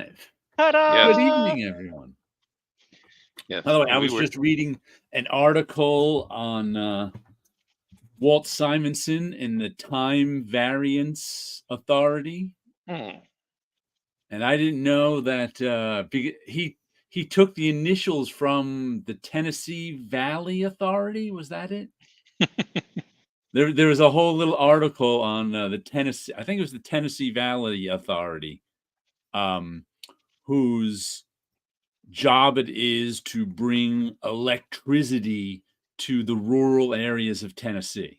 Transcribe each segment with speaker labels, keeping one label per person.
Speaker 1: live.
Speaker 2: Ta-da!
Speaker 1: Good evening, everyone.
Speaker 3: Yes.
Speaker 1: By the way, I was just reading an article on Walt Simonson in the Time Variance Authority, and I didn't know that he took the initials from the Tennessee Valley Authority. Was that it? There was a whole little article on the Tennessee. I think it was the Tennessee Valley Authority, whose job it is to bring electricity to the rural areas of Tennessee.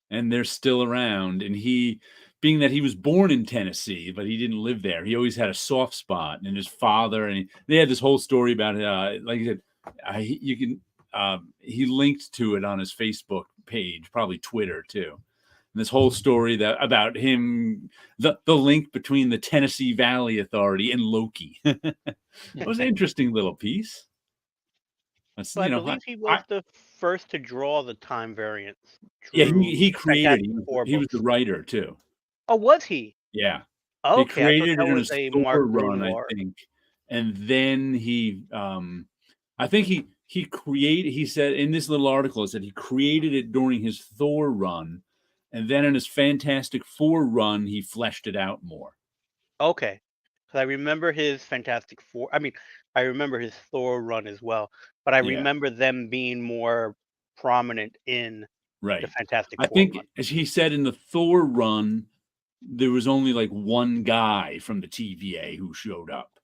Speaker 1: And they're still around. And being that he was born in Tennessee, but he didn't live there, he always had a soft spot. And his father, and they had this whole story about it. Like I said, he linked to it on his Facebook page, probably Twitter too. And this whole story about him, the link between the Tennessee Valley Authority and Loki. It was an interesting little piece.
Speaker 2: So I believe he was the first to draw the time variance.
Speaker 1: Yeah, he created it. He was the writer too.
Speaker 2: Oh, was he?
Speaker 1: Yeah.
Speaker 2: Okay,
Speaker 1: he created
Speaker 2: I thought
Speaker 1: it in
Speaker 2: was
Speaker 1: his
Speaker 2: a
Speaker 1: Thor
Speaker 2: Mark
Speaker 1: run,
Speaker 2: Gruenwald.
Speaker 1: I think. And then I think he created, he said in this little article, it said he created it during his Thor run. And then in his Fantastic Four run, he fleshed it out more.
Speaker 2: Okay. Because I remember his Fantastic Four. I mean, I remember his Thor run as well. But I remember them being more prominent in the Fantastic Four.
Speaker 1: I think, as he said in the Thor run, there was only like one guy from the TVA who showed up.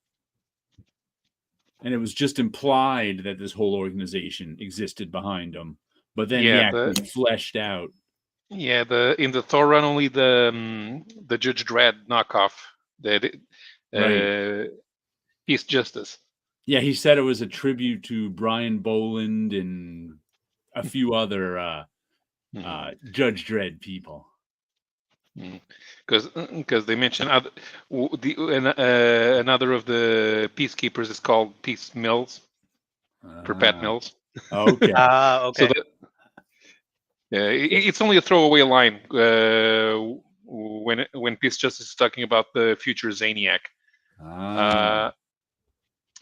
Speaker 1: And it was just implied that this whole organization existed behind him. But then he actually fleshed out.
Speaker 3: Yeah, in the Thor run, only the Judge Dredd knockoff, Peace Justice.
Speaker 1: Yeah, he said it was a tribute to Brian Boland and a few other Judge Dredd people.
Speaker 3: Because they mentioned another of the peacekeepers is called Peace Mills, for Pat Mills.
Speaker 1: Okay.
Speaker 2: Okay.
Speaker 3: So it's only a throwaway line when Peace Justice is talking about the future Zaniac.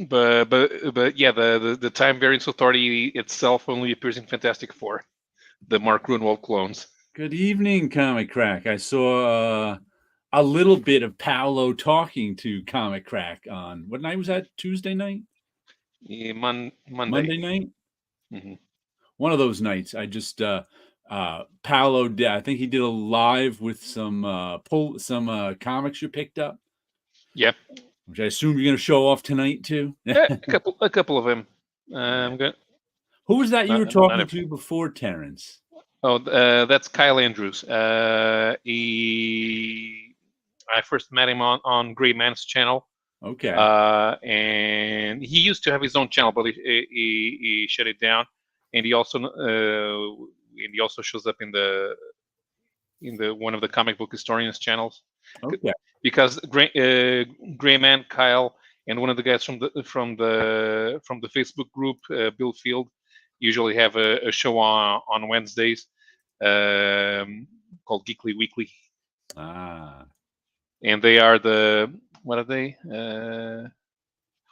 Speaker 3: But yeah, the Time Variance Authority itself only appears in Fantastic Four, the Mark Gruenwald clones.
Speaker 1: Good evening, Comic Crack. I saw a little bit of Paolo talking to Comic Crack on, what night was that? Tuesday night?
Speaker 3: Yeah, Monday
Speaker 1: night?
Speaker 3: Mm-hmm.
Speaker 1: One of those nights. I just Paolo did. I think he did a live with some comics you picked up.
Speaker 3: Yeah.
Speaker 1: Which I assume you're going to show off tonight too.
Speaker 3: a couple of them.
Speaker 1: Who was that you were talking to before, Terrence?
Speaker 3: Oh, that's Kyle Andrews. I first met him on Gray Man's channel.
Speaker 1: Okay.
Speaker 3: And he used to have his own channel, but he shut it down. And he also shows up in the one of the comic book historians channels.
Speaker 1: Okay.
Speaker 3: Because Gray Man, Kyle, and one of the guys from the Facebook group, Bill Field, usually have a show on Wednesdays called Geekly Weekly. And they are what are they?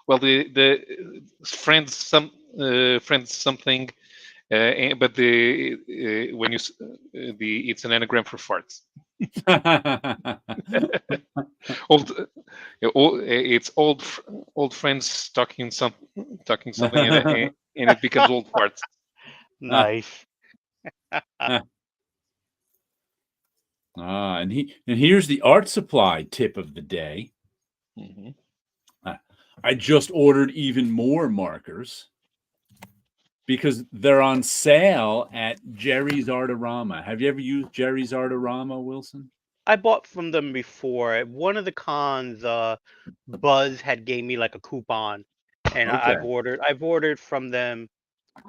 Speaker 3: Well, the friends something, but it's an anagram for farts. It's old friends talking something, and it becomes old farts.
Speaker 2: Nice.
Speaker 1: And here's the art supply tip of the day.
Speaker 3: Mm-hmm.
Speaker 1: I just ordered even more markers because they're on sale at Jerry's Artorama. Have you ever used Jerry's Artorama, Wilson?
Speaker 2: I bought from them before. At one of the cons, Buzz had gave me like a coupon, and I've ordered from them.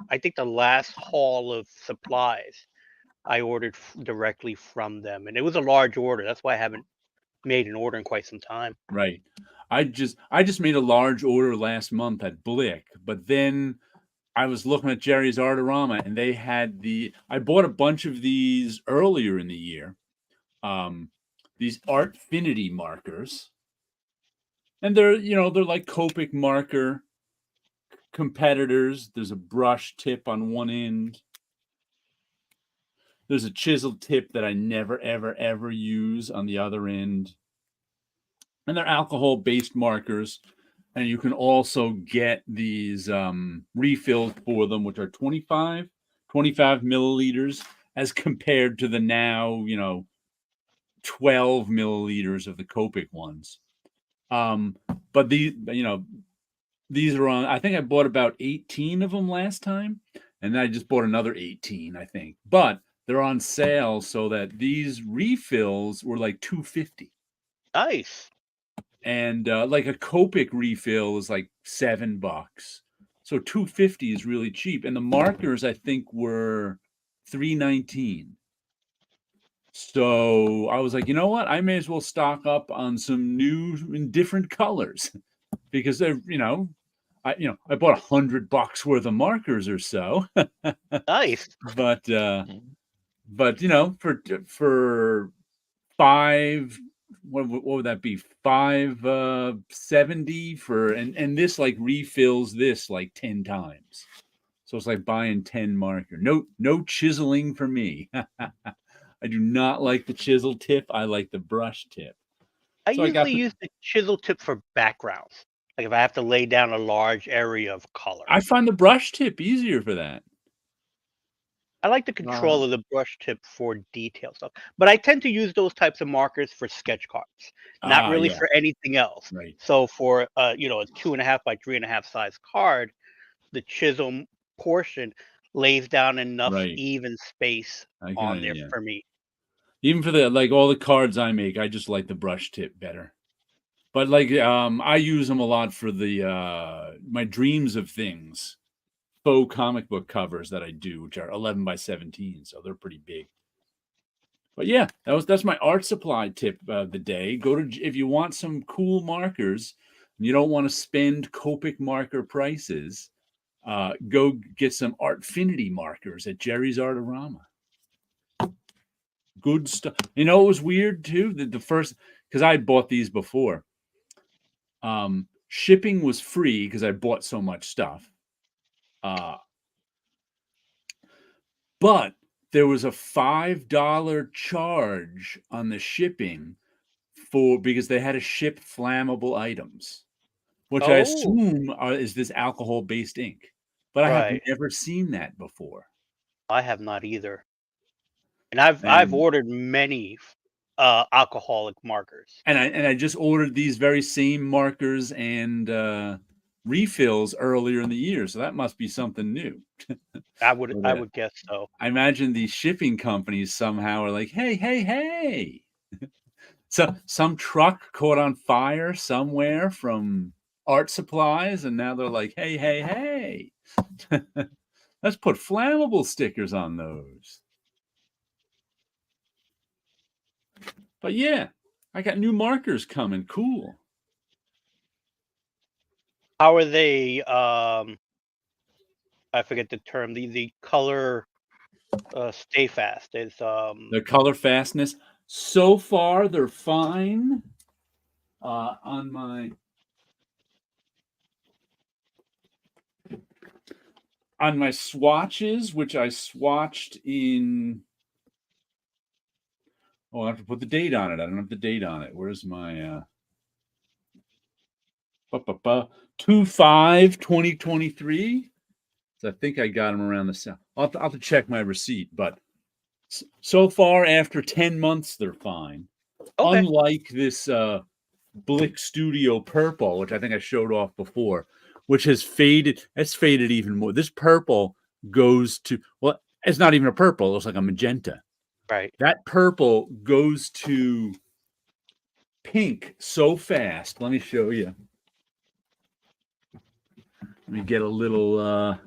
Speaker 2: I think the last haul of supplies I ordered directly from them, and it was a large order. That's why I haven't made an order in quite some time.
Speaker 1: Right. I just made a large order last month at Blick, but then I was looking at Jerry's Artorama, and they had I bought a bunch of these earlier in the year. These Artfinity markers. And they're like Copic marker competitors. There's a brush tip on one end. There's a chisel tip that I never, ever, ever use on the other end. And they're alcohol-based markers. And you can also get these refills for them, which are 25 milliliters, as compared to the now, 12 milliliters of the Copic ones. But these are on, I think I bought about 18 of them last time, and then I just bought another 18, I think. But they're on sale, so that these refills were like $2.50.
Speaker 2: Nice.
Speaker 1: And like a Copic refill is like $7. So $2.50 is really cheap. And the markers, I think, were $3.19. So I was like, you know what? I may as well stock up on some new and different colors because they're, I bought $100 worth of markers or so.
Speaker 2: Nice.
Speaker 1: But for five, what would that be? $5.70 for, and this like refills this like 10 times. So it's like buying 10 marker. No chiseling for me. I do not like the chisel tip. I like the brush tip.
Speaker 2: I
Speaker 1: So I got
Speaker 2: usually use the chisel tip for backgrounds. Like if I have to lay down a large area of color.
Speaker 1: I find the brush tip easier for that.
Speaker 2: I like the control of the brush tip for detail stuff. But I tend to use those types of markers for sketch cards, not really
Speaker 1: Yeah.
Speaker 2: for anything else.
Speaker 1: Right.
Speaker 2: So for a 2.5 by 3.5 size card, the chisel portion lays down enough
Speaker 1: Right.
Speaker 2: even space on there for me.
Speaker 1: Even for all the cards I make, I just like the brush tip better. But I use them a lot for the my Dreams of Things faux comic book covers that I do, which are 11 by 17, so they're pretty big. But yeah, that's my art supply tip of the day. If you want some cool markers and you don't want to spend Copic marker prices, go get some Artfinity markers at Jerry's Artorama. Good stuff. It was weird too. The first, because I had bought these before. Shipping was free because I bought so much stuff. But there was a $5 charge on the shipping because they had to ship flammable items, which I assume is this alcohol-based ink. But I have never seen that before.
Speaker 2: I have not either. And I've ordered many alcoholic markers.
Speaker 1: And I just ordered these very same markers and refills earlier in the year, so that must be something new.
Speaker 2: I would guess so.
Speaker 1: I imagine these shipping companies somehow are like, hey. So some truck caught on fire somewhere from art supplies, and now they're like, hey. Let's put flammable stickers on those. But yeah, I got new markers coming. Cool.
Speaker 2: How are they? I forget the term. The color stay fast is
Speaker 1: the color fastness. So far, they're fine. On my swatches, which I swatched in. Oh, I have to put the date on it. I don't have the date on it. Where's my 2/5/2023? So I think I got them around the same. I'll have to check my receipt, but so far after 10 months, they're fine. Okay. Unlike this Blick Studio Purple, which I think I showed off before, which has faded. It's faded even more. This purple goes to, well, it's not even a purple. It's like a magenta.
Speaker 2: Right.
Speaker 1: That purple goes to pink so fast. Let me show you. Let me get a little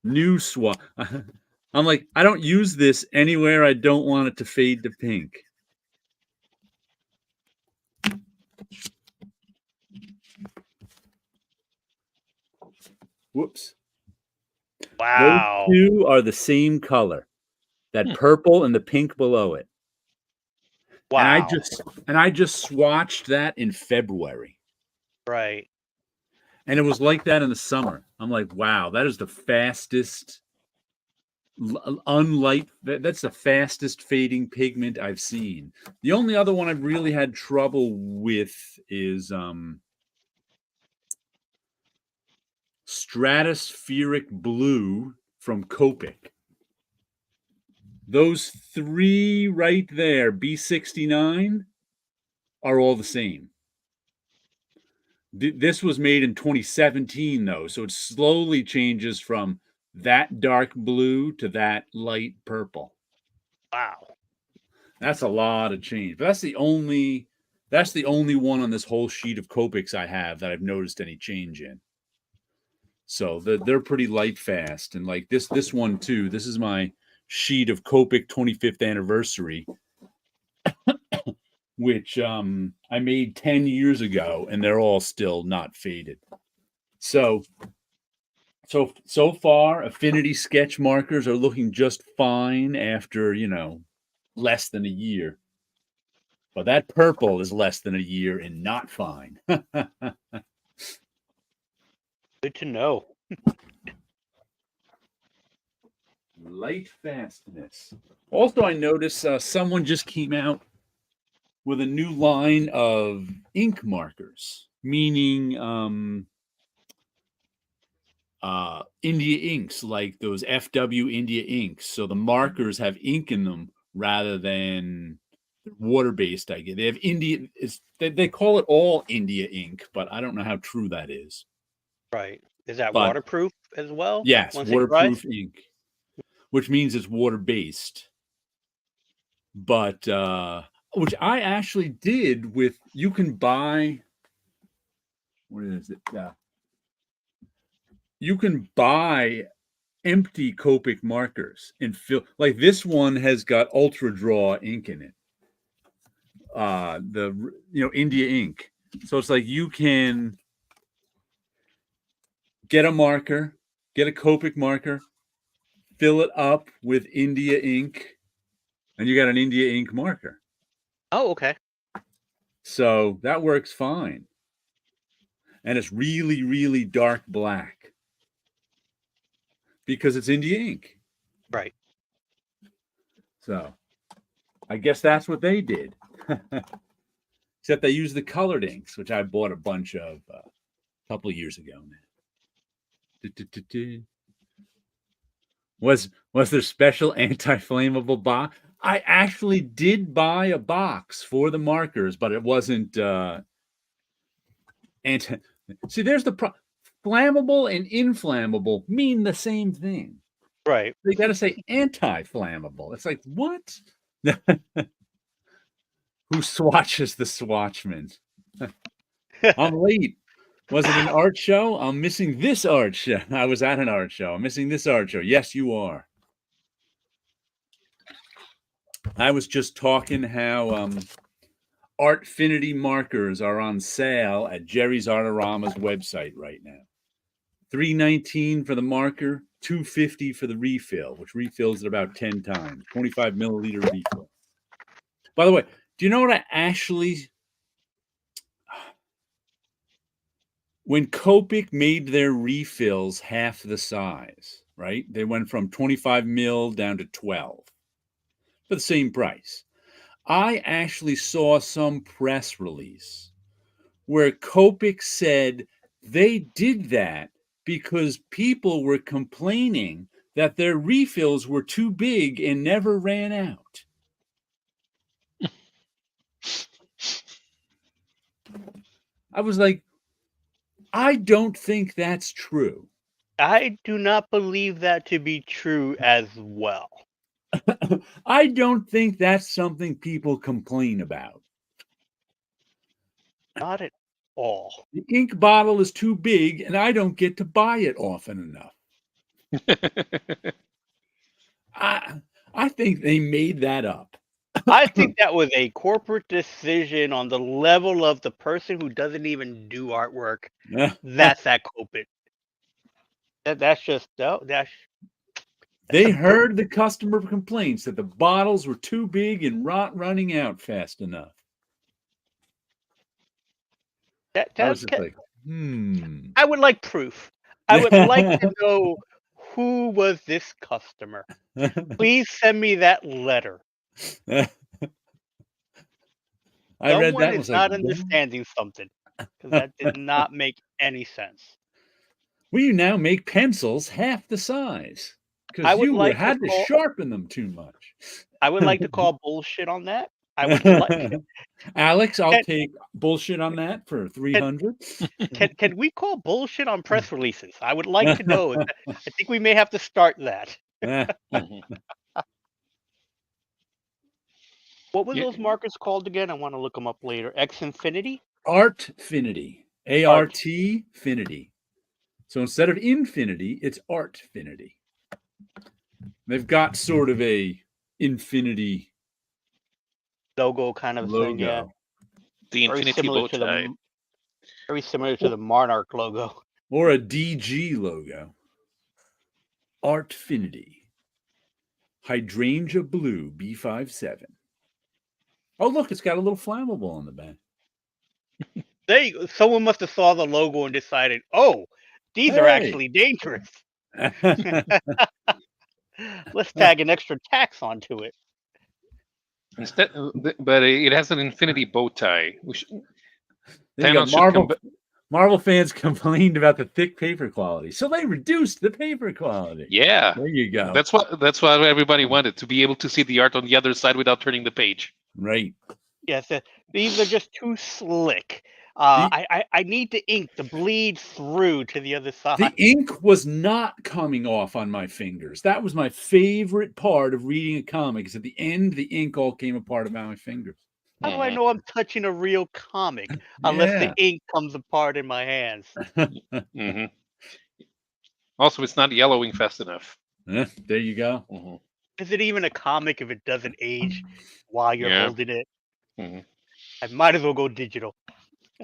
Speaker 1: new swatch. I'm like, I don't use this anywhere I don't want it to fade to pink. Whoops.
Speaker 2: Wow.
Speaker 1: Those two are the same color. That purple and the pink below it.
Speaker 2: Wow.
Speaker 1: And I just swatched that in February.
Speaker 2: Right.
Speaker 1: And it was like that in the summer. I'm like, wow, that is the fastest that's the fastest fading pigment I've seen. The only other one I've really had trouble with is stratospheric blue from Copic. Those three right there, B69, are all the same. This was made in 2017, though, so it slowly changes from that dark blue to that light purple.
Speaker 2: Wow.
Speaker 1: That's a lot of change. But that's the only one on this whole sheet of Copics I have that I've noticed any change in. So they're pretty light fast. And like this one too, this is my sheet of Copic 25th anniversary, which I made 10 years ago, and they're all still not faded. So far, affinity sketch markers are looking just fine after, less than a year. But that purple is less than a year and not fine.
Speaker 2: Good to know.
Speaker 1: Light fastness. Also, I noticed someone just came out with a new line of ink markers, meaning India inks, like those FW India inks. So the markers have ink in them rather than water-based. I get they have India. They call it all India ink, but I don't know how true that is.
Speaker 2: Right. Is that
Speaker 1: But
Speaker 2: waterproof as well?
Speaker 1: yes,
Speaker 2: Once it dries?
Speaker 1: waterproof ink, which means it's water-based. But which I actually did with. You can buy. What is it? You can buy empty Copic markers and fill. Like this one has got Ultra Draw ink in it. India ink. So it's like you can get a marker, get a Copic marker, fill it up with India ink, and you got an India ink marker.
Speaker 2: Oh, okay.
Speaker 1: So that works fine. And it's really, really dark black because it's India ink.
Speaker 2: Right.
Speaker 1: So I guess that's what they did. Except they use the colored inks, which I bought a bunch of a couple of years ago now. Was there special anti-flammable box? I actually did buy a box for the markers, but it wasn't anti. See, there's the flammable and inflammable mean the same thing.
Speaker 2: Right.
Speaker 1: They got to say anti-flammable. It's like, what? Who swatches the swatchman? I'm late. Was it an art show? I'm missing this art show. I was at an art show. I'm missing this art show. Yes, you are. I was just talking how Artfinity markers are on sale at Jerry's Artorama's website right now. $3.19 for the marker, $2.50 for the refill, which refills it about 10 times. 25 milliliter refill. By the way, do you know what I actually... When Copic made their refills half the size, right? They went from 25 mil down to 12 for the same price. I actually saw some press release where Copic said they did that because people were complaining that their refills were too big and never ran out. I was like, I don't think that's true.
Speaker 2: I do not believe that to be true as well.
Speaker 1: I don't think that's something people complain about.
Speaker 2: Not at all.
Speaker 1: The ink bottle is too big and I don't get to buy it often enough. I think they made that up.
Speaker 2: I think that was a corporate decision on the level of the person who doesn't even do artwork. That's that Copic. That's just
Speaker 1: They heard the customer complaints that the bottles were too big and running out fast enough. I was just like,
Speaker 2: I would like proof. I would like to know who was this customer. Please send me that letter.
Speaker 1: I read
Speaker 2: Someone
Speaker 1: that
Speaker 2: is
Speaker 1: was like,
Speaker 2: not
Speaker 1: "What?"
Speaker 2: understanding something because that did not make any sense.
Speaker 1: We now make pencils half the size
Speaker 2: I
Speaker 1: because
Speaker 2: would
Speaker 1: you
Speaker 2: like to
Speaker 1: had to
Speaker 2: call.
Speaker 1: sharpen them too much.
Speaker 2: I would like to call bullshit on that. I would like.
Speaker 1: Alex, I'll
Speaker 2: Can,
Speaker 1: take bullshit on that for
Speaker 2: can,
Speaker 1: 300.
Speaker 2: can we call bullshit on press releases? I would like to know. I think we may have to start that. What were
Speaker 3: Yeah.
Speaker 2: those markers called again? I want to look them up later. X Infinity?
Speaker 1: Artfinity. ARTfinity. So instead of infinity, it's Artfinity. They've got sort of a infinity
Speaker 2: Logo kind of thing, yeah.
Speaker 1: logo.
Speaker 3: The
Speaker 2: Very
Speaker 3: infinity
Speaker 2: similar
Speaker 3: bow
Speaker 2: to
Speaker 3: tie.
Speaker 2: very similar to the Monarch logo.
Speaker 1: Or a DG logo. Artfinity. Hydrangea Blue B57. Oh, look, it's got a little flammable on the back.
Speaker 2: There you go. Someone must have saw the logo and decided, oh, these are
Speaker 1: Hey.
Speaker 2: actually dangerous. Let's tag an extra tax onto it.
Speaker 3: Instead, but it has an infinity bow tie.
Speaker 1: There you go.
Speaker 3: Thanos should
Speaker 1: Marvel fans complained about the thick paper quality, so they reduced the paper quality.
Speaker 3: Yeah,
Speaker 1: there you go.
Speaker 3: That's what everybody wanted, to be able to see the art on the other side without turning the page.
Speaker 1: Right.
Speaker 2: Yes, these are just too slick. I need the ink to bleed through to the other side.
Speaker 1: The ink was not coming off on my fingers. That was my favorite part of reading a comic. Is at the end, the ink all came apart about my fingers.
Speaker 2: How do I know I'm touching a real comic unless the ink comes apart in my hands?
Speaker 3: Mm-hmm. Also, it's not yellowing fast enough.
Speaker 1: There you go.
Speaker 3: Mm-hmm.
Speaker 2: Is it even a comic if it doesn't age while you're holding it?
Speaker 3: Mm-hmm.
Speaker 2: I might as well go digital.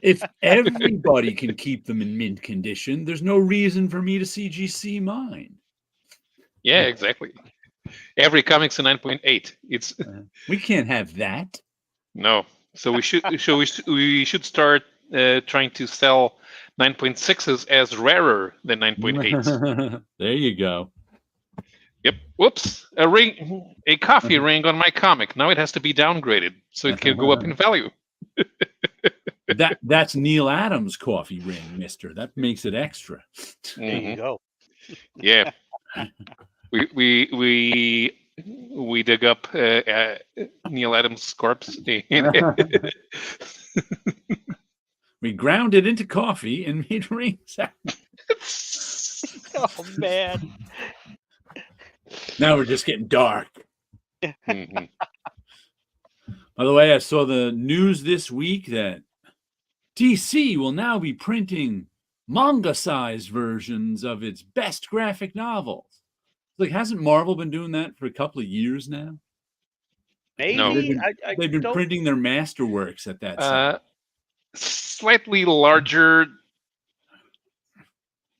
Speaker 1: If everybody can keep them in mint condition, there's no reason for me to CGC mine.
Speaker 3: Yeah, exactly. Every comic's a 9.8. It's
Speaker 1: we can't have that.
Speaker 3: No. So we should start trying to sell 9.6s as rarer than 9.8s.
Speaker 1: There you go.
Speaker 3: Yep. Whoops. A coffee ring on my comic. Now it has to be downgraded so it can go up in value.
Speaker 1: That's Neil Adams' coffee ring, mister. That makes it extra.
Speaker 2: There you go.
Speaker 3: Yeah. We dug up Neil Adams' corpse.
Speaker 1: We ground it into coffee and made rings.
Speaker 2: Oh man!
Speaker 1: Now we're just getting dark. Mm-hmm. By the way, I saw the news this week that DC will now be printing manga-sized versions of its best graphic novels. Like, hasn't Marvel been doing that for a couple of years now?
Speaker 2: Maybe.
Speaker 3: No.
Speaker 1: They've been printing their masterworks at that size.
Speaker 3: Slightly larger,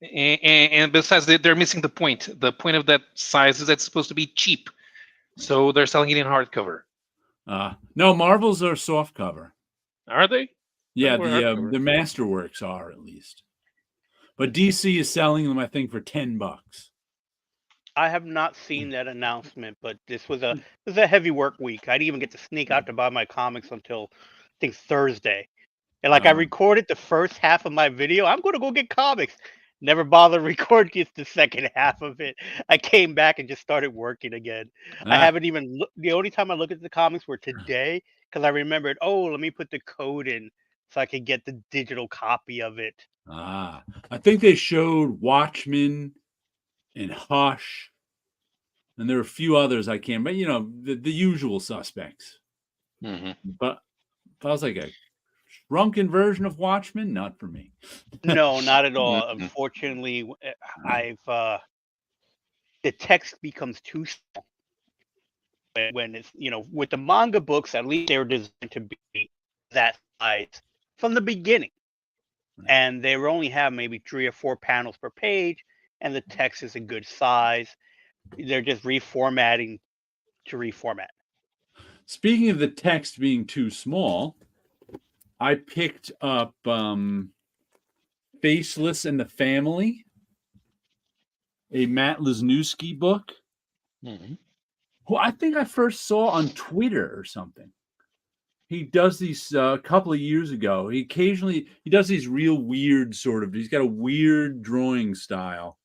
Speaker 3: and besides, they're missing the point. The point of that size is that it's supposed to be cheap, so they're selling it in hardcover.
Speaker 1: No, Marvel's are soft cover.
Speaker 3: Are they?
Speaker 1: Yeah, the masterworks are, at least. But DC is selling them, I think, for $10.
Speaker 2: I have not seen that announcement, but this was a heavy work week. I didn't even get to sneak out to buy my comics until I think Thursday. And I recorded the first half of my video. I'm going to go get comics. Never bothered recording the second half of it. I came back and just started working again. I haven't even the only time I looked at the comics were today because I remembered, oh, let me put the code in so I could get the digital copy of it.
Speaker 1: I think they showed Watchmen and Hush, and there are a few others I can't, but the usual suspects.
Speaker 3: Mm-hmm.
Speaker 1: But I was like a shrunken version of Watchmen, not for me.
Speaker 2: No, not at all. Unfortunately, the text becomes too small when it's with the manga books. At least they're designed to be that size from the beginning, and they only have maybe 3 or 4 panels per page, and the text is a good size. they're just reformatting to reformat.
Speaker 1: Speaking of the text being too small, I picked up Faceless and the Family, a Matt Lesniewski book, who I think I first saw on Twitter or something. He does these a couple of years ago. He does these real weird sort of. He's got a weird drawing style,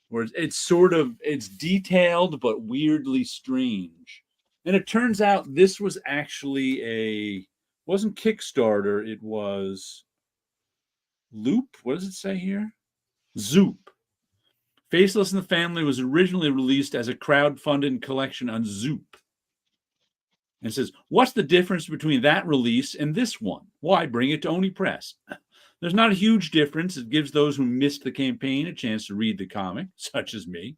Speaker 1: where it's detailed but weirdly strange. And it turns out this was actually wasn't Kickstarter. It was Loop. What does it say here? Zoop. Faceless and the Family was originally released as a crowdfunded collection on Zoop. And it says, what's the difference between that release and this one? Why bring it to Oni Press? There's not a huge difference. It gives those who missed the campaign a chance to read the comic, such as me.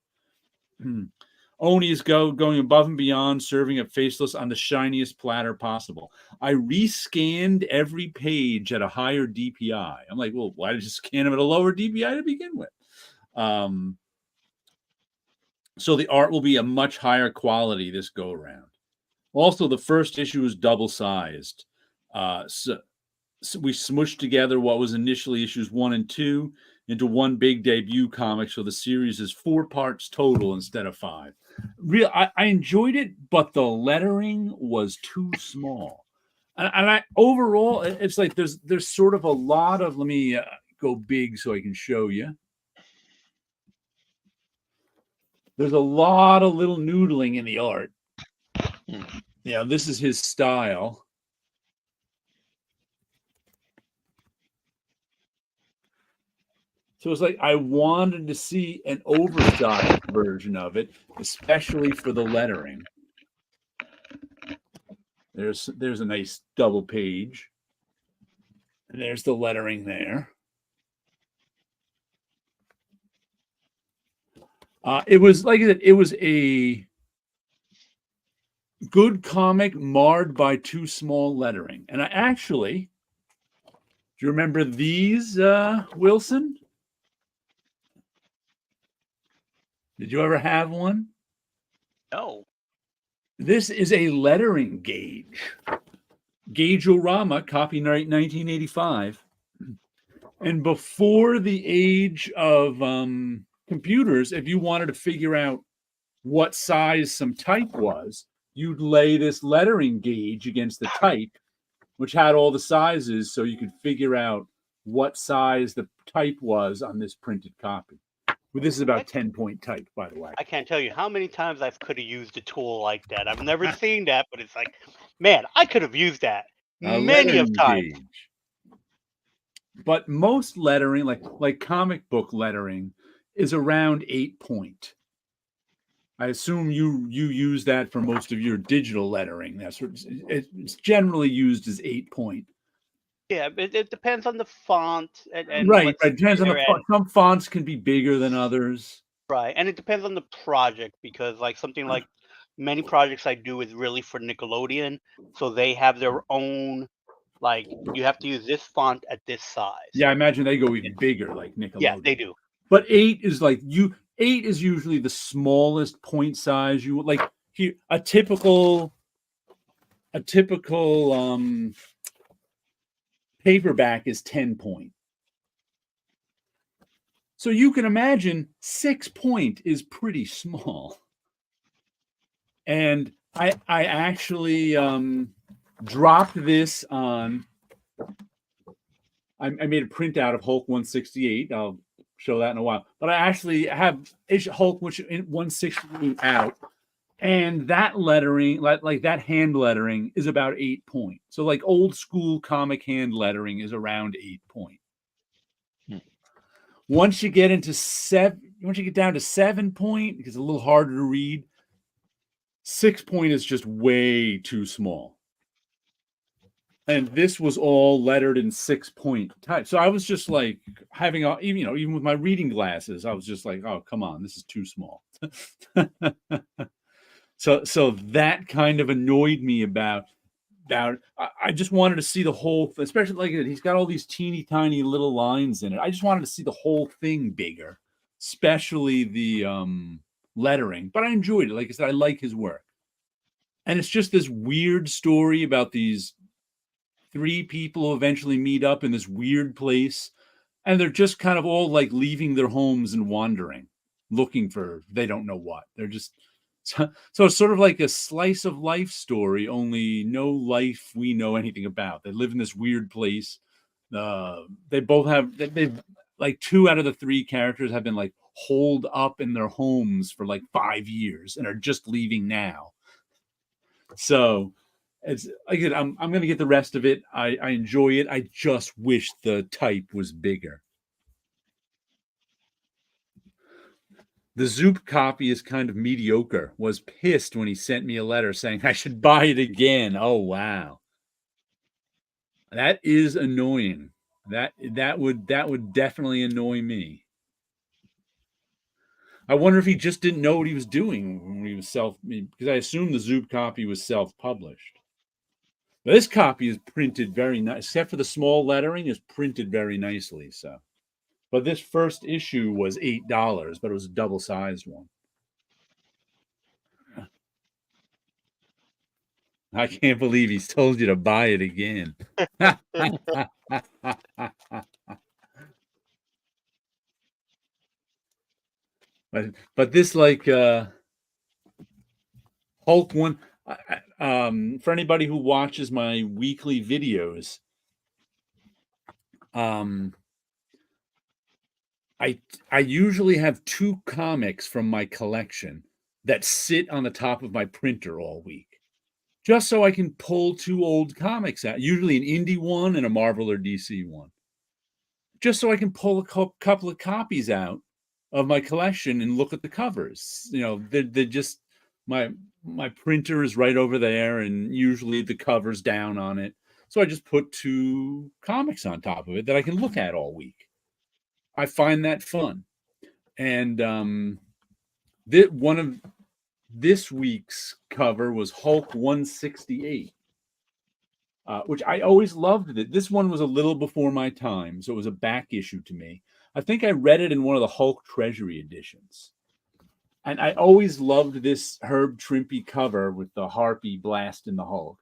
Speaker 1: Oni is going above and beyond, serving up Faceless on the shiniest platter possible. I rescanned every page at a higher DPI. I'm like, well, why did you scan them at a lower DPI to begin with? So the art will be a much higher quality this go around. Also, the first issue is double-sized. So we smushed together what was initially issues 1 and 2 into one big debut comic, so the series is 4 parts total instead of 5. I enjoyed it, but the lettering was too small. And I overall, it's like there's sort of a lot of. Let me go big so I can show you. There's a lot of little noodling in the art. Yeah, this is his style. So it's like I wanted to see an oversized version of it, especially for the lettering. There's a nice double page. And there's the lettering there. It was like I said, it was a good comic marred by too small lettering. And I actually, do you remember these, Wilson? Did you ever have one?
Speaker 2: No.
Speaker 1: This is a lettering gauge. Gauge-O-Rama, copyright 1985. And before the age of computers, if you wanted to figure out what size some type was, you'd lay this lettering gauge against the type, which had all the sizes, so you could figure out what size the type was on this printed copy. Well, this is about 10-point type, by the way.
Speaker 2: I can't tell you how many times I could have used a tool like that. I've never seen that, but it's like, man, I could have used that many of times.
Speaker 1: Gauge. But most lettering, like comic book lettering, is around 8-point. I assume you use that for most of your digital lettering. That's what it's generally used as 8-point.
Speaker 2: Yeah, it depends on the font. And
Speaker 1: right. It depends on the font. Some fonts can be bigger than others.
Speaker 2: Right, and it depends on the project, because like something like many projects I do is really for Nickelodeon, so they have their own, like, you have to use this font at this size.
Speaker 1: Yeah, I imagine they go even bigger, like Nickelodeon.
Speaker 2: Yeah, they do.
Speaker 1: But 8 is usually the smallest point size. You like here a typical paperback is 10-point. So you can imagine 6-point is pretty small. And I actually dropped this on. I made a printout of Hulk 168. I'll show that in a while. But I actually have Hulk 168 out. And that lettering, like that hand lettering, is about 8-point. So like old school comic hand lettering is around 8-point. Once you get down to 7-point, because it's a little harder to read, 6-point is just way too small. And this was all lettered in 6-point type. So I was just like even with my reading glasses, I was just like, oh, come on, this is too small. So that kind of annoyed me about I just wanted to see the whole thing, especially like he's got all these teeny tiny little lines in it. I just wanted to see the whole thing bigger, especially the lettering, but I enjoyed it. Like I said, I like his work. And it's just this weird story about these 3 people who eventually meet up in this weird place, and they're just kind of all like leaving their homes and wandering, looking for they don't know what. They're just so it's sort of like a slice of life story, only no life we know anything about. They live in this weird place. They both have they've like 2 out of the 3 characters have been like holed up in their homes for like 5 years and are just leaving now. So it's like I said, I'm gonna get the rest of it. I enjoy it. I just wish the type was bigger. The Zoop copy is kind of mediocre. Was pissed when he sent me a letter saying I should buy it again. Oh wow. That is annoying. That would definitely annoy me. I wonder if he just didn't know what he was doing when he was because I assume the Zoop copy was self-published. But this copy is printed very nice, except for the small lettering, is printed very nicely. So, but this first issue was $8, but it was a double-sized one. I can't believe he's told you to buy it again. But this like Hulk one, for anybody who watches my weekly videos, I usually have 2 comics from my collection that sit on the top of my printer all week, just so I can pull 2 old comics out, usually an indie one and a Marvel or DC one, just so I can pull a couple of copies out of my collection and look at the covers. You know, they're just my printer is right over there, and usually the cover's down on it. So I just put 2 comics on top of it that I can look at all week. I find that fun. And one of this week's cover was Hulk 168, which I always loved it. This one was a little before my time, so it was a back issue to me. I think I read it in one of the Hulk Treasury editions. And I always loved this Herb Trimpe cover with the Harpy blasting the Hulk.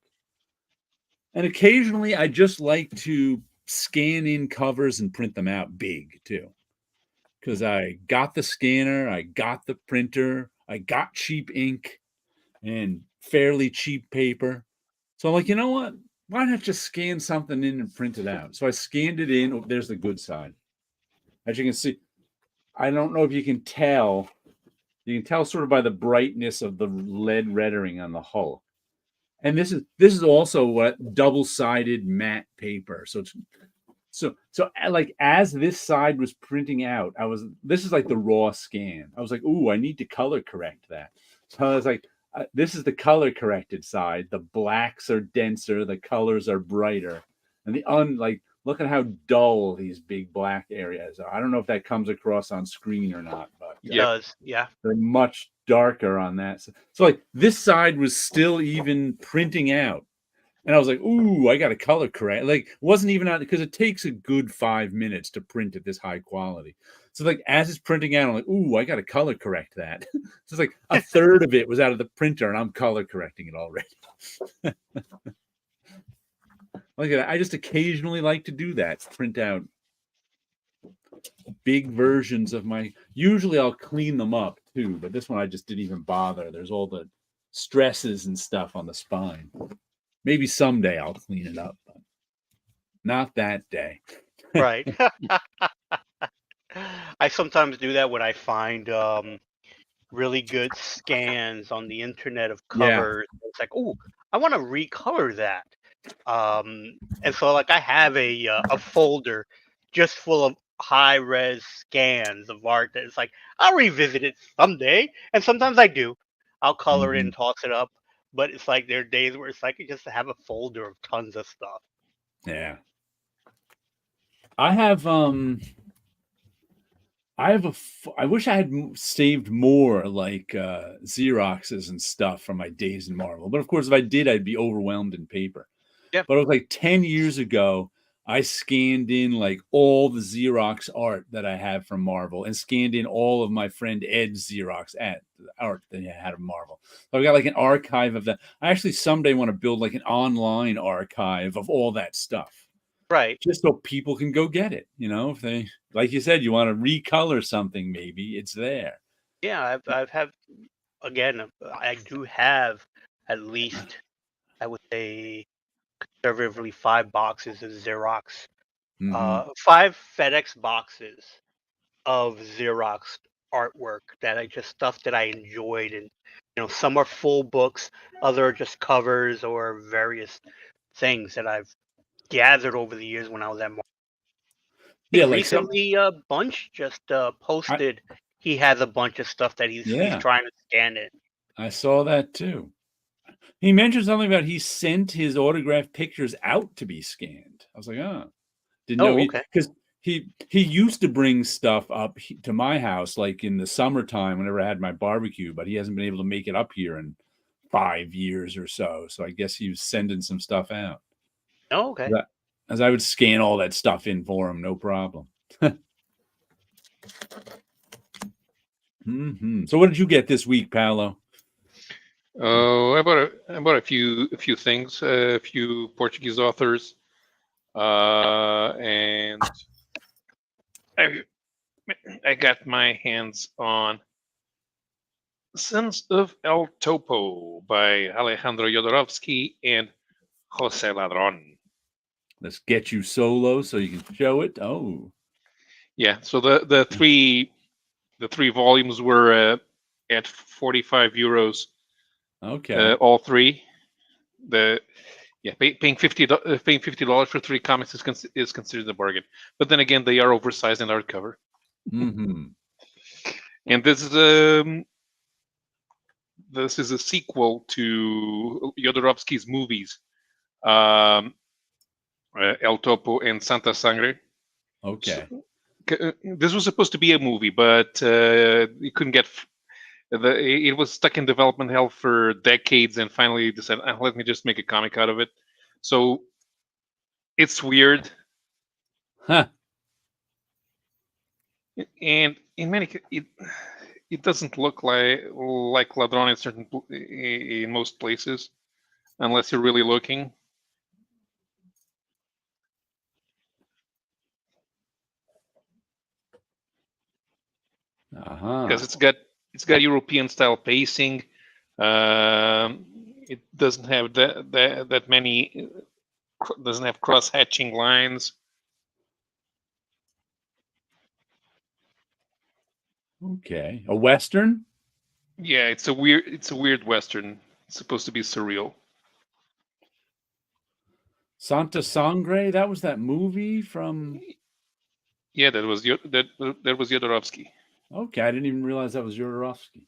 Speaker 1: And occasionally I just like to scan in covers and print them out big too. Because I got the scanner, I got the printer, I got cheap ink and fairly cheap paper. So I'm like, you know what? Why not just scan something in and print it out? So I scanned it in. Oh, there's the good side. As you can see, I don't know if you can tell. You can tell sort of by the brightness of the lead lettering on the Hulk. And this is also what double-sided matte paper. So it's so like as this side was printing out, this is like the raw scan. I was like, ooh, I need to color correct that. So I was like, this is the color corrected side. The blacks are denser, the colors are brighter, and look at how dull these big black areas are. I don't know if that comes across on screen or not, but
Speaker 2: it does. Yeah,
Speaker 1: they're much darker on that. So like this side was still even printing out. And I was like, ooh, I got to color correct. Like, it wasn't even out because it takes a good 5 minutes to print at this high quality. So, like, as it's printing out, I'm like, ooh, I got to color correct that. So it's like a third of it was out of the printer, and I'm color correcting it already. Like, I just occasionally like to do that, print out big versions of my. Usually, I'll clean them up too, but this one I just didn't even bother. There's all the stresses and stuff on the spine. Maybe someday I'll clean it up, but not that day.
Speaker 2: Right. I sometimes do that when I find really good scans on the internet of covers. Yeah. It's like, oh, I want to recolor that. And so like I have a folder just full of high res scans of art that it's like I'll revisit it someday, and sometimes I do. I'll color it and toss it up. But it's like there are days where it's like just to have a folder of tons of stuff.
Speaker 1: Yeah. I wish I had saved more like Xeroxes and stuff from my days in Marvel. But of course, if I did, I'd be overwhelmed in paper.
Speaker 2: Yeah.
Speaker 1: But it was like 10 years ago, I scanned in like all the Xerox art that I have from Marvel and scanned in all of my friend Ed's Xerox art that he had of Marvel. So I've got like an archive of that. I actually someday want to build like an online archive of all that stuff.
Speaker 2: Right.
Speaker 1: Just so people can go get it. If they, like you said, you want to recolor something, maybe it's there.
Speaker 2: Yeah, again, I do have at least, I would say, conservatively 5 boxes of Xerox, 5 FedEx boxes of Xerox artwork stuff that I enjoyed, and some are full books, other are just covers or various things that I've gathered over the years when I was at Marvel.
Speaker 1: Yeah, like
Speaker 2: recently, Bunch just posted he has a bunch of stuff that he's trying to scan it.
Speaker 1: I saw that too. He mentioned something about he sent his autographed pictures out to be scanned. I was like, didn't know
Speaker 2: okay.
Speaker 1: Because he used to bring stuff up to my house like in the summertime whenever I had my barbecue, but he hasn't been able to make it up here in 5 years or so. So I guess he was sending some stuff out.
Speaker 2: Oh, okay.
Speaker 1: As I would scan all that stuff in for him, no problem. So what did you get this week, Paulo?
Speaker 3: Oh, I bought a few things, a few Portuguese authors, and I got my hands on Sons of El Topo by Alejandro Jodorowsky and Jose Ladron.
Speaker 1: Let's get you solo so you can show it. Oh,
Speaker 3: yeah. So the three volumes were at 45 euros.
Speaker 1: Okay.
Speaker 3: All three. Paying $50 for 3 comics is considered a bargain. But then again, they are oversized in hardcover. And this is a sequel to Jodorowsky's movies, El Topo and Santa Sangre.
Speaker 1: Okay.
Speaker 3: So, this was supposed to be a movie, but it couldn't get. It was stuck in development hell for decades, and finally decided, let me just make a comic out of it. So it's weird,
Speaker 1: huh?
Speaker 3: And in many it doesn't look like Ladron in most places, unless you're really looking. Because it's got European style pacing. It doesn't have that many. Doesn't have cross hatching lines.
Speaker 1: Okay, a Western.
Speaker 3: Yeah, it's a weird Western. It's supposed to be surreal.
Speaker 1: Santa Sangre. That was that movie from.
Speaker 3: Yeah, that was Jodorowsky.
Speaker 1: Okay, I didn't even realize that was Jodorowsky.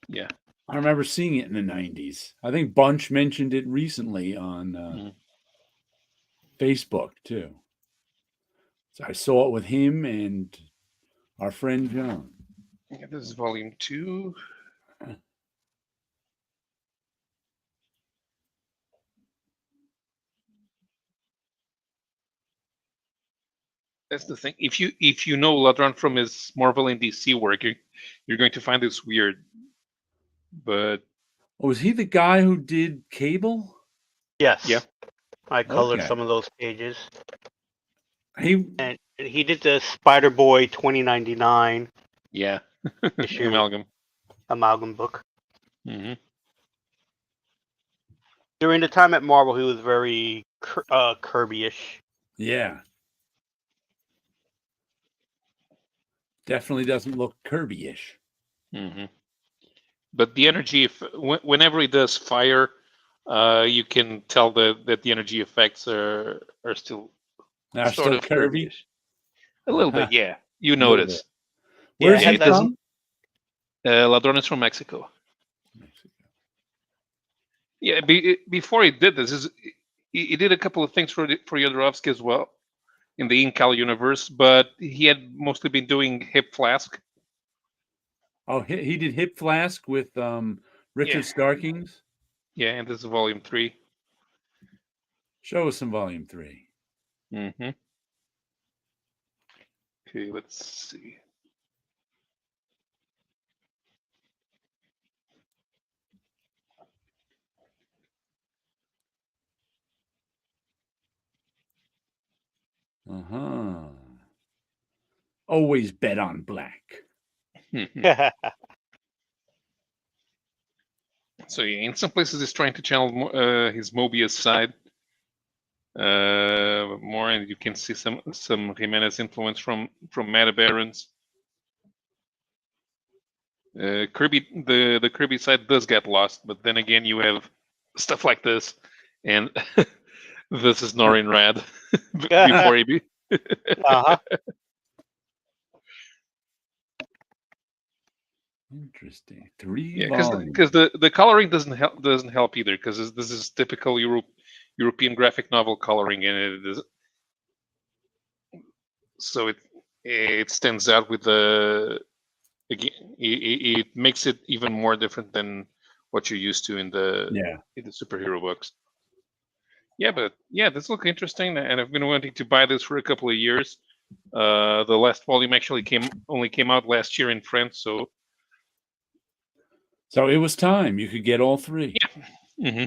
Speaker 3: Yeah,
Speaker 1: I remember seeing it in the 90s. I think Bunch mentioned it recently on Facebook too. So I saw it with him and our friend John.
Speaker 3: Yeah, this is volume 2. That's the thing. If you know Ladron from his Marvel and DC work, you're going to find this weird. But
Speaker 1: was he the guy who did Cable?
Speaker 2: Yes.
Speaker 3: Yeah.
Speaker 2: I colored some of those pages.
Speaker 1: And
Speaker 2: he did the Spider Boy 2099.
Speaker 3: Yeah.
Speaker 2: issue amalgam book.
Speaker 3: Mm-hmm.
Speaker 2: During the time at Marvel, he was very Kirby-ish.
Speaker 1: Yeah. Definitely doesn't look Kirby-ish.
Speaker 3: Mm-hmm. But the energy, whenever he does fire, you can tell that the energy effects are still
Speaker 1: sort of Kirby-ish.
Speaker 3: A little bit, yeah. You notice.
Speaker 1: Where's he from?
Speaker 3: Ladron is from Mexico. Yeah, before he did this, he did a couple of things for Jodorowsky as well in the Incal universe, but he had mostly been doing Hip Flask.
Speaker 1: Oh, he did Hip Flask with Richard Starkings?
Speaker 3: Yeah, and this is volume 3.
Speaker 1: Show us some volume 3.
Speaker 3: Mm-hmm. Okay, let's see.
Speaker 1: Always bet on black.
Speaker 3: So yeah, in some places he's trying to channel his Mobius side more, and you can see some Jimenez influence from Meta Barons. Kirby, the Kirby side does get lost, but then again you have stuff like this, and this is Norin Rad before he be.
Speaker 2: Uh-huh.
Speaker 1: Interesting. 3
Speaker 3: Yeah,
Speaker 1: volumes.
Speaker 3: because the coloring doesn't help either, because this is typical European graphic novel coloring, and it is so it stands out with the again it makes it even more different than what you're used to in the superhero books. Yeah, but yeah, this looks interesting, and I've been wanting to buy this for a couple of years. The last volume actually only came out last year in France, so
Speaker 1: it was time you could get all 3.
Speaker 3: Yeah. Mm-hmm.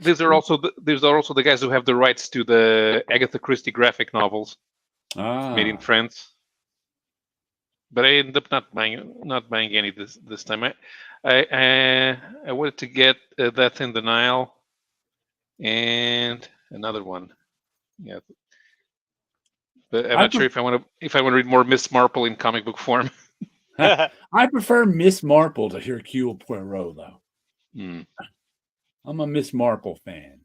Speaker 3: These are also the guys who have the rights to the Agatha Christie graphic novels made in France. But I ended up not buying any this time. I wanted to get Death in the Nile and another one. Yeah, but I'm not sure if I want to read more Miss Marple in comic book form.
Speaker 1: I prefer Miss Marple to Hercule Poirot, though. I'm a Miss Marple fan.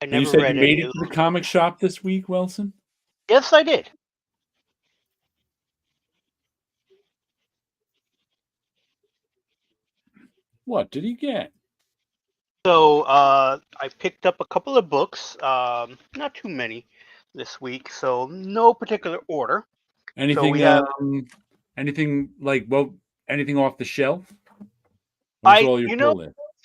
Speaker 2: I never
Speaker 1: you said
Speaker 2: read
Speaker 1: you made
Speaker 2: any
Speaker 1: it
Speaker 2: of
Speaker 1: to the comic shop this week, Wilson?
Speaker 2: Yes, I did.
Speaker 1: What did he get?
Speaker 2: So I picked up a couple of books, not too many this week, so no particular order.
Speaker 1: Anything?
Speaker 2: So we have,
Speaker 1: anything like anything off the shelf?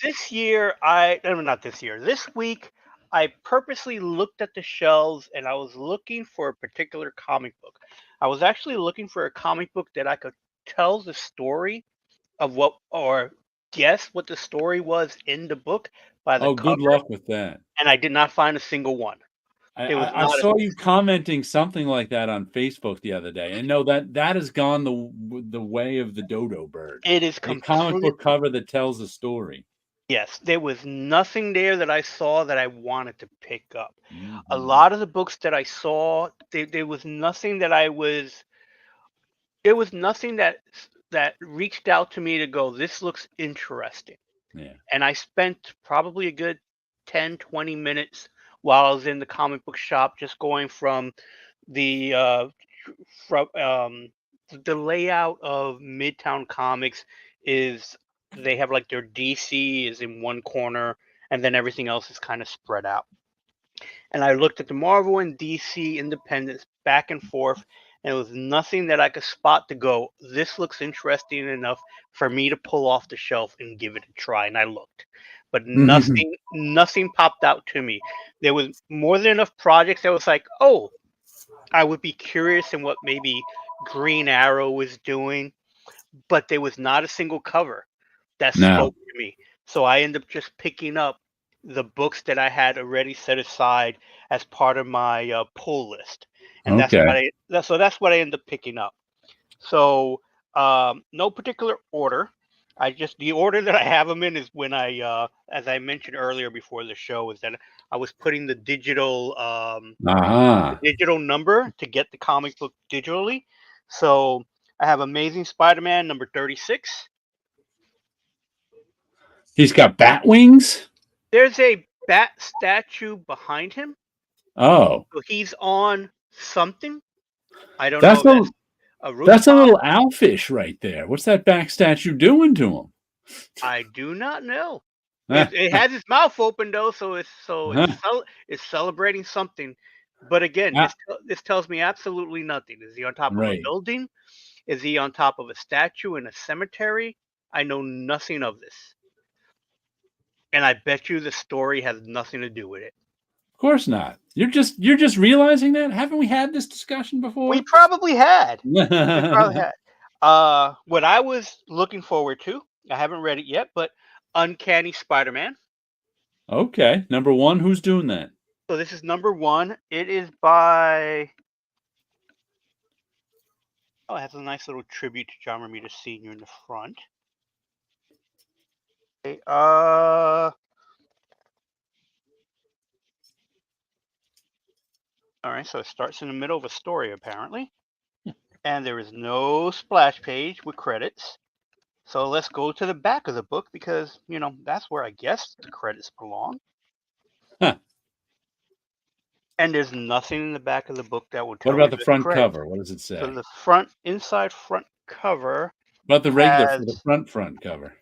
Speaker 2: this year not this year. This week I purposely looked at the shelves and I was looking for a particular comic book. I was actually looking for a comic book that I could tell the story of or guess what the story was in the book by the cover.
Speaker 1: Good luck with that.
Speaker 2: And I did not find a single one.
Speaker 1: I saw you commenting something like that on Facebook the other day, and no, that has gone the way of the dodo bird.
Speaker 2: It is
Speaker 1: a comic book cover that tells a story.
Speaker 2: Yes, there was nothing there that I saw that I wanted to pick up. Mm-hmm. A lot of the books that I saw, there was nothing that there was nothing that reached out to me to go, this looks interesting.
Speaker 1: Yeah.
Speaker 2: And I spent probably a good 10, 20 minutes while I was in the comic book shop, just going from the layout of Midtown Comics is they have like their DC is in one corner and then everything else is kind of spread out. And I looked at the Marvel and DC independents back and forth, and it was nothing that I could spot to go, this looks interesting enough for me to pull off the shelf and give it a try. And I looked, but nothing popped out to me. There was more than enough projects that was like, oh, I would be curious in what maybe Green Arrow was doing, but there was not a single cover that spoke to me. So I ended up just picking up the books that I had already set aside as part of my pull list, and that's what I ended up picking up. So no particular order. The order that I have them in is when I, as I mentioned earlier before the show, is that I was putting the digital number to get the comic book digitally. So I have Amazing Spider-Man number 36.
Speaker 1: He's got bat wings?
Speaker 2: There's a bat statue behind him.
Speaker 1: Oh.
Speaker 2: So he's on something. I don't know.
Speaker 1: That's a little owlfish right there. What's that back statue doing to him?
Speaker 2: I do not know. It has its mouth open though, so it's celebrating something. But again, this tells me absolutely nothing. Is he on top of a building? Is he on top of a statue in a cemetery? I know nothing of this. And I bet you the story has nothing to do with it.
Speaker 1: Of course not. You're just realizing that? Haven't we had this discussion before?
Speaker 2: We probably had. What I was looking forward to, I haven't read it yet, but Uncanny Spider-Man.
Speaker 1: Okay, number 1. Who's doing that?
Speaker 2: So this is number 1. It is by. Oh, it has a nice little tribute to John Romita Sr. in the front. Okay, all right, so it starts in the middle of a story, apparently. And there is no splash page with credits. So let's go to the back of the book because, that's where I guess the credits belong.
Speaker 1: Huh.
Speaker 2: And there's nothing in the back of the book that will tell
Speaker 1: What about
Speaker 2: you
Speaker 1: the front
Speaker 2: credits.
Speaker 1: cover? What does it say?
Speaker 2: So the inside front cover.
Speaker 1: What about the regular for the front cover?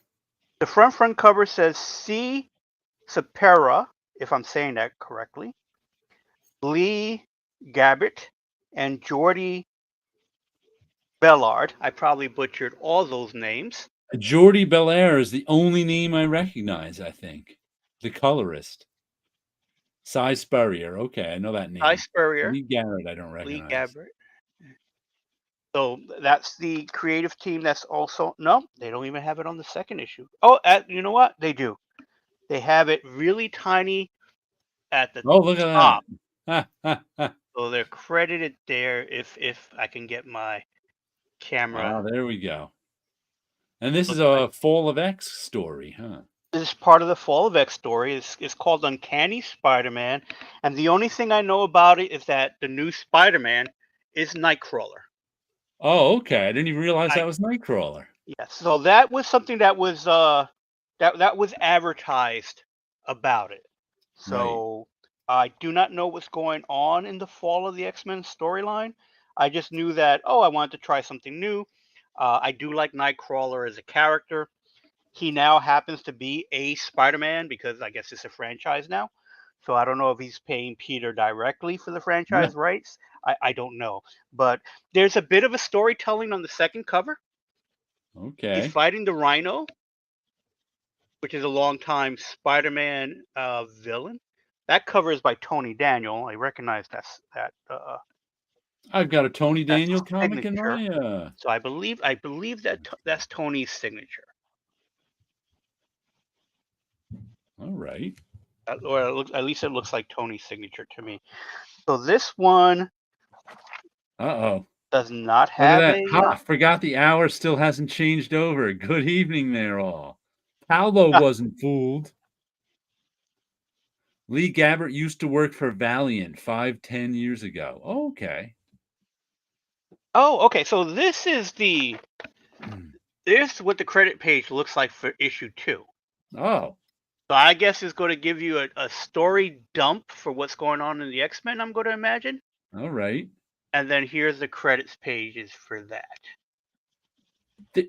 Speaker 2: The front cover says C. Sapera, if I'm saying that correctly, Lee Gabbert, and Jordi Bellard. I probably butchered all those names.
Speaker 1: Jordi Belair is the only name I recognize, I think. The colorist. Cy Spurrier. Okay, I know that name.
Speaker 2: Cy Spurrier.
Speaker 1: Lee Garrett, I don't recognize.
Speaker 2: Lee Gabbert. So that's the creative team that's also... No, they don't even have it on the second issue. Oh, you know what? They do. They have it really tiny at the
Speaker 1: look
Speaker 2: top.
Speaker 1: At that.
Speaker 2: So they're credited there if I can get my camera.
Speaker 1: There we go. And this is a Fall of X story, huh?
Speaker 2: This is part of the Fall of X story. It's called Uncanny Spider-Man. And the only thing I know about it is that the new Spider-Man is Nightcrawler.
Speaker 1: Oh, okay. I didn't even realize that was Nightcrawler.
Speaker 2: Yes. So that was something that was that was advertised about it. So I do not know what's going on in the Fall of the X-Men storyline. I just knew that, I wanted to try something new. I do like Nightcrawler as a character. He now happens to be a Spider-Man because I guess it's a franchise now. So I don't know if he's paying Peter directly for the franchise rights. I don't know. But there's a bit of a storytelling on the second cover.
Speaker 1: Okay.
Speaker 2: He's fighting the Rhino, which is a longtime Spider-Man villain. That cover is by Tony Daniel. I recognize that.
Speaker 1: I've got a Tony Daniel comic in my.
Speaker 2: So I believe that's Tony's signature.
Speaker 1: All right.
Speaker 2: Or at least it looks like Tony's signature to me. So this one. Does not have
Speaker 1: forgot the hour still hasn't changed over. Good evening there all. Paulo wasn't fooled. Lee Gabbert used to work for Valiant 5-10 years ago. Okay.
Speaker 2: Oh, okay. So this is what the credit page looks like for issue 2.
Speaker 1: Oh.
Speaker 2: So I guess it's going to give you a story dump for what's going on in the X-Men, I'm going to imagine.
Speaker 1: All right.
Speaker 2: And then here's the credits pages for that.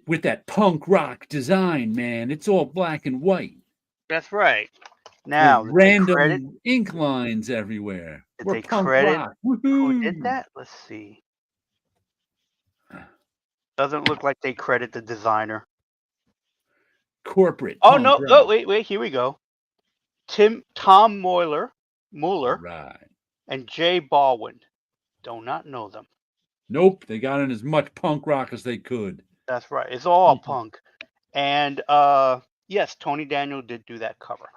Speaker 1: With that punk rock design, man. It's all black and white.
Speaker 2: That's right. Now,
Speaker 1: random ink lines everywhere.
Speaker 2: Did they credit who did that? Let's see. Doesn't look like they credit the designer.
Speaker 1: Corporate.
Speaker 2: Oh, no. Oh, wait. Here we go. Tom Mueller.
Speaker 1: Right.
Speaker 2: And Jay Baldwin. Do not know them.
Speaker 1: Nope. They got in as much punk rock as they could.
Speaker 2: That's right. It's all punk. And yes, Tony Daniel did do that cover.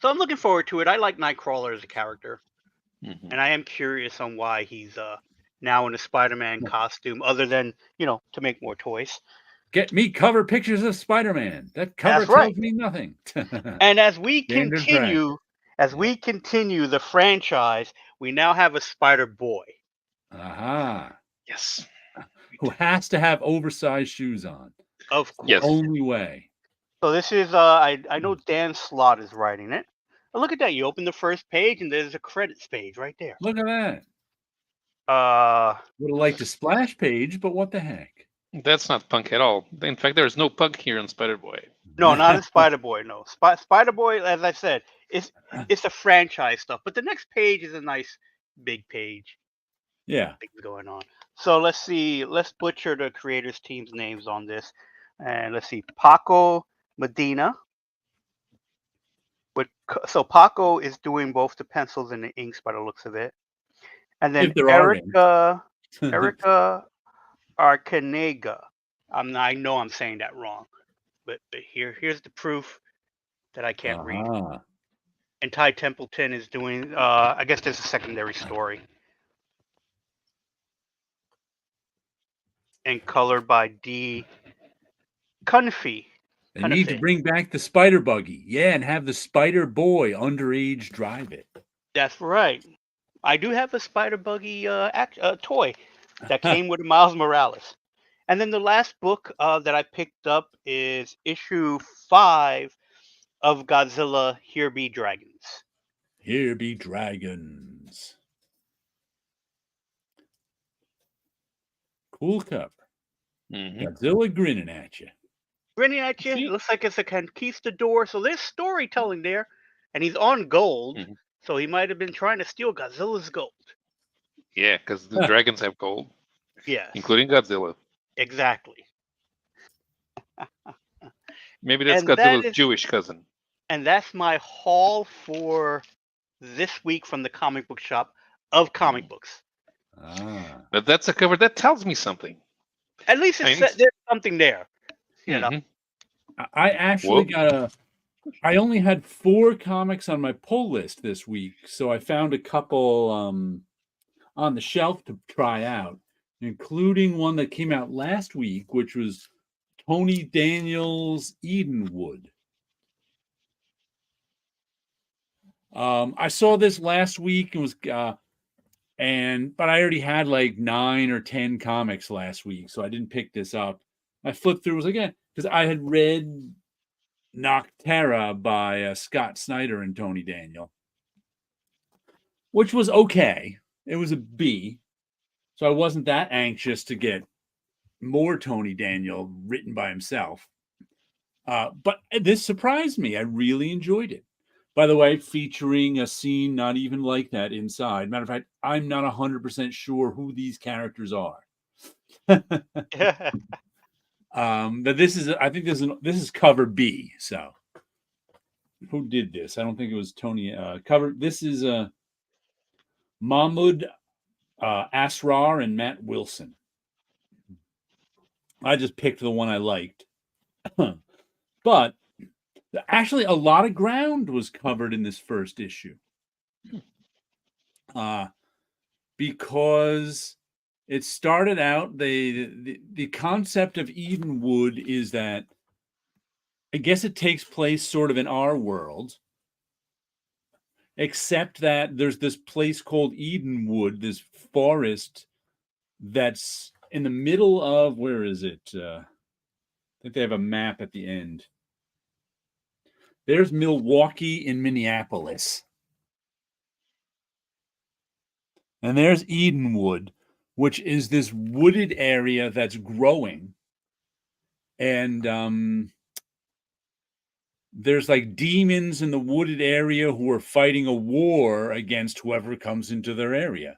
Speaker 2: So I'm looking forward to it. I like Nightcrawler as a character. Mm-hmm. And I am curious on why he's now in a Spider-Man costume, other than, to make more toys.
Speaker 1: Get me cover pictures of Spider-Man. That cover tells me nothing.
Speaker 2: And as we continue the franchise, we now have a Spider-Boy.
Speaker 1: Aha.
Speaker 3: Yes.
Speaker 1: Who has to have oversized shoes on.
Speaker 2: Of course.
Speaker 3: Yes.
Speaker 1: Only way.
Speaker 2: So this is, I know Dan Slott is writing it. But look at that. You open the first page and there's a credits page right there.
Speaker 1: Look at that. Would have liked a splash page, but what the heck?
Speaker 3: That's not punk at all. In fact, there's no punk here in Spider-Boy.
Speaker 2: No, not in Spider-Boy, no. Spider-Boy, as I said, it's the franchise stuff. But the next page is a nice big page.
Speaker 1: Yeah.
Speaker 2: Things going on. So let's see. Let's butcher the creators' team's names on this. And let's see. Paco Medina. So Paco is doing both the pencils and the inks by the looks of it, and then
Speaker 1: If there are any.
Speaker 2: Erica Arcanega. I know I'm saying that wrong, but here's the proof that I can't read. And Ty Templeton is doing. I guess there's a secondary story, and colored by D. Cunfee.
Speaker 1: They need to bring back the spider buggy, and have the spider boy underage drive it.
Speaker 2: That's right. I do have a spider buggy toy that came with Miles Morales. And then the last book that I picked up is issue 5 of Godzilla Here Be Dragons.
Speaker 1: Here be dragons. Cool cover. Godzilla grinning at you.
Speaker 2: Grinning at you. It looks like it's a conquistador. So there's storytelling there. And he's on gold. So he might have been trying to steal Godzilla's gold.
Speaker 3: Yeah, because the dragons have gold.
Speaker 2: Yeah.
Speaker 3: Including Godzilla.
Speaker 2: Exactly.
Speaker 3: Maybe that's Godzilla's Jewish cousin.
Speaker 2: And that's my haul for this week from the comic book shop of comic books.
Speaker 3: But that's a cover that tells me something.
Speaker 2: At least there's something there. You know.
Speaker 1: I actually I only had 4 comics on my pull list this week, so I found a couple on the shelf to try out, including one that came out last week, which was Tony Daniel's Edenwood. I saw this last week and was but I already had like 9 or 10 comics last week, so I didn't pick this up. I flipped through, because I had read Nocterra by Scott Snyder and Tony Daniel, which was okay. It was a B, so I wasn't that anxious to get more Tony Daniel written by himself. But this surprised me. I really enjoyed it. By the way, featuring a scene not even like that inside. Matter of fact, I'm not 100% sure who these characters are. But this is, I think this is cover B. So who did this? I don't think it was Tony. This is Mahmoud Asrar and Matt Wilson. I just picked the one I liked. But actually, a lot of ground was covered in this first issue. Because it started out, the concept of Edenwood is that, I guess it takes place sort of in our world, except that there's this place called Edenwood, this forest that's in the middle of, where is it? I think they have a map at the end. There's Milwaukee and Minneapolis. And there's Edenwood, which is this wooded area that's growing. And there's like demons in the wooded area who are fighting a war against whoever comes into their area.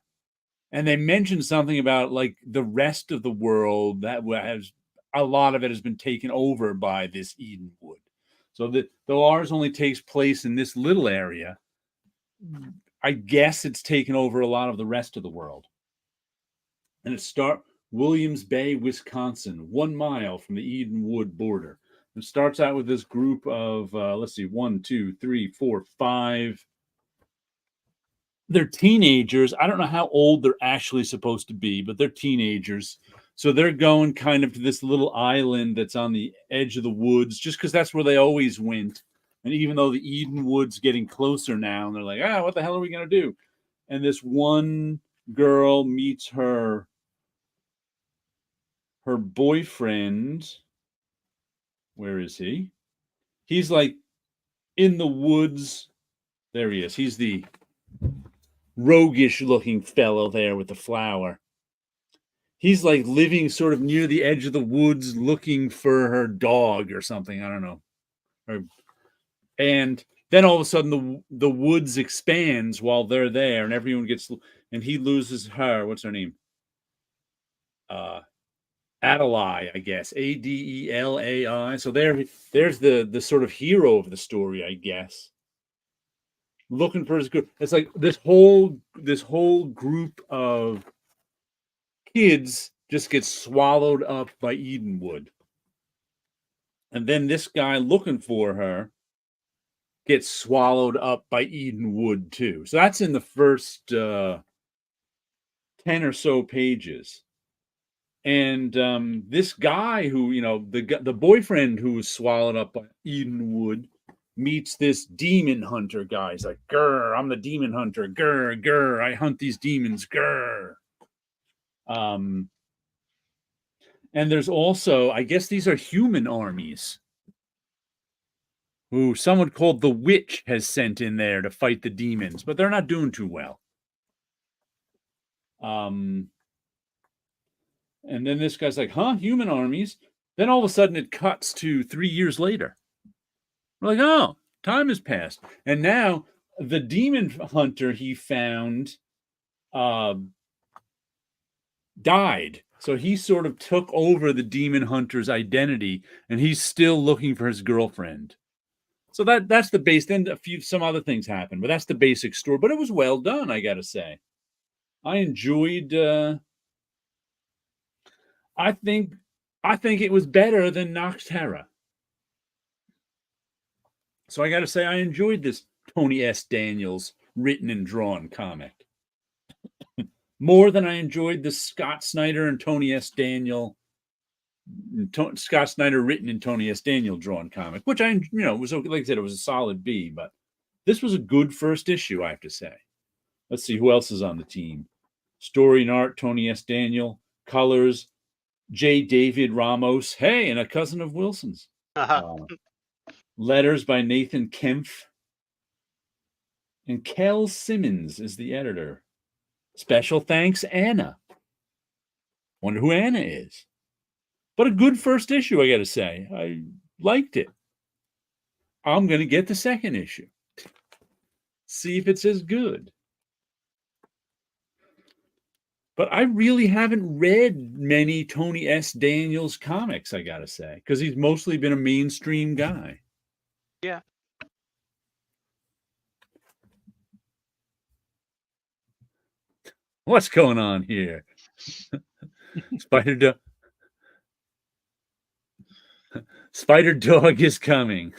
Speaker 1: And they mentioned something about like the rest of the world that has, a lot of it has been taken over by this Edenwood. So though ours only takes place in this little area, I guess it's taken over a lot of the rest of the world. And it Williams Bay, Wisconsin, 1 mile from the Edenwood border. It starts out with this group of, 1, 2, 3, 4, 5. They're teenagers. I don't know how old they're actually supposed to be, but they're teenagers. So they're going kind of to this little island that's on the edge of the woods, just because that's where they always went. And even though the Edenwood's getting closer now, and they're like, what the hell are we going to do? And this one girl meets her boyfriend. Where is he? He's like in the woods. There he is. He's the roguish looking fellow there with the flower. He's like living sort of near the edge of the woods looking for her dog or something. I don't know. And then all of a sudden the woods expands while they're there, and everyone and he loses her. What's her name? Adeli, I guess. Adelai. So there's the sort of hero of the story, I guess. looking for his good. It's like this whole group of kids just gets swallowed up by Edenwood. And then this guy looking for her gets swallowed up by Edenwood too. So that's in the first 10 or so pages. And this guy who, the boyfriend who was swallowed up by Edenwood meets this demon hunter guy. He's like, grr, I'm the demon hunter. Grr, grr, I hunt these demons. Grr. And there's also, I guess these are human armies who someone called the Witch has sent in there to fight the demons, but they're not doing too well. And then this guy's like, huh, human armies? Then all of a sudden it cuts to 3 years later. We're like, oh, time has passed. And now the demon hunter he found died. So he sort of took over the demon hunter's identity, and he's still looking for his girlfriend. So that's the base. Then some other things happen, but that's the basic story. But it was well done, I got to say. I enjoyed. I think it was better than Noxterra. So I got to say, I enjoyed this Tony S. Daniels written and drawn comic more than I enjoyed the Scott Snyder and Tony S. Daniel. Scott Snyder written and Tony S. Daniel drawn comic, which was, like I said, it was a solid B, but this was a good first issue, I have to say. Let's see who else is on the team. Story and art, Tony S. Daniel. Colors, J. David Ramos. Hey, and a cousin of Wilson's. Letters by Nathan Kempf. And Kel Simmons is the editor. Special thanks, Anna. Wonder who Anna is. But a good first issue, I got to say. I liked it. I'm going to get the second issue. See if it's as good. But I really haven't read many Tony S. Daniels comics, I got to say, because he's mostly been a mainstream guy.
Speaker 2: Yeah.
Speaker 1: What's going on here? Spider Dog is coming.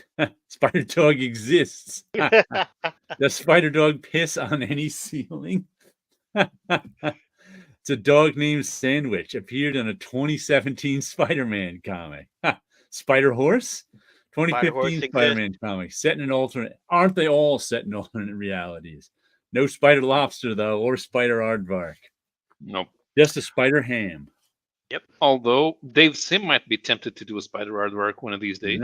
Speaker 1: Spider Dog exists. Does Spider Dog piss on any ceiling? It's a dog named Sandwich. Appeared in a 2017 Spider-Man comic. Spider Horse? 2015 Spider-Man comic. Set in an alternate. Aren't they all set in alternate realities? No Spider Lobster, though, or Spider Aardvark.
Speaker 3: Nope.
Speaker 1: Just a Spider Ham.
Speaker 2: Yep.
Speaker 3: Although Dave Sim might be tempted to do a Spider Aardvark one of these days.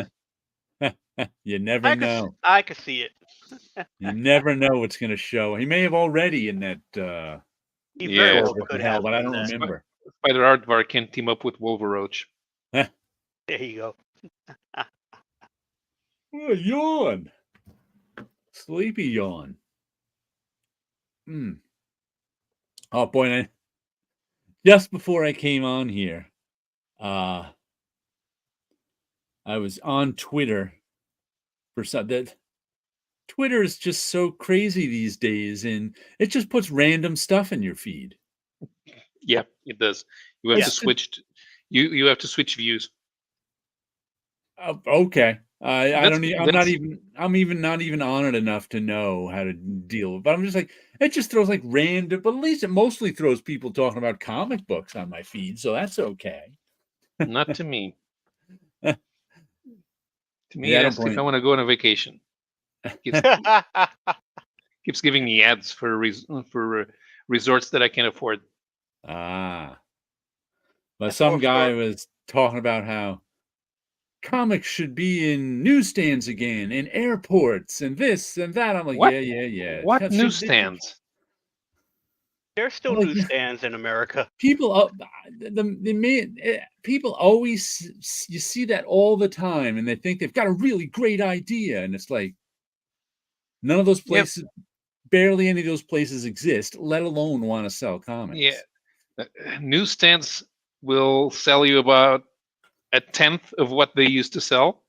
Speaker 1: You never know.
Speaker 2: I could see it.
Speaker 1: You never know what's going to show. He may have already in that.
Speaker 3: Yeah,
Speaker 2: could
Speaker 1: hell,
Speaker 2: have,
Speaker 1: but I don't remember.
Speaker 3: Spider Aardvark can team up with Wolveroach.
Speaker 2: There you go.
Speaker 1: Oh, yawn. Sleepy yawn. Oh boy! Just before I came on here, I was on Twitter for something. Twitter is just so crazy these days, and it just puts random stuff in your feed.
Speaker 3: Yeah, it does. You have to switch. You have to switch views.
Speaker 1: Okay. I'm not even on it enough to know how to deal with it. But I'm just like, it just throws like random, but at least it mostly throws people talking about comic books on my feed, so that's okay.
Speaker 3: Not to me. To me, I want to go on a vacation. Keeps giving me ads for resorts that I can't afford.
Speaker 1: But some guy was talking about how comics should be in newsstands again, in airports, and this and that. I'm like, what? Yeah.
Speaker 3: What newsstands?
Speaker 2: There's still newsstands in America.
Speaker 1: People, people always, you see that all the time, and they think they've got a really great idea, and it's like, none of those places, barely any of those places exist, let alone want to sell comics.
Speaker 3: Yeah, newsstands will sell you about 1/10 of what they used to sell,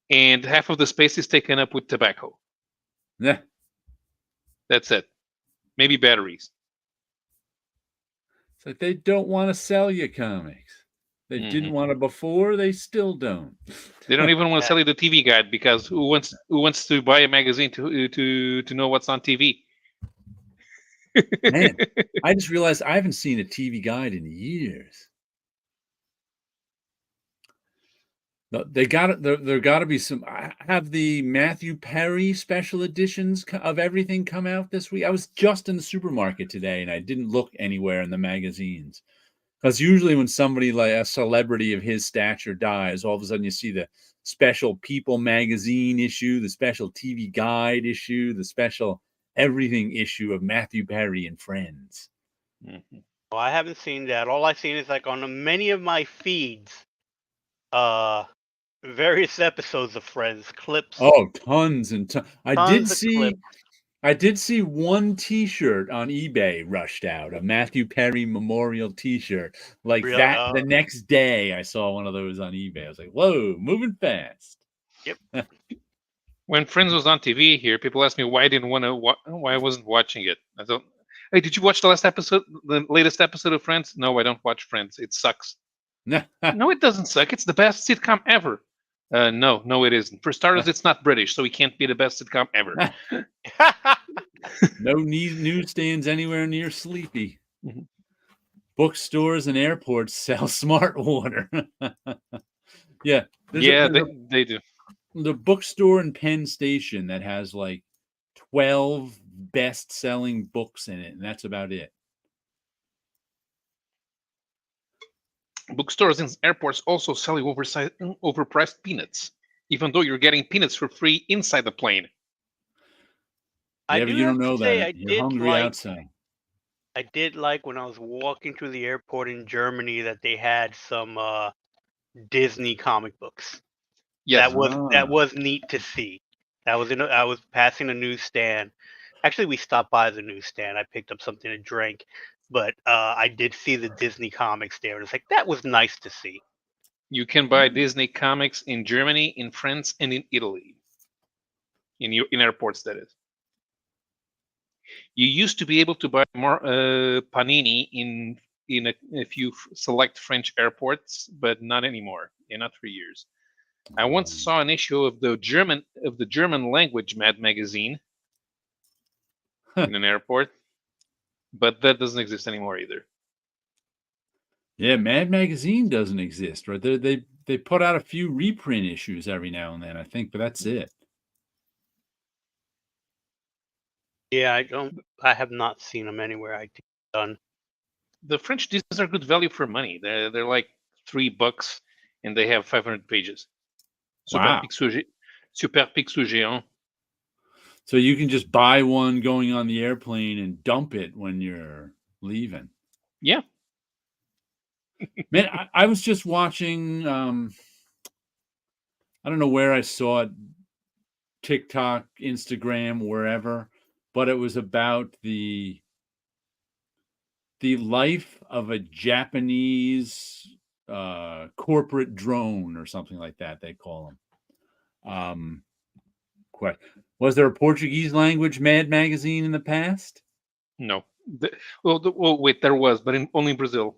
Speaker 3: and half of the space is taken up with tobacco.
Speaker 1: Yeah,
Speaker 3: That's it. Maybe batteries.
Speaker 1: It's like they don't want to sell you comics. They didn't want to before. They still don't.
Speaker 3: They don't even want to sell you the TV guide because who wants to buy a magazine to know what's on TV?
Speaker 1: Man, I just realized I haven't seen a TV guide in years. They got it. There got to be some. Have the Matthew Perry special editions of everything come out this week? I was just in the supermarket today, and I didn't look anywhere in the magazines. Because usually when somebody like a celebrity of his stature dies, all of a sudden you see the special People magazine issue, the special TV Guide issue, the special everything issue of Matthew Perry and Friends.
Speaker 2: Well, I haven't seen that. All I've seen is like on many of my feeds, various episodes of Friends, clips.
Speaker 1: Oh, tons and tons.
Speaker 2: Clips.
Speaker 1: I did see one T-shirt on eBay rushed out, a Matthew Perry memorial T-shirt. Like
Speaker 2: Really?
Speaker 1: that, the next day I saw one of those on eBay. I was like, "Whoa, moving fast."
Speaker 2: Yep.
Speaker 3: When Friends was on TV here, people asked me why I wasn't watching it. I thought, hey, did you watch the latest episode of Friends? No, I don't watch Friends. It sucks. No, it doesn't suck. It's the best sitcom ever. No, it isn't. For starters, it's not British, so it can't be the best sitcom ever.
Speaker 1: No newsstands anywhere near Sleepy. Bookstores and airports sell smart water. Yeah.
Speaker 3: They do.
Speaker 1: The bookstore in Penn Station that has like 12 best-selling books in it, and that's about it.
Speaker 3: Bookstores and airports also sell you overpriced peanuts, even though you're getting peanuts for free inside the plane.
Speaker 1: Yeah, but you don't know that. You're hungry outside.
Speaker 2: I did like when I was walking through the airport in Germany that they had some Disney comic books.
Speaker 3: Yes.
Speaker 2: That was neat to see. I was passing a newsstand. Actually, we stopped by the newsstand. I picked up something to drink, but I did see the Disney comics there, and it's like that was nice to see.
Speaker 3: You can buy Disney comics in Germany, in France, and in Italy. In airports, that is. You used to be able to buy more Panini in a few select French airports, but not anymore. Not for years. I once saw an issue of the German language Mad magazine in an airport, but that doesn't exist anymore either.
Speaker 1: Yeah, Mad magazine doesn't exist, right? They put out a few reprint issues every now and then, I think, but that's it.
Speaker 2: Yeah, I have not seen them anywhere. I think done.
Speaker 3: The French editions are good value for money. They're like $3, and they have 500 pages.
Speaker 1: Wow.
Speaker 3: Super Picsou Géant.
Speaker 1: So you can just buy one going on the airplane and dump it when you're leaving.
Speaker 3: Yeah.
Speaker 1: Man, I was just watching, I don't know where I saw it, TikTok, Instagram, wherever, but it was about the life of a Japanese corporate drone or something like that, they call them. Was there a Portuguese language Mad magazine in the past?
Speaker 3: No. Wait, there was, but only in Brazil.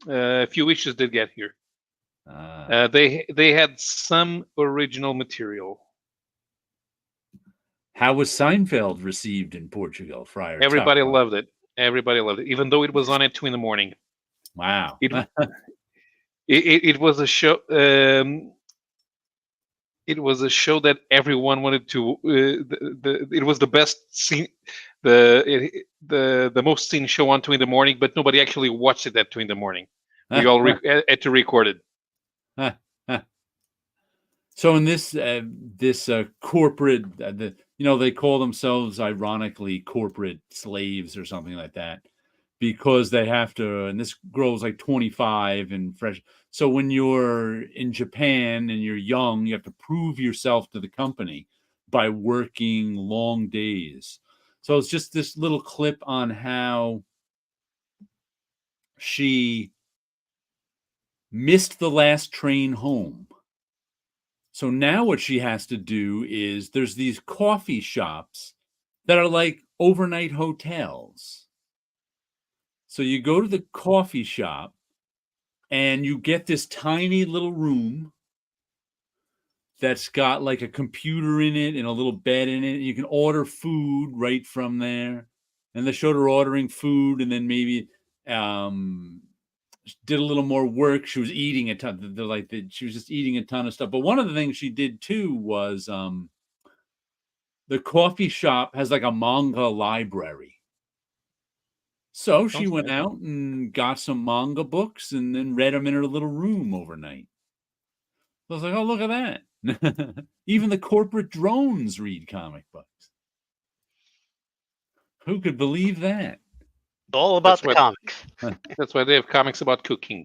Speaker 3: A few issues did get here. They had some original material.
Speaker 1: How was Seinfeld received in Portugal, Friar?
Speaker 3: Everybody loved it. Everybody loved it, even though it was on at 2 a.m.
Speaker 1: Wow.
Speaker 3: It was a show. It was a show that everyone wanted to. It was the best scene, the most seen show on 2 a.m. But nobody actually watched it at 2 a.m. We all had to record it.
Speaker 1: So in this corporate, they call themselves ironically corporate slaves or something like that, because they have to. And this girl's like 25 and fresh. So when you're in Japan and you're young, you have to prove yourself to the company by working long days. So it's just this little clip on how she missed the last train home. So now what she has to do is there's these coffee shops that are like overnight hotels. So you go to the coffee shop and you get this tiny little room that's got like a computer in it and a little bed in it. You can order food right from there. And they showed her ordering food, and then maybe did a little more work. She was eating a ton. She was just eating a ton of stuff. But one of the things she did too was the coffee shop has like a manga library. So she went out and got some manga books and then read them in her little room overnight. I was like, oh, look at that. Even the corporate drones read comic books. Who could believe that?
Speaker 2: All about the comics.
Speaker 3: That's why they have comics about cooking.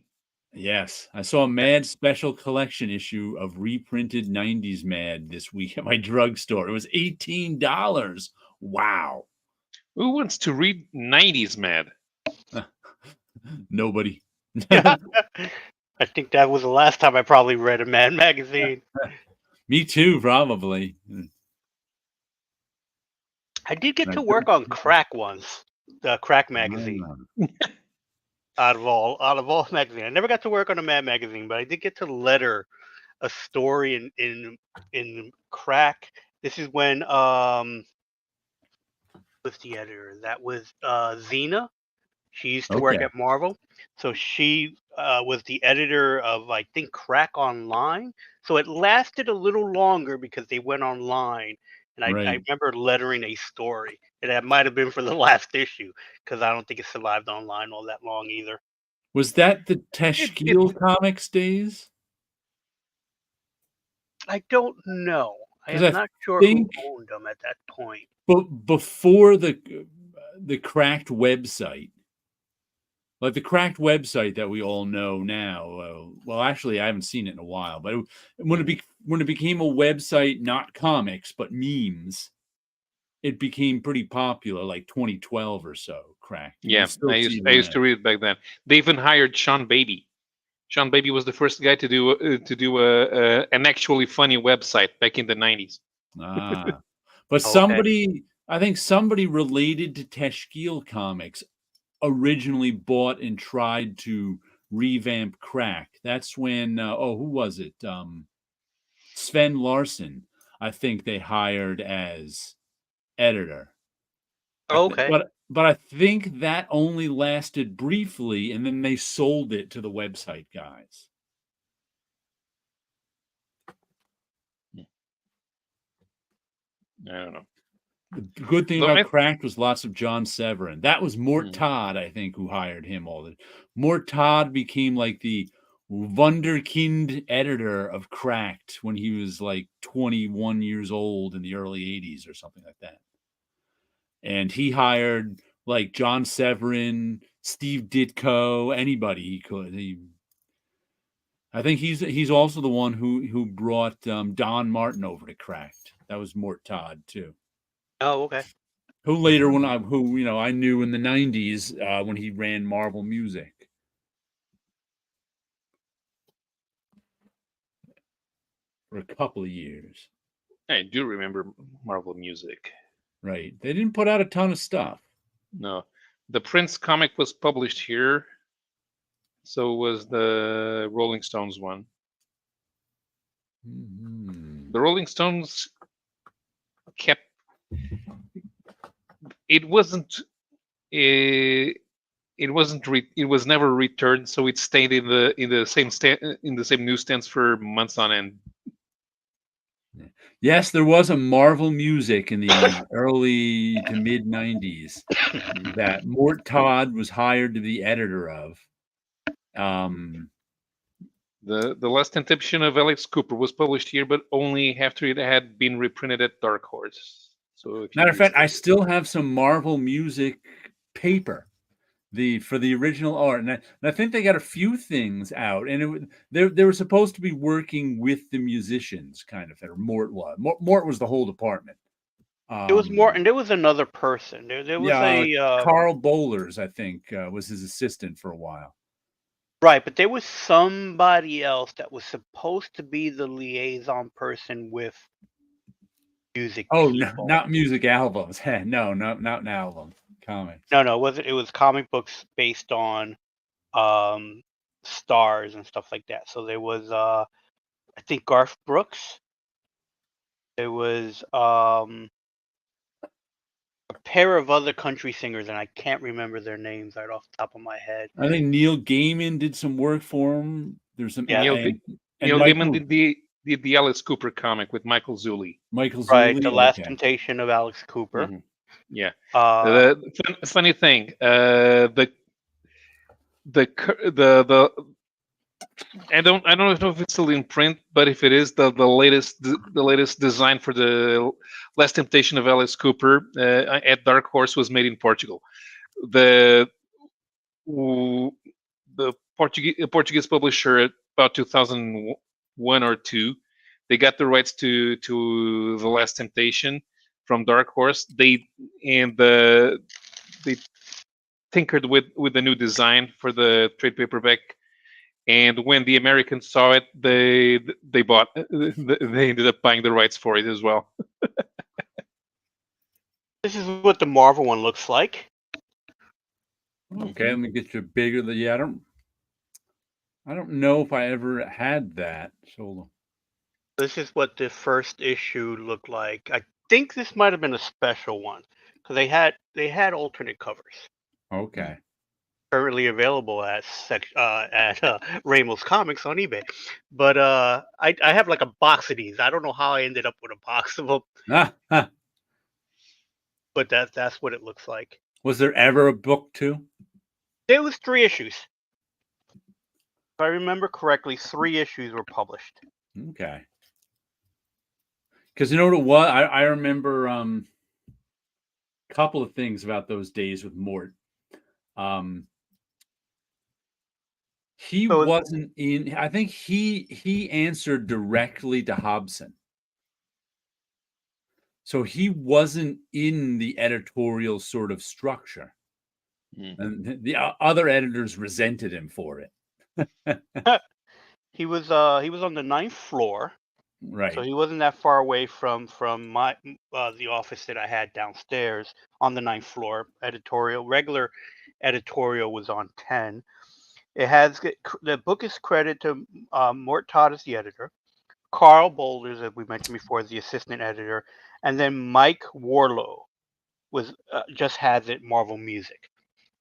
Speaker 1: Yes. I saw a Mad special collection issue of reprinted 90s Mad this week at my drugstore. It was $18. Wow.
Speaker 3: Who wants to read 90s Mad?
Speaker 1: Nobody.
Speaker 2: I think that was the last time I probably read a Mad magazine.
Speaker 1: Me too, probably.
Speaker 2: I did get to work on Crack once, the Crack magazine. Out of all magazines, I never got to work on a Mad magazine, but I did get to letter a story in Crack. This is when with the editor, that was Xena. She used to work at Marvel, so she was the editor of, I think, Crack Online. So it lasted a little longer because they went online. And I remember lettering a story. And that might have been for the last issue, because I don't think it survived online all that long either.
Speaker 1: Was that the Teshkeel Comics days?
Speaker 2: I don't know. I am not sure who owned them at that point.
Speaker 1: But before the Cracked website, like the Cracked website that we all know now. Well, actually, I haven't seen it in a while. But when it became a website, not comics but memes, it became pretty popular, like 2012 or so. Cracked.
Speaker 3: Yeah, I used to read it back then. They even hired Sean Baby. Sean Baby was the first guy to do an actually funny website back in the 90s.
Speaker 1: But somebody, I think somebody related to Teshkeel Comics originally bought and tried to revamp Crack. That's when who was it? Sven Larson, I think they hired as editor. But I think that only lasted briefly, and then they sold it to the website guys.
Speaker 3: I don't know.
Speaker 1: The good thing about Cracked was lots of John Severin. That was Mort Todd, I think, who hired him. Mort Todd became like the wunderkind editor of Cracked when he was like 21 years old in the early 80s or something like that. And he hired like John Severin, Steve Ditko, anybody he could. I think he's also the one who brought Don Martin over to Cracked. That was Mort Todd too.
Speaker 2: Oh, okay.
Speaker 1: Who later, I knew in the 90s when he ran Marvel Music. For a couple of years.
Speaker 3: I do remember Marvel Music.
Speaker 1: Right. They didn't put out a ton of stuff.
Speaker 3: No. The Prince comic was published here. So was the Rolling Stones one.
Speaker 1: Mm-hmm.
Speaker 3: The Rolling Stones kept... It was never returned, so it stayed in the same newsstands for months on end.
Speaker 1: Yes, there was a Marvel Music in the early to mid 90s that Mort Todd was hired to be editor of.
Speaker 3: The last edition of Alex Cooper was published here, but only after it had been reprinted at Dark Horse. So,
Speaker 1: matter of fact, I still have some Marvel Music paper, for the original art, and I think they got a few things out, and they were supposed to be working with the musicians, kind of. Or Mort was the whole department.
Speaker 2: It was Mort, and there was another person. There was
Speaker 1: Carl Bowlers, I think, was his assistant for a while.
Speaker 2: Right, but there was somebody else that was supposed to be the liaison person with music
Speaker 1: Oh,
Speaker 2: people.
Speaker 1: not music albums. No, not an album. Comics.
Speaker 2: No, it wasn't. It was comic books based on stars and stuff like that. So there was I think Garth Brooks. There was a pair of other country singers, and I can't remember their names right off the top of my head.
Speaker 1: I think Neil Gaiman did some work for him. There's some
Speaker 3: Neil Gaiman did the Alice Cooper comic with Michael Zulli.
Speaker 1: Michael Zulli,
Speaker 2: Right, The Last Temptation of Alex Cooper.
Speaker 3: Mm-hmm. Yeah. The funny thing, the I don't know if it's still in print, but if it is, the latest design for the Last Temptation of Alice Cooper at Dark Horse was made in Portugal. The Portuguese publisher about 2001 or 2, they got the rights to the Last Temptation from Dark Horse. They tinkered with the new design for the trade paperback, and when the Americans saw it, they ended up buying the rights for it as well.
Speaker 2: This is what the Marvel one looks like.
Speaker 1: Okay, let me get you bigger. I don't know if I ever had that. So
Speaker 2: this is what the first issue looked like. I think this might have been a special one because they had alternate covers.
Speaker 1: Okay.
Speaker 2: Currently available at Ramos Comics on eBay, but I have like a box of these. I don't know how I ended up with a box of them, but that's what it looks like.
Speaker 1: Was there ever a book too?
Speaker 2: There was 3 issues. If I remember correctly, 3 issues were published.
Speaker 1: Okay. Because you know what? I remember a couple of things about those days with Mort. He wasn't in. I think he answered directly to Hobson, so he wasn't in the editorial sort of structure, and the other editors resented him for it.
Speaker 2: He was on the 9th floor,
Speaker 1: right?
Speaker 2: So he wasn't that far away from my the office that I had downstairs on the 9th floor. Regular editorial was on 10. It has the book is credited to Mort Todd as the editor, Carl Boulders, as we mentioned before, as the assistant editor, and then Mike Warlow was just has it Marvel Music.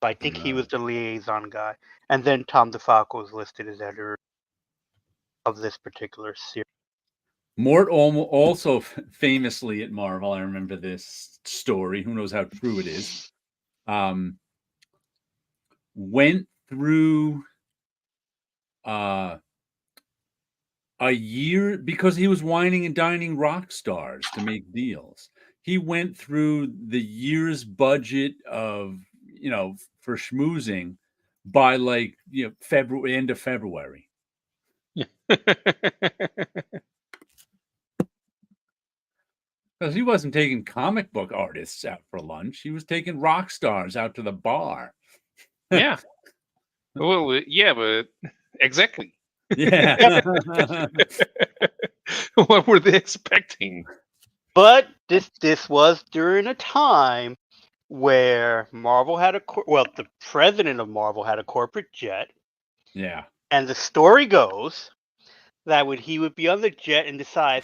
Speaker 2: So I think he was the liaison guy, and then Tom DeFalco is listed as editor of this particular series.
Speaker 1: Mort also famously at Marvel, I remember this story. Who knows how true it is? Went through a year because he was whining and dining rock stars to make deals. He went through the year's budget of for schmoozing by end of February. Because he wasn't taking comic book artists out for lunch. He was taking rock stars out to the bar.
Speaker 3: Yeah. Well, yeah, but exactly.
Speaker 1: Yeah.
Speaker 3: What were they expecting?
Speaker 2: But this was during a time where Marvel had the president of Marvel had a corporate jet.
Speaker 1: Yeah.
Speaker 2: And the story goes that he would be on the jet and decide,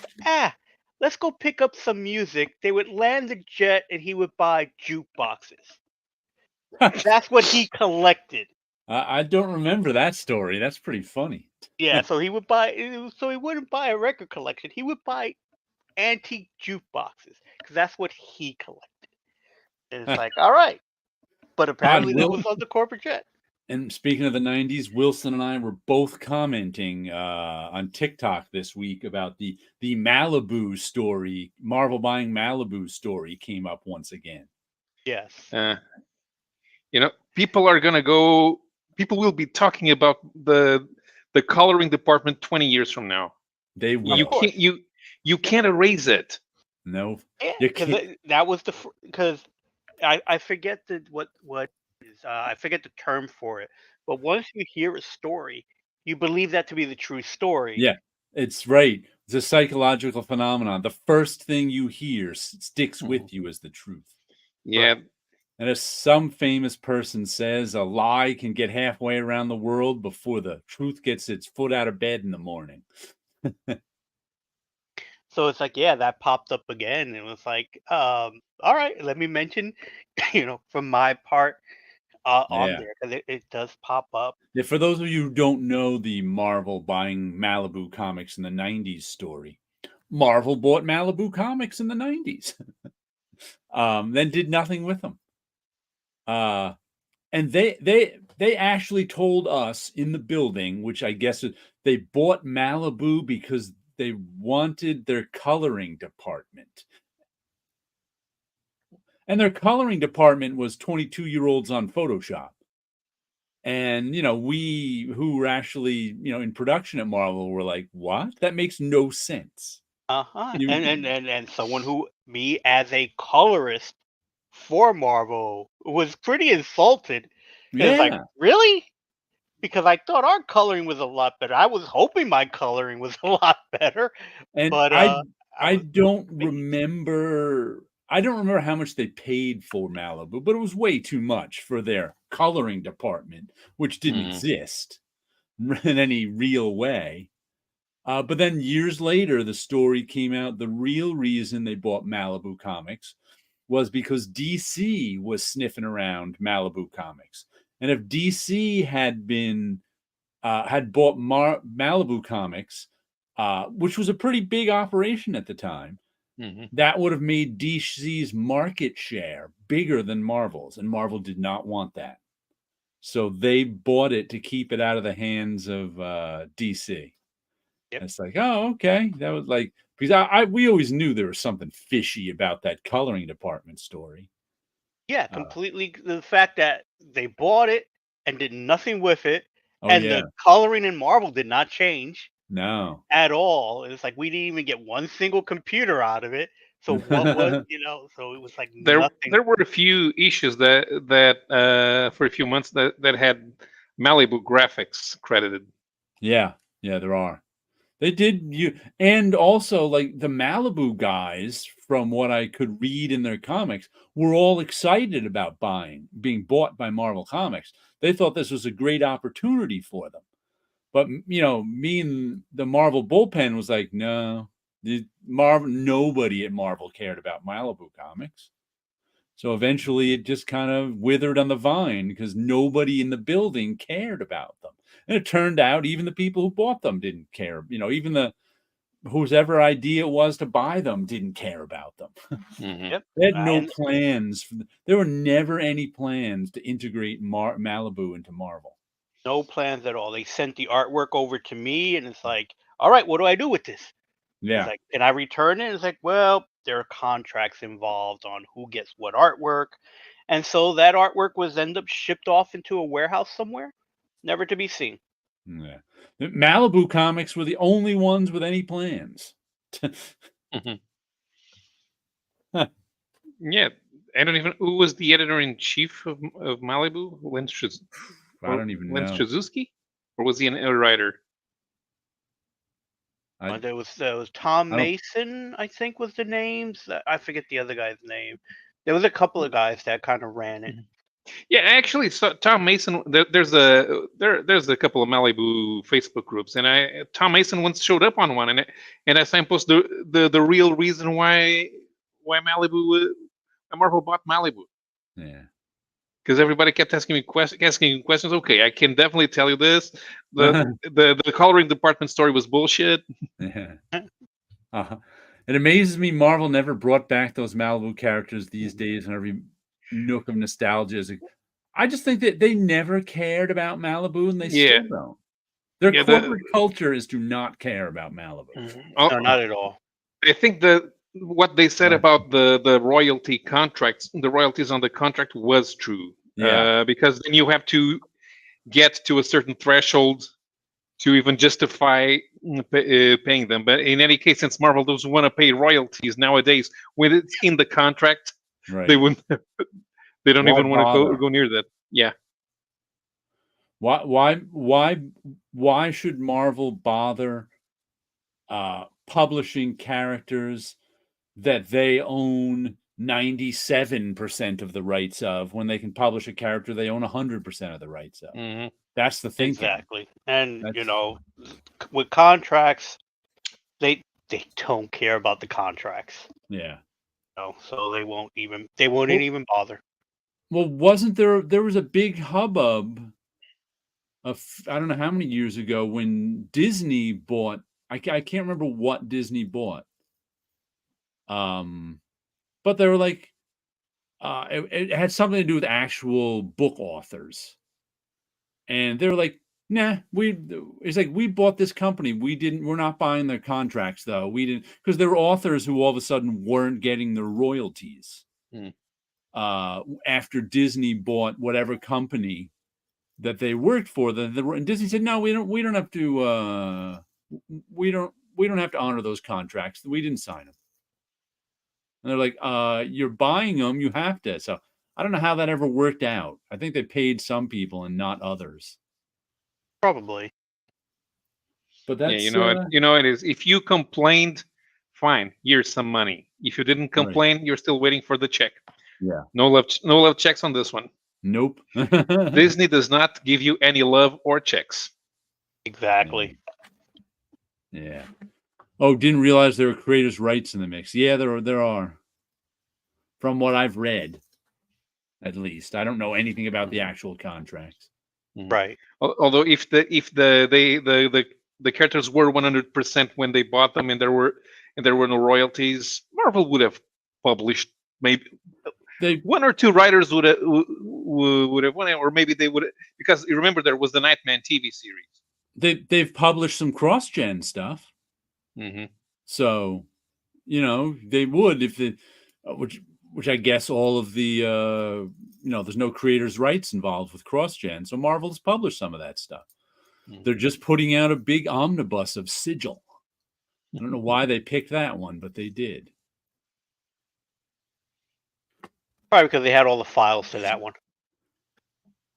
Speaker 2: let's go pick up some music. They would land the jet and he would buy jukeboxes. That's what he collected.
Speaker 1: I don't remember that story. That's pretty funny.
Speaker 2: Yeah, so he would buy. So he wouldn't buy a record collection. He would buy antique jukeboxes because that's what he collected. And it's like, all right, but apparently that was on the corporate jet.
Speaker 1: And speaking of the 90s, Wilson and I were both commenting on TikTok this week about the Malibu story. Marvel buying Malibu story came up once again.
Speaker 2: Yes.
Speaker 3: People will be talking about the coloring department 20 years from now.
Speaker 1: They will.
Speaker 3: You can't erase it.
Speaker 1: No.
Speaker 2: Because that was because I forget what is I forget the term for it. But once you hear a story, you believe that to be the true story.
Speaker 1: Yeah, it's right. It's a psychological phenomenon. The first thing you hear sticks with you as the truth.
Speaker 3: Yeah.
Speaker 2: Right.
Speaker 1: And as some famous person says, a lie can get halfway around the world before the truth gets its foot out of bed in the morning.
Speaker 2: So it's like, yeah, that popped up again. It was like, all right, let me mention, from my part on
Speaker 1: Yeah.
Speaker 2: there, because it does pop up.
Speaker 1: Yeah, for those of you who don't know the Marvel buying Malibu comics in the 90s story, Marvel bought Malibu comics in the 90s, then did nothing with them. And they actually told us in the building, which I guess they bought Malibu because they wanted their coloring department. And their coloring department was 22-year-olds on Photoshop. And, we who were actually, in production at Marvel were like, "What? That makes no sense."
Speaker 2: Uh-huh.
Speaker 1: You
Speaker 2: And someone who, me as a colorist for Marvel, was pretty insulted. It's like,
Speaker 1: Yeah,
Speaker 2: really? Because I thought our coloring was a lot better. I was hoping my coloring was a lot better,
Speaker 1: and
Speaker 2: but I
Speaker 1: I
Speaker 2: was
Speaker 1: don't
Speaker 2: amazed.
Speaker 1: remember how much they paid for Malibu, but it was way too much for their coloring department, which didn't
Speaker 3: Mhm.
Speaker 1: exist in any real way. But then years later, the story came out. The real reason they bought Malibu Comics was because DC was sniffing around Malibu Comics. And if DC had bought Malibu Comics, which was a pretty big operation at the time,
Speaker 3: Mhm.
Speaker 1: that would have made DC's market share bigger than Marvel's, and Marvel did not want that. So they bought it to keep it out of the hands of DC.
Speaker 2: Yep.
Speaker 1: And it's like, oh, okay. That was like, because we always knew there was something fishy about that coloring department story.
Speaker 2: Yeah,
Speaker 1: Uh,
Speaker 2: completely. The fact that they bought it and did nothing with it,
Speaker 1: oh
Speaker 2: and
Speaker 1: yeah,
Speaker 2: the coloring in Marvel did not change
Speaker 1: no.
Speaker 2: at all. It's like we didn't even get one single computer out of it. So what was, so it was like
Speaker 3: There
Speaker 2: nothing.
Speaker 3: were a few issues that for a few months that had Malibu graphics credited.
Speaker 1: Yeah, yeah, there are. They did you, and also like the Malibu guys, from what I could read in their comics, were all excited about being bought by Marvel Comics. They thought this was a great opportunity for them. But me and the Marvel bullpen was like, no, nobody at Marvel cared about Malibu Comics. So eventually it just kind of withered on the vine because nobody in the building cared about them. And it turned out even the people who bought them didn't care. Even the whosever idea it was to buy them didn't care about them.
Speaker 3: Mhm.
Speaker 2: Yep.
Speaker 1: They had no
Speaker 2: And
Speaker 1: plans. There were never any plans to integrate Malibu into Marvel.
Speaker 2: no plans at all. They sent the artwork over to me, and it's like, all right, what do I do with this? It's
Speaker 1: Yeah.
Speaker 2: like, can I return it? It's like, well, there are contracts involved on who gets what artwork. And so that artwork was end up shipped off into a warehouse somewhere, never to be seen.
Speaker 1: Yeah. The Malibu Comics were the only ones with any plans.
Speaker 3: Mhm. Yeah, I don't even. Who was the editor in chief of Malibu?
Speaker 1: I don't even
Speaker 3: Len
Speaker 1: know.
Speaker 3: Straczewski, or was he a writer?
Speaker 1: I
Speaker 2: There was Tom
Speaker 1: I don't
Speaker 2: Mason, I think was the names. I forget the other guy's name. There was a couple of guys that kind of ran it.
Speaker 3: Mhm. Yeah, actually, so Tom Mason. There's a couple of Malibu Facebook groups, and Tom Mason once showed up on one, and I signposted the real reason why Marvel bought Malibu,
Speaker 1: yeah.
Speaker 3: because everybody kept asking questions. Okay, I can definitely tell you this: the coloring department story was bullshit.
Speaker 1: Yeah. Uh-huh. It amazes me Marvel never brought back those Malibu characters these days in every nook of nostalgia. I just think that they never cared about Malibu, and they
Speaker 3: Yeah,
Speaker 1: still don't. Their
Speaker 3: yeah. The
Speaker 1: corporate culture is to not care about Malibu.
Speaker 2: No, not at all.
Speaker 3: I think that what they said
Speaker 1: Uh,
Speaker 3: about the royalty contracts, the royalties on the contract was true.
Speaker 1: yeah,
Speaker 3: Because then you have to get to a certain threshold to even justify paying them. But in any case, since Marvel doesn't want to pay royalties nowadays, when it's in the contract, they
Speaker 1: right.
Speaker 3: wouldn't. They don't
Speaker 1: Why
Speaker 3: even want to
Speaker 1: bother?
Speaker 3: go near that. Yeah.
Speaker 1: Why should Marvel bother publishing characters that they own 97% of the rights of when they can publish a character they own 100% of the rights of.
Speaker 3: Mhm.
Speaker 1: That's the thinking.
Speaker 2: Exactly. And
Speaker 1: That's-
Speaker 2: with contracts, they don't care about the contracts.
Speaker 1: Yeah.
Speaker 2: So they won't even even bother.
Speaker 1: Well, wasn't there was a big hubbub of I don't know how many years ago when Disney bought I can't remember what Disney bought. But they were like it had something to do with actual book authors. And they were like, nah, it's like we bought this company. We're not buying their contracts though. We didn't because there were authors who all of a sudden weren't getting their royalties. After Disney bought whatever company that they worked for, and Disney said, no, we don't have to we don't have to honor those contracts. We didn't sign them. And they're like, you're buying them, you have to. So I don't know how that ever worked out. I think they paid some people and not others.
Speaker 2: Probably.
Speaker 1: But that's
Speaker 3: it is. If you complained, fine, here's some money. If you didn't complain, you're still waiting for the check.
Speaker 1: Yeah.
Speaker 3: No love checks on this one.
Speaker 1: Nope.
Speaker 3: Disney does not give you any love or checks.
Speaker 2: Exactly.
Speaker 1: Yeah. Oh, didn't realize there were creators' rights in the mix. Yeah, there are. From what I've read, at least. I don't know anything about the actual contracts.
Speaker 2: Right.
Speaker 3: Although if the characters were 100% when they bought them and there were no royalties, Marvel would have published maybe one or two writers would have won it, or maybe they would, because you remember there was the Nightman TV series.
Speaker 1: They've published some cross-gen stuff. So, they would if they, which I guess all of the there's no creators' rights involved with cross-gen, so Marvel's published some of that stuff. They're just putting out a big omnibus of Sigil. I don't know why they picked that one, but they did.
Speaker 2: Probably because they had all the files to that one.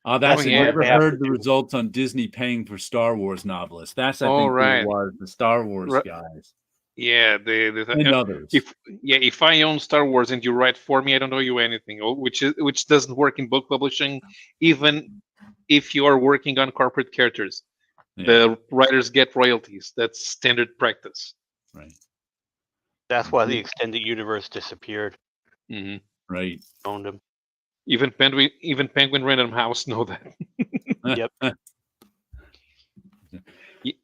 Speaker 1: That's I never heard the results on Disney paying for Star Wars novelists. That's I think who it was, the Star Wars guys.
Speaker 3: Yeah,
Speaker 1: and others.
Speaker 3: If I own Star Wars and you write for me, I don't owe you anything, which doesn't work in book publishing, even if you are working on corporate characters. Yeah. The writers get royalties. That's standard practice.
Speaker 1: Right.
Speaker 2: That's why the extended universe disappeared.
Speaker 1: Right.
Speaker 2: Owned them.
Speaker 3: Even Penguin Random House know that.
Speaker 2: Yep.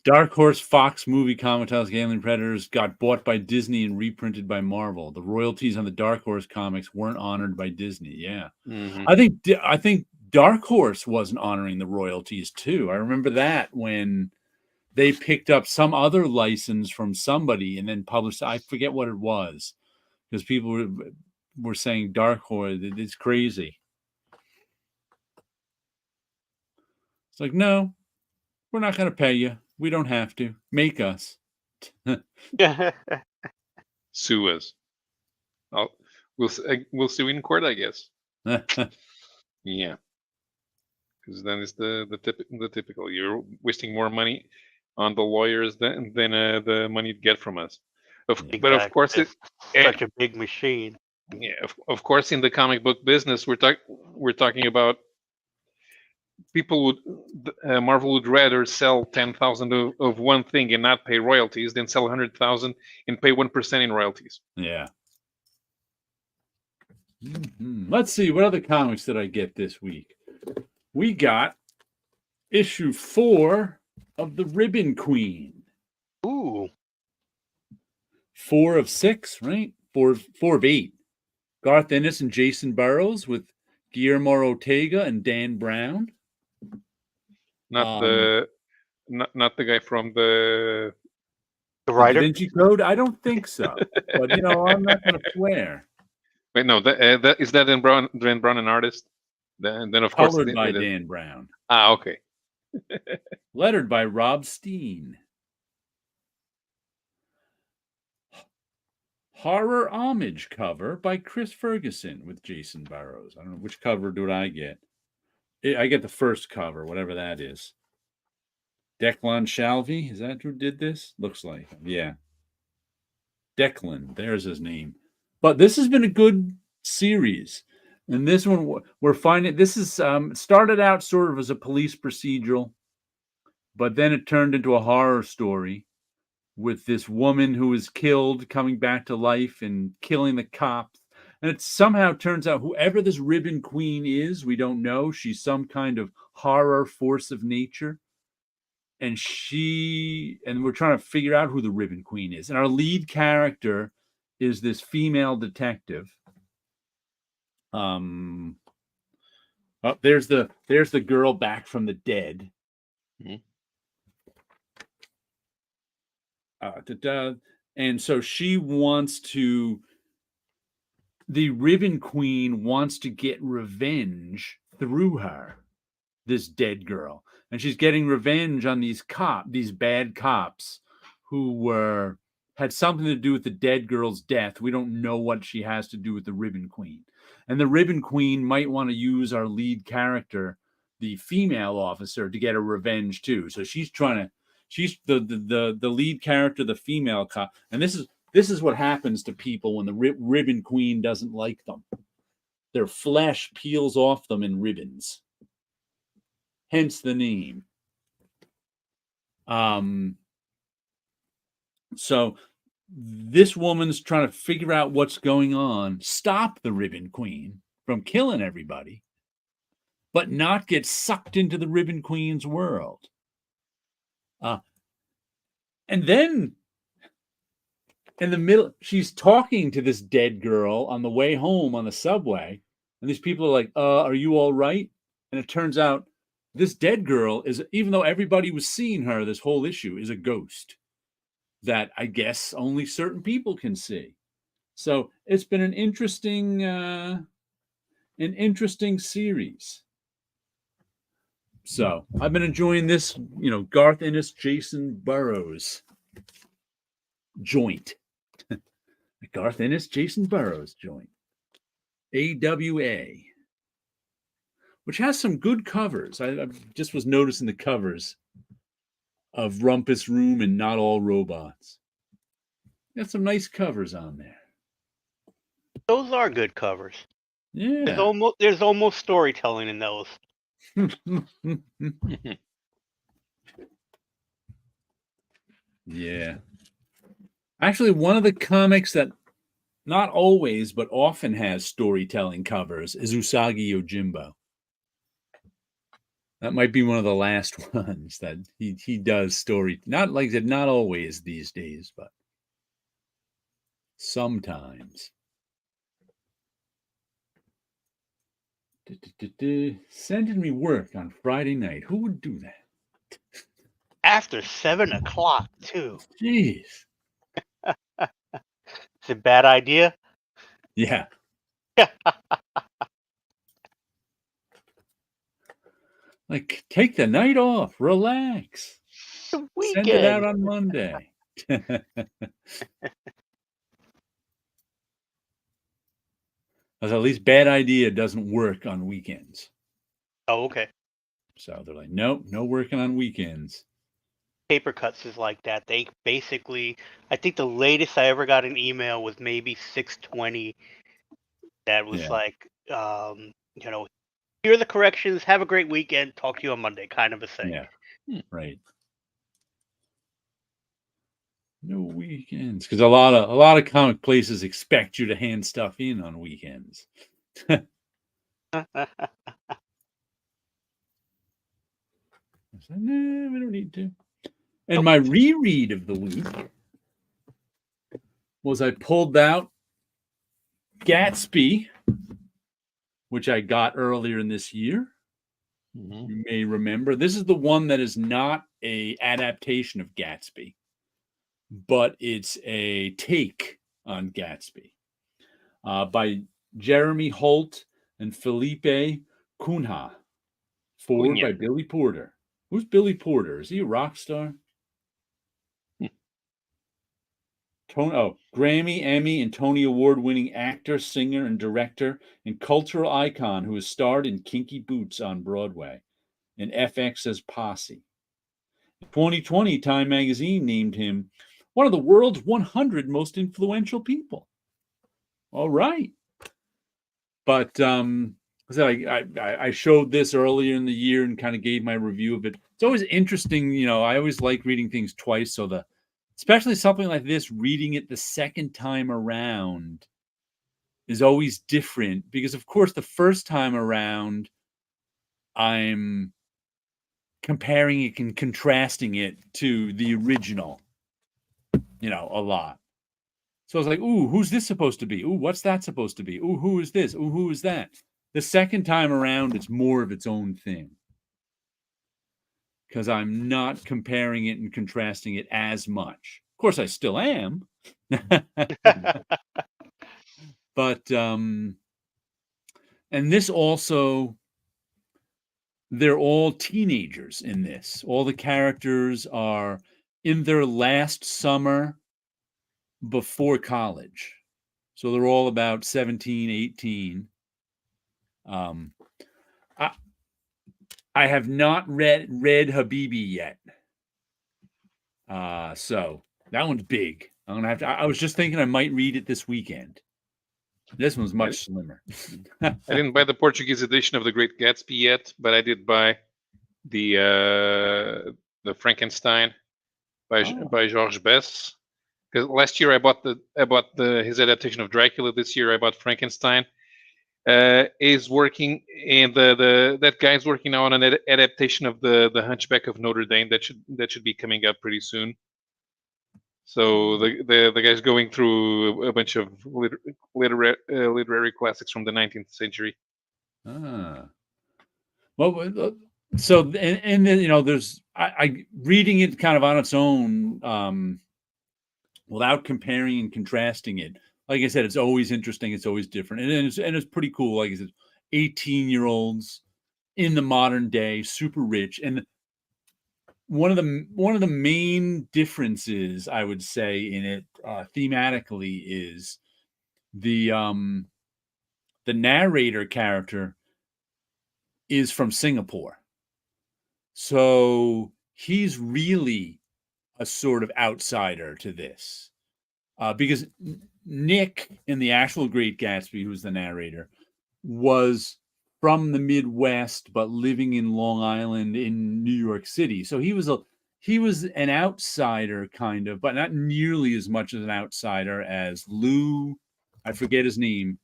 Speaker 1: Dark Horse Fox movie Comics Gambling Predators got bought by Disney and reprinted by Marvel. The royalties on the Dark Horse comics weren't honored by Disney. Yeah. I think Dark Horse wasn't honoring the royalties too. I remember that when they picked up some other license from somebody and then published. I forget what it was, because people were saying Dark Horse. It's crazy. It's like, no, we're not going to pay you. We don't have to. Make us.
Speaker 3: Sue us. We'll sue in court, I guess. Yeah. Because then it's the typical. You're wasting more money on the lawyers than the money you get from us. But of course,
Speaker 2: it's such a big machine.
Speaker 3: Yeah, of course, in the comic book business, we're talking about Marvel would rather sell 10,000 of one thing and not pay royalties than sell 100,000 and pay 1% in royalties.
Speaker 1: Yeah. Let's see, what other comics did I get this week? We got issue 4 of the Ribbon Queen.
Speaker 2: Ooh.
Speaker 1: 4 of 6, right? 4 of 8. Garth Ennis and Jason Burrows with Guillermo Ortega and Dan Brown.
Speaker 3: Not the guy from the
Speaker 2: writer?
Speaker 1: Da Vinci Code? I don't think so. But I'm not going to swear.
Speaker 3: Wait, no, is that Dan Brown an artist? Then of course
Speaker 1: colored by Dan Brown.
Speaker 3: Okay.
Speaker 1: Lettered by Rob Steen. Horror Homage cover by Chris Ferguson with Jason Burrows. I don't know which cover do I get. I get the first cover, whatever that is. Declan Shalvey, is that who did this? Looks like him. Yeah. Declan, there's his name. But this has been a good series. And this one, we're finding, this is started out sort of as a police procedural, but then it turned into a horror story with this woman who was killed coming back to life and killing the cops. And it somehow turns out whoever this Ribbon Queen is, we don't know. She's some kind of horror force of nature. And we're trying to figure out who the Ribbon Queen is. And our lead character is this female detective. There's the girl back from the dead.
Speaker 3: Mhm.
Speaker 1: And so the Ribbon Queen wants to get revenge through her, this dead girl. And she's getting revenge on these bad cops who had something to do with the dead girl's death. We don't know what she has to do with the Ribbon Queen. And the Ribbon Queen might want to use our lead character, the female officer, to get a revenge too. So she's the lead character, the female cop. And this is what happens to people when the Ribbon Queen doesn't like them. Their flesh peels off them in ribbons. Hence the name. So this woman's trying to figure out what's going on, stop the Ribbon Queen from killing everybody, but not get sucked into the Ribbon Queen's world. And then in the middle, she's talking to this dead girl on the way home on the subway. And these people are like, are you all right? And it turns out this dead girl is, even though everybody was seeing her, this whole issue is a ghost that I guess only certain people can see. So it's been an interesting series. So I've been enjoying this, Garth Ennis, Jason Burrows joint. Garth Ennis, Jason Burrows joint. AWA. Which has some good covers. I just was noticing the covers of Rumpus Room and Not All Robots. Got some nice covers on there.
Speaker 2: Those are good covers.
Speaker 1: Yeah.
Speaker 2: There's almost storytelling in those.
Speaker 1: Yeah. Actually, one of the comics that not always, but often has storytelling covers is Usagi Yojimbo. That might be one of the last ones that he does story. Not like I said, not always these days, but sometimes. Sending me work on Friday night. Who would do that?
Speaker 2: After 7:00 too.
Speaker 1: Jeez.
Speaker 2: It's a bad idea.
Speaker 1: Yeah. Like, take the night off, relax.
Speaker 2: The
Speaker 1: Send it out on Monday. Because at least bad idea doesn't work on weekends.
Speaker 2: Oh, okay.
Speaker 1: So they're like, nope, no working on weekends.
Speaker 2: Paper Cuts is like that. They basically, I think the latest I ever got an email was maybe 6:20. That was like, here are the corrections. Have a great weekend. Talk to you on Monday, kind of a thing.
Speaker 1: Yeah, right. No weekends, because a lot of comic places expect you to hand stuff in on weekends. I said, no, we don't need to. And my reread of the week was I pulled out Gatsby, which I got earlier in this year. Mm-hmm. You may remember. This is the one that is not an adaptation of Gatsby, but it's a take on Gatsby by Jeremy Holt and Felipe Cunha. Forward by Billy Porter. Who's Billy Porter? Is he a rock star? Grammy, Emmy, and Tony Award-winning actor, singer, and director, and cultural icon who has starred in Kinky Boots on Broadway and FX's Posse. In 2020, Time magazine named him one of the world's 100 most influential people. All right. But I showed this earlier in the year and kind of gave my review of it. It's always interesting, you know, I always like reading things twice. So especially something like this, reading it the second time around is always different because, of course, the first time around, I'm comparing it and contrasting it to the original, you know, a lot. So I was like, ooh, who's this supposed to be? Ooh, what's that supposed to be? Ooh, who is this? Ooh, who is that? The second time around, it's more of its own thing because I'm not comparing it and contrasting it as much. Of course, I still am. But, and this also, they're all teenagers in this. All the characters are in their last summer before college. So they're all about 17, 18. I have not read Habibi yet. So that one's big. I'm gonna have to. I was just thinking I might read it this weekend. This one's much slimmer.
Speaker 3: I didn't buy the Portuguese edition of The Great Gatsby yet, but I did buy the Frankenstein by Georges Bess. Because last year I bought his adaptation of Dracula. This year I bought Frankenstein. Is working, and that guy's working now on an adaptation of the Hunchback of Notre Dame that should be coming up pretty soon. So the guy's going through a bunch of literary classics from the 19th century.
Speaker 1: Well, so and then, you know, there's I reading it kind of on its own, without comparing and contrasting it. Like I said, it's always interesting. It's always different, and it's pretty cool. Like I said, 18-year-olds in the modern day, super rich, and one of the main differences I would say in it thematically is the narrator character is from Singapore, so he's really a sort of outsider to this, because Nick in the actual Great Gatsby, who's the narrator, was from the Midwest but living in Long Island in New York City. So he was an outsider kind of, but not nearly as much as an outsider as Lou, I forget his name,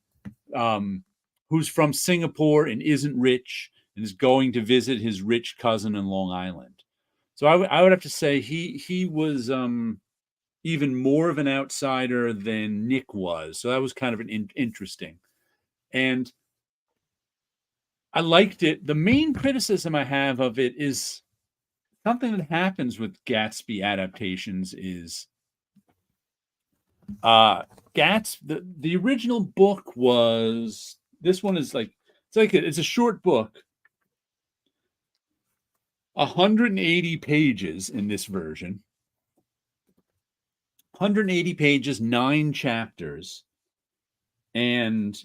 Speaker 1: who's from Singapore and isn't rich and is going to visit his rich cousin in Long Island. So I would have to say he was even more of an outsider than Nick was. So that was kind of an interesting. And I liked it. The main criticism I have of it is something that happens with Gatsby adaptations is the original book was, this one is it's a short book, 180 pages in this version, 180 pages, 9 chapters, and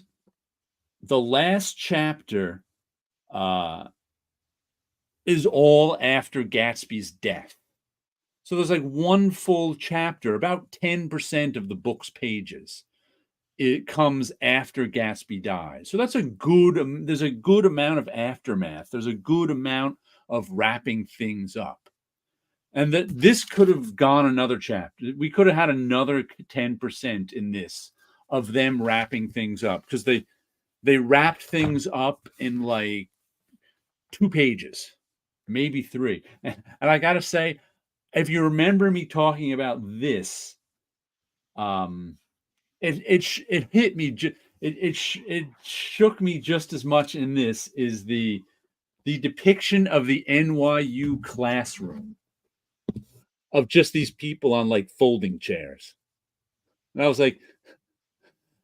Speaker 1: the last chapter is all after Gatsby's death. So there's like one full chapter, about 10% of the book's pages, it comes after Gatsby dies. So that's there's a good amount of aftermath. There's a good amount of wrapping things up. And that this could have gone another chapter. We could have had another 10% in this of them wrapping things up, because they wrapped things up in like 2 pages, maybe 3. And I got to say, if you remember me talking about this, it hit me. It shook me just as much in this is the depiction of the NYU classroom of just these people on like folding chairs. And I was like,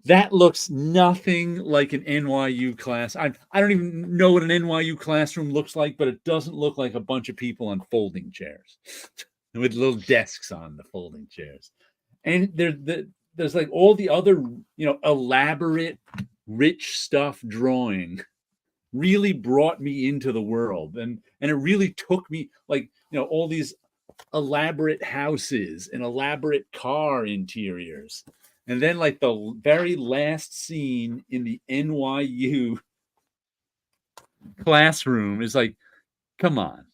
Speaker 1: that looks nothing like an NYU class. I don't even know what an NYU classroom looks like, but it doesn't look like a bunch of people on folding chairs with little desks on the folding chairs. And there's like all the other, elaborate, rich stuff drawing really brought me into the world. And it really took me, like, all these elaborate houses and elaborate car interiors. And then, like, the very last scene in the NYU classroom is like, come on.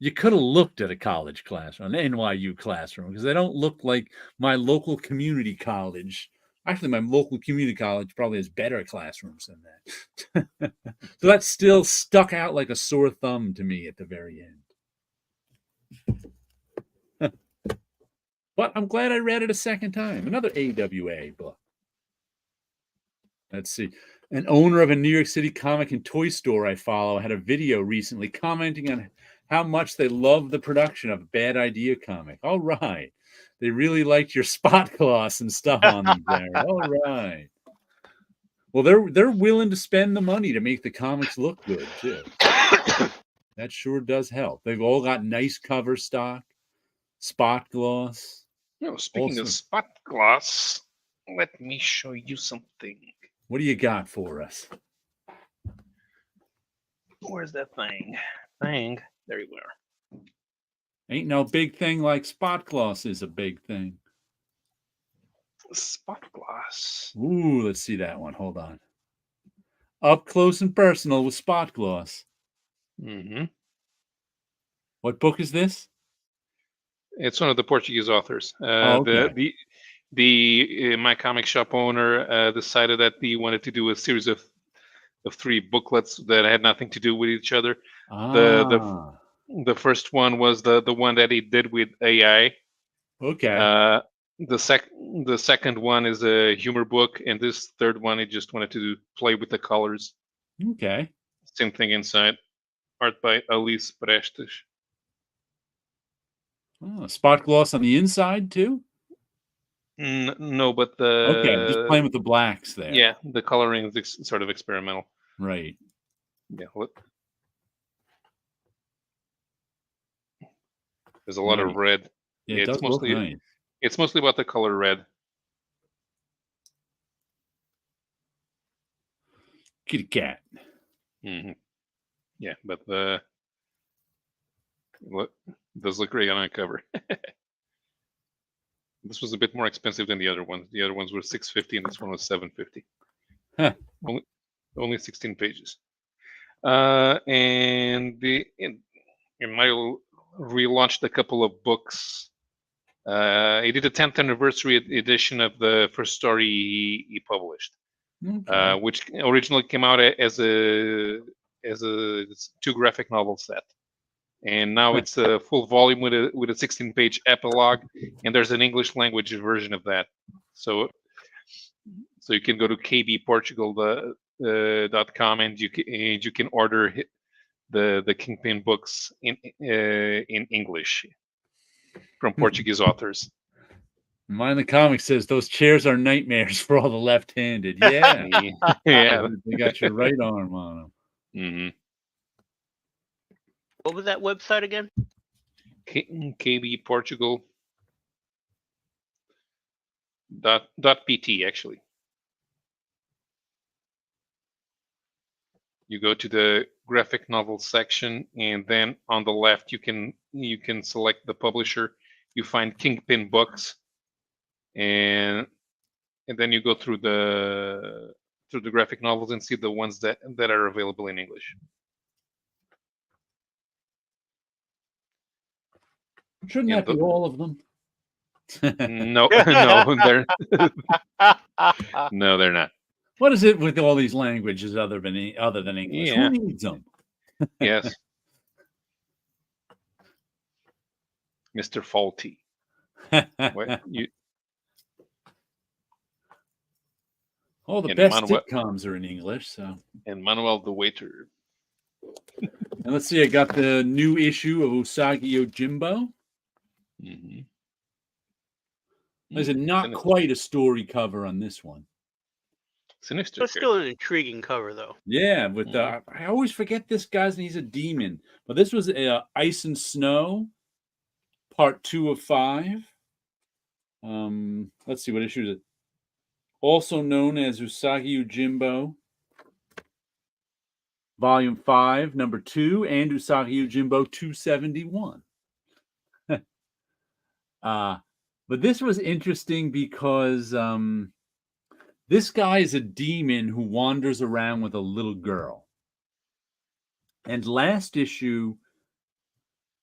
Speaker 1: You could have looked at a college classroom, an NYU classroom, because they don't look like my local community college. Actually, my local community college probably has better classrooms than that. So that still stuck out like a sore thumb to me at the very end. But I'm glad I read it a second time. Another AWA book. Let's see. An owner of a New York City comic and toy store I follow had a video recently commenting on how much they love the production of Bad Idea comic. All right. They really liked your spot gloss and stuff on them, Barry. All right. Well, they're willing to spend the money to make the comics look good, too. That sure does help. They've all got nice cover stock, spot gloss.
Speaker 3: No, speaking of spot gloss, let me show you something.
Speaker 1: What do you got for us?
Speaker 3: Where's that thing? There you are.
Speaker 1: Ain't no big thing like spot gloss is a big thing.
Speaker 3: Spot gloss.
Speaker 1: Ooh, let's see that one. Hold on. Up close and personal with spot gloss.
Speaker 3: Mm-hmm.
Speaker 1: What book is this?
Speaker 3: It's one of the Portuguese authors.
Speaker 1: Okay.
Speaker 3: The my comic shop owner decided that he wanted to do a series of 3 booklets that had nothing to do with each other. The first one was the one that he did with AI.
Speaker 1: Okay.
Speaker 3: The second one is a humor book, and this third one he just wanted to play with the colors.
Speaker 1: Okay.
Speaker 3: Same thing inside. Art by Alice Prestes.
Speaker 1: Oh, spot gloss on the inside too?
Speaker 3: No, but the
Speaker 1: okay, just playing with the blacks there.
Speaker 3: Yeah, the coloring is sort of experimental.
Speaker 1: Right.
Speaker 3: Yeah. There's a lot of red.
Speaker 1: Yeah, it does look nice.
Speaker 3: It's mostly about the color red.
Speaker 1: Kitty cat.
Speaker 3: Mm-hmm. Yeah, but does look great on a cover. This was a bit more expensive than the other ones. The other ones were $650, and this one was $750.
Speaker 1: Huh.
Speaker 3: Only 16 pages. And Mario relaunched a couple of books. He did a 10th anniversary edition of the first story he published, which originally came out as a 2 graphic novel set. And now it's a full volume with a 16-page epilogue, and there's an English language version of that. So you can go to kbportugal.com and you can order the Kingpin books in English from Portuguese authors.
Speaker 1: Mine in the comic says those chairs are nightmares for all the left-handed. Yeah,
Speaker 3: yeah.
Speaker 1: They got your right arm on them.
Speaker 3: Mm-hmm.
Speaker 2: What was that website again?
Speaker 3: kbportugal.pt actually. You go to the graphic novel section, and then on the left you can select the publisher. You find Kingpin Books, and then you go through the graphic novels and see the ones that are available in English.
Speaker 1: Shouldn't that be all of them?
Speaker 3: No, they're not.
Speaker 1: What is it with all these languages other than English?
Speaker 3: Yeah.
Speaker 1: Who needs them?
Speaker 3: Yes. Mr. Faulty.
Speaker 1: All the best sitcoms are in English, so.
Speaker 3: And Manuel the waiter.
Speaker 1: And let's see, I got the new issue of Usagi Yojimbo.
Speaker 3: Mm-hmm.
Speaker 1: There's not quite a story cover on this one.
Speaker 3: Sinister.
Speaker 2: It's still an intriguing cover, though.
Speaker 1: Yeah, with I always forget this guy's name. He's a demon. But this was Ice and Snow, part 2 of 5. Let's see, what issue is it? Also known as Usagi Yojimbo, Volume 5, Number 2, and Usagi Yojimbo 271. But this was interesting because this guy is a demon who wanders around with a little girl. And last issue,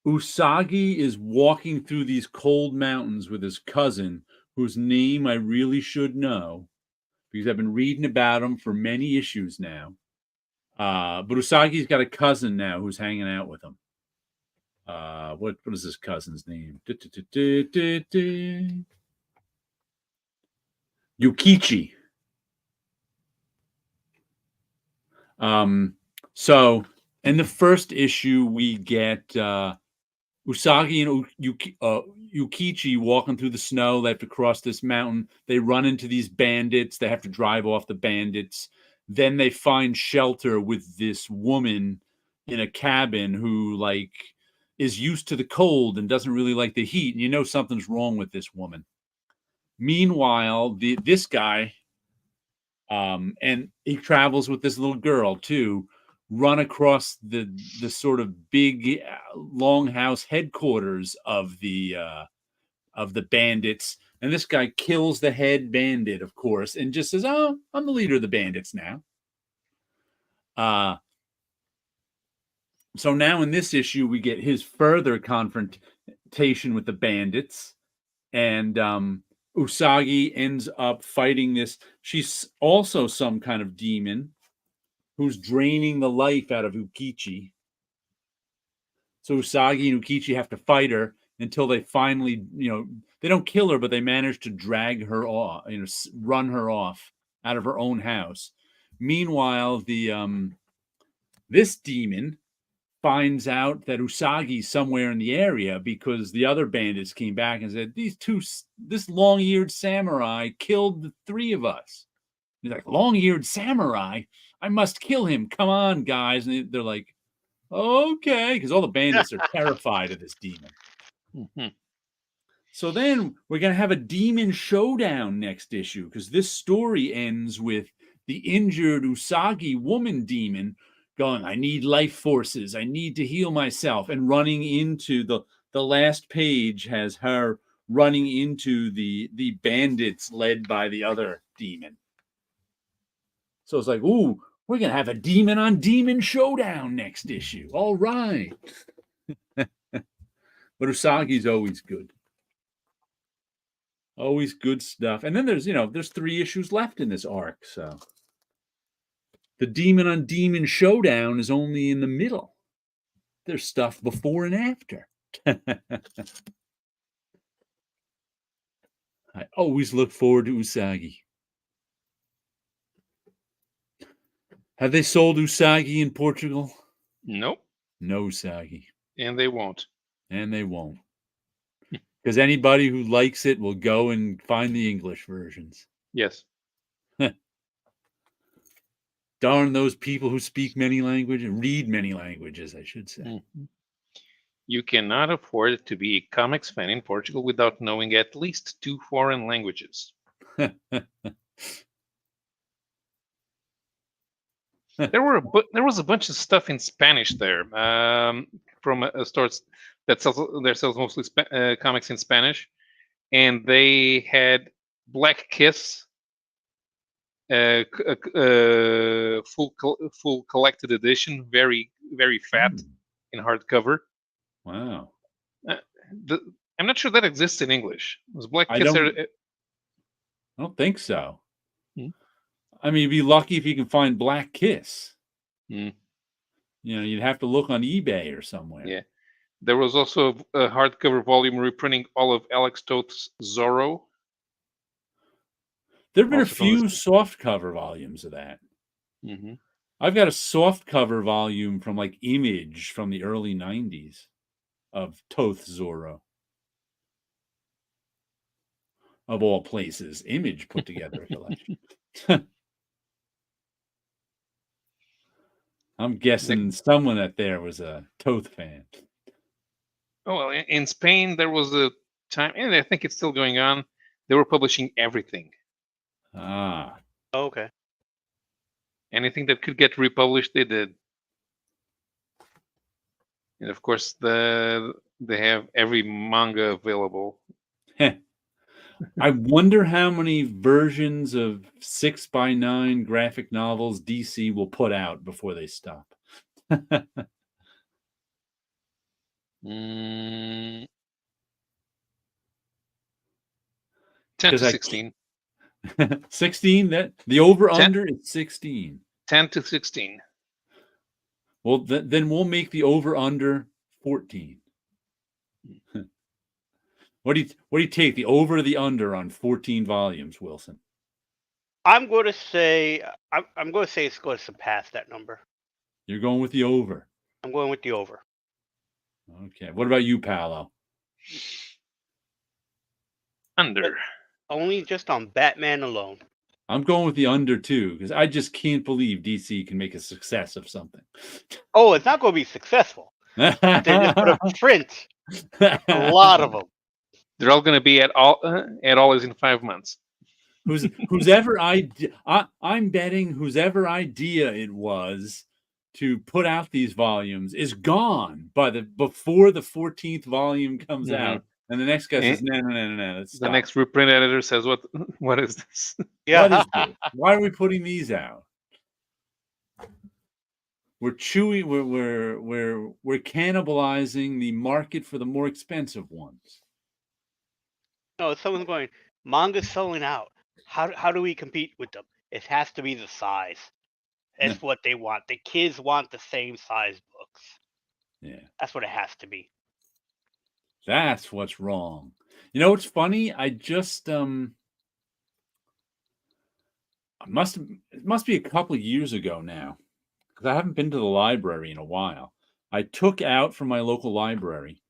Speaker 1: Usagi is walking through these cold mountains with his cousin, whose name I really should know because I've been reading about him for many issues now. But Usagi's got a cousin now who's hanging out with him. What is this cousin's name? Yukichi. So in the first issue, we get Usagi and Yukichi walking through the snow. They have to cross this mountain. They run into these bandits. They have to drive off the bandits. Then they find shelter with this woman in a cabin who is used to the cold and doesn't really like the heat. And you know something's wrong with this woman. Meanwhile, this guy, and he travels with this little girl too, run across the sort of big longhouse headquarters of the bandits, and this guy kills the head bandit, of course, and just says, "Oh, I'm the leader of the bandits now." So now in this issue, we get his further confrontation with the bandits, and Usagi ends up fighting this. She's also some kind of demon who's draining the life out of Ukichi. So Usagi and Ukichi have to fight her until they finally, they don't kill her, but they manage to drag her off, run her off out of her own house. Meanwhile, this demon finds out that Usagi's somewhere in the area because the other bandits came back and said, this long-eared samurai killed the three of us. He's like, long-eared samurai? I must kill him. Come on, guys. And they're like, okay, because all the bandits are terrified of this demon.
Speaker 3: Mm-hmm.
Speaker 1: So then we're going to have a demon showdown next issue because this story ends with the injured Usagi woman demon going, I need life forces. I need to heal myself. And running into the last page has her running into the bandits led by the other demon. So it's like, ooh, we're going to have a demon on demon showdown next issue. All right. But Usagi's always good. Always good stuff. And then there's 3 issues left in this arc. So the demon on demon showdown is only in the middle. There's stuff before and after. I always look forward to Usagi. Have they sold Usagi in Portugal?
Speaker 3: Nope.
Speaker 1: No Usagi.
Speaker 3: And they won't.
Speaker 1: And they won't. Because anybody who likes it will go and find the English versions.
Speaker 3: Yes.
Speaker 1: Darn those people who speak many languages, read many languages, I should say.
Speaker 3: Mm-hmm. You cannot afford to be a comics fan in Portugal without knowing at least 2 foreign languages. There was a bunch of stuff in Spanish there from stores that sells mostly comics in Spanish, and they had Black Kiss, full collected edition, very very fat in hardcover.
Speaker 1: Wow.
Speaker 3: I'm not sure that exists in English. Was Black Kiss?
Speaker 1: I don't think so. I mean, you'd be lucky if you can find Black Kiss. You'd have to look on eBay or somewhere.
Speaker 3: Yeah. There was also a hardcover volume reprinting all of Alex Toth's Zorro.
Speaker 1: There have been a few softcover volumes of that.
Speaker 3: Mm-hmm.
Speaker 1: I've got a softcover volume from Image from the early 90s of Toth Zorro. Of all places, Image put together a collection. I'm guessing someone out there was a Toth fan.
Speaker 3: Oh, well, in Spain, there was a time, and I think it's still going on, they were publishing everything.
Speaker 1: Ah.
Speaker 2: Okay.
Speaker 3: Anything that could get republished, they did. And of course, they have every manga available
Speaker 1: I wonder how many versions of 6x9 graphic novels DC will put out before they stop.
Speaker 3: 10 to
Speaker 1: Because
Speaker 3: 16.
Speaker 1: 16, that the over under is 16.
Speaker 3: 10 to 16.
Speaker 1: Well, then we'll make the over under 14. What do you take, the over or the under on 14 volumes, Wilson?
Speaker 2: I'm going to say it's going to surpass that number.
Speaker 1: You're going with the over.
Speaker 2: I'm going with the over.
Speaker 1: Okay. What about you, Paolo?
Speaker 3: Under.
Speaker 2: Only just on Batman alone.
Speaker 1: I'm going with the under too, because I just can't believe DC can make a success of something.
Speaker 2: Oh, it's not going to be successful. They're just going to print a lot of them.
Speaker 3: They're all going to be at all is in 5 months.
Speaker 1: I'm betting whosever idea it was to put out these volumes is gone before the 14th volume comes out. And the next guy says, no.
Speaker 3: The next reprint editor says, what is this?
Speaker 2: Yeah.
Speaker 1: What is this? Why are we putting these out? We're cannibalizing the market for the more expensive ones.
Speaker 2: No, someone's going, manga's selling out. How do we compete with them? It has to be the size. That's what they want. The kids want the same size books.
Speaker 1: Yeah.
Speaker 2: That's what it has to be.
Speaker 1: That's what's wrong. You know what's funny? I just it must be a couple of years ago now, because I haven't been to the library in a while. I took out from my local library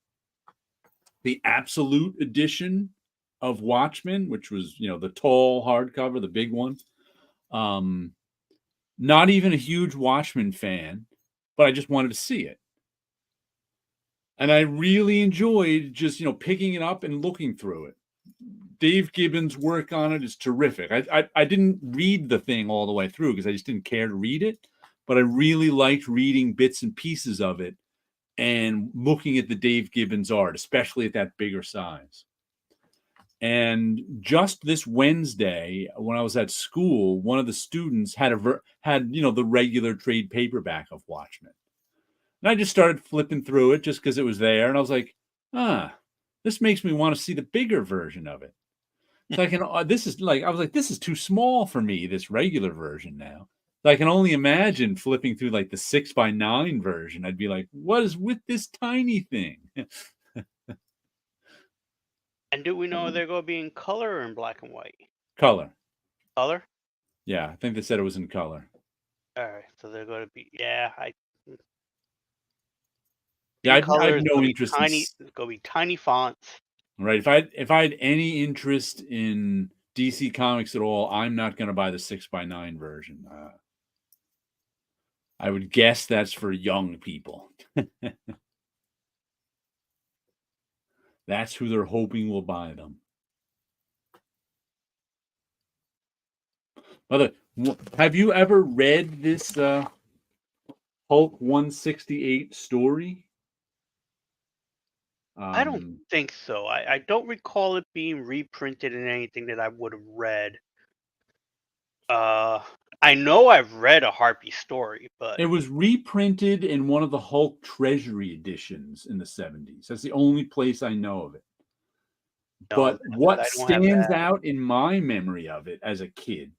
Speaker 1: the Absolute edition of Watchmen, which was, the tall hardcover, the big one. Not even a huge Watchmen fan, but I just wanted to see it. And I really enjoyed just, picking it up and looking through it. Dave Gibbons' work on it is terrific. I didn't read the thing all the way through because I just didn't care to read it, but I really liked reading bits and pieces of it and looking at the Dave Gibbons art, especially at that bigger size. And just this Wednesday, when I was at school, one of the students had the regular trade paperback of Watchmen. And I just started flipping through it just because it was there. And I was like, this makes me want to see the bigger version of it. So this is too small for me, this regular version now. So I can only imagine flipping through like the 6x9 version. I'd be like, what is with this tiny thing?
Speaker 2: And do we know they're going to be in color or in black and white?
Speaker 1: Color.
Speaker 2: Color?
Speaker 1: Yeah, I think they said it was in color.
Speaker 2: All right, so they're going to be, I
Speaker 1: have no interest.
Speaker 2: It's going to be tiny fonts.
Speaker 1: Right. If I had any interest in DC Comics at all, I'm not going to buy the 6x9 version. I would guess that's for young people. That's who they're hoping will buy them. Have you ever read this Hulk 168 story?
Speaker 2: I don't think so. I don't recall it being reprinted in anything that I would have read. I know I've read a Harpy story, but
Speaker 1: it was reprinted in one of the Hulk Treasury editions in the 70s. That's the only place I know of it. But what stands out in my memory of it as a kid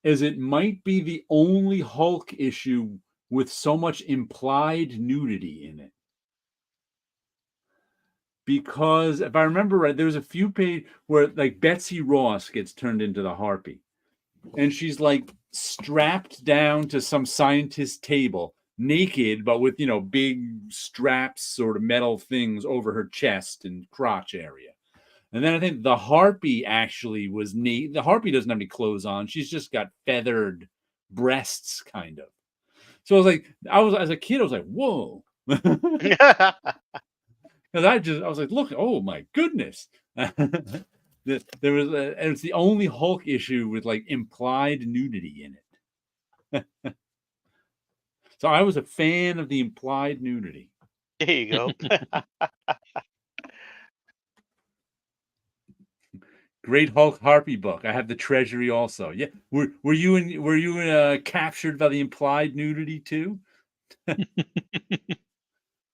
Speaker 1: is it might be the only Hulk issue with so much implied nudity in it. Because if I remember right, there was a few pages where like Betsy Ross gets turned into the Harpy. And she's like strapped down to some scientist's table, naked, but with, big straps, sort of metal things over her chest and crotch area. And then I think the Harpy actually was neat. The Harpy doesn't have any clothes on. She's just got feathered breasts, kind of. So as a kid, I was like, whoa. Because I was like, look, oh my goodness. And it's the only Hulk issue with like implied nudity in it. So I was a fan of the implied nudity.
Speaker 2: There you go.
Speaker 1: Great Hulk Harpy book. I have the Treasury also. Yeah. Were you captured by the implied nudity too?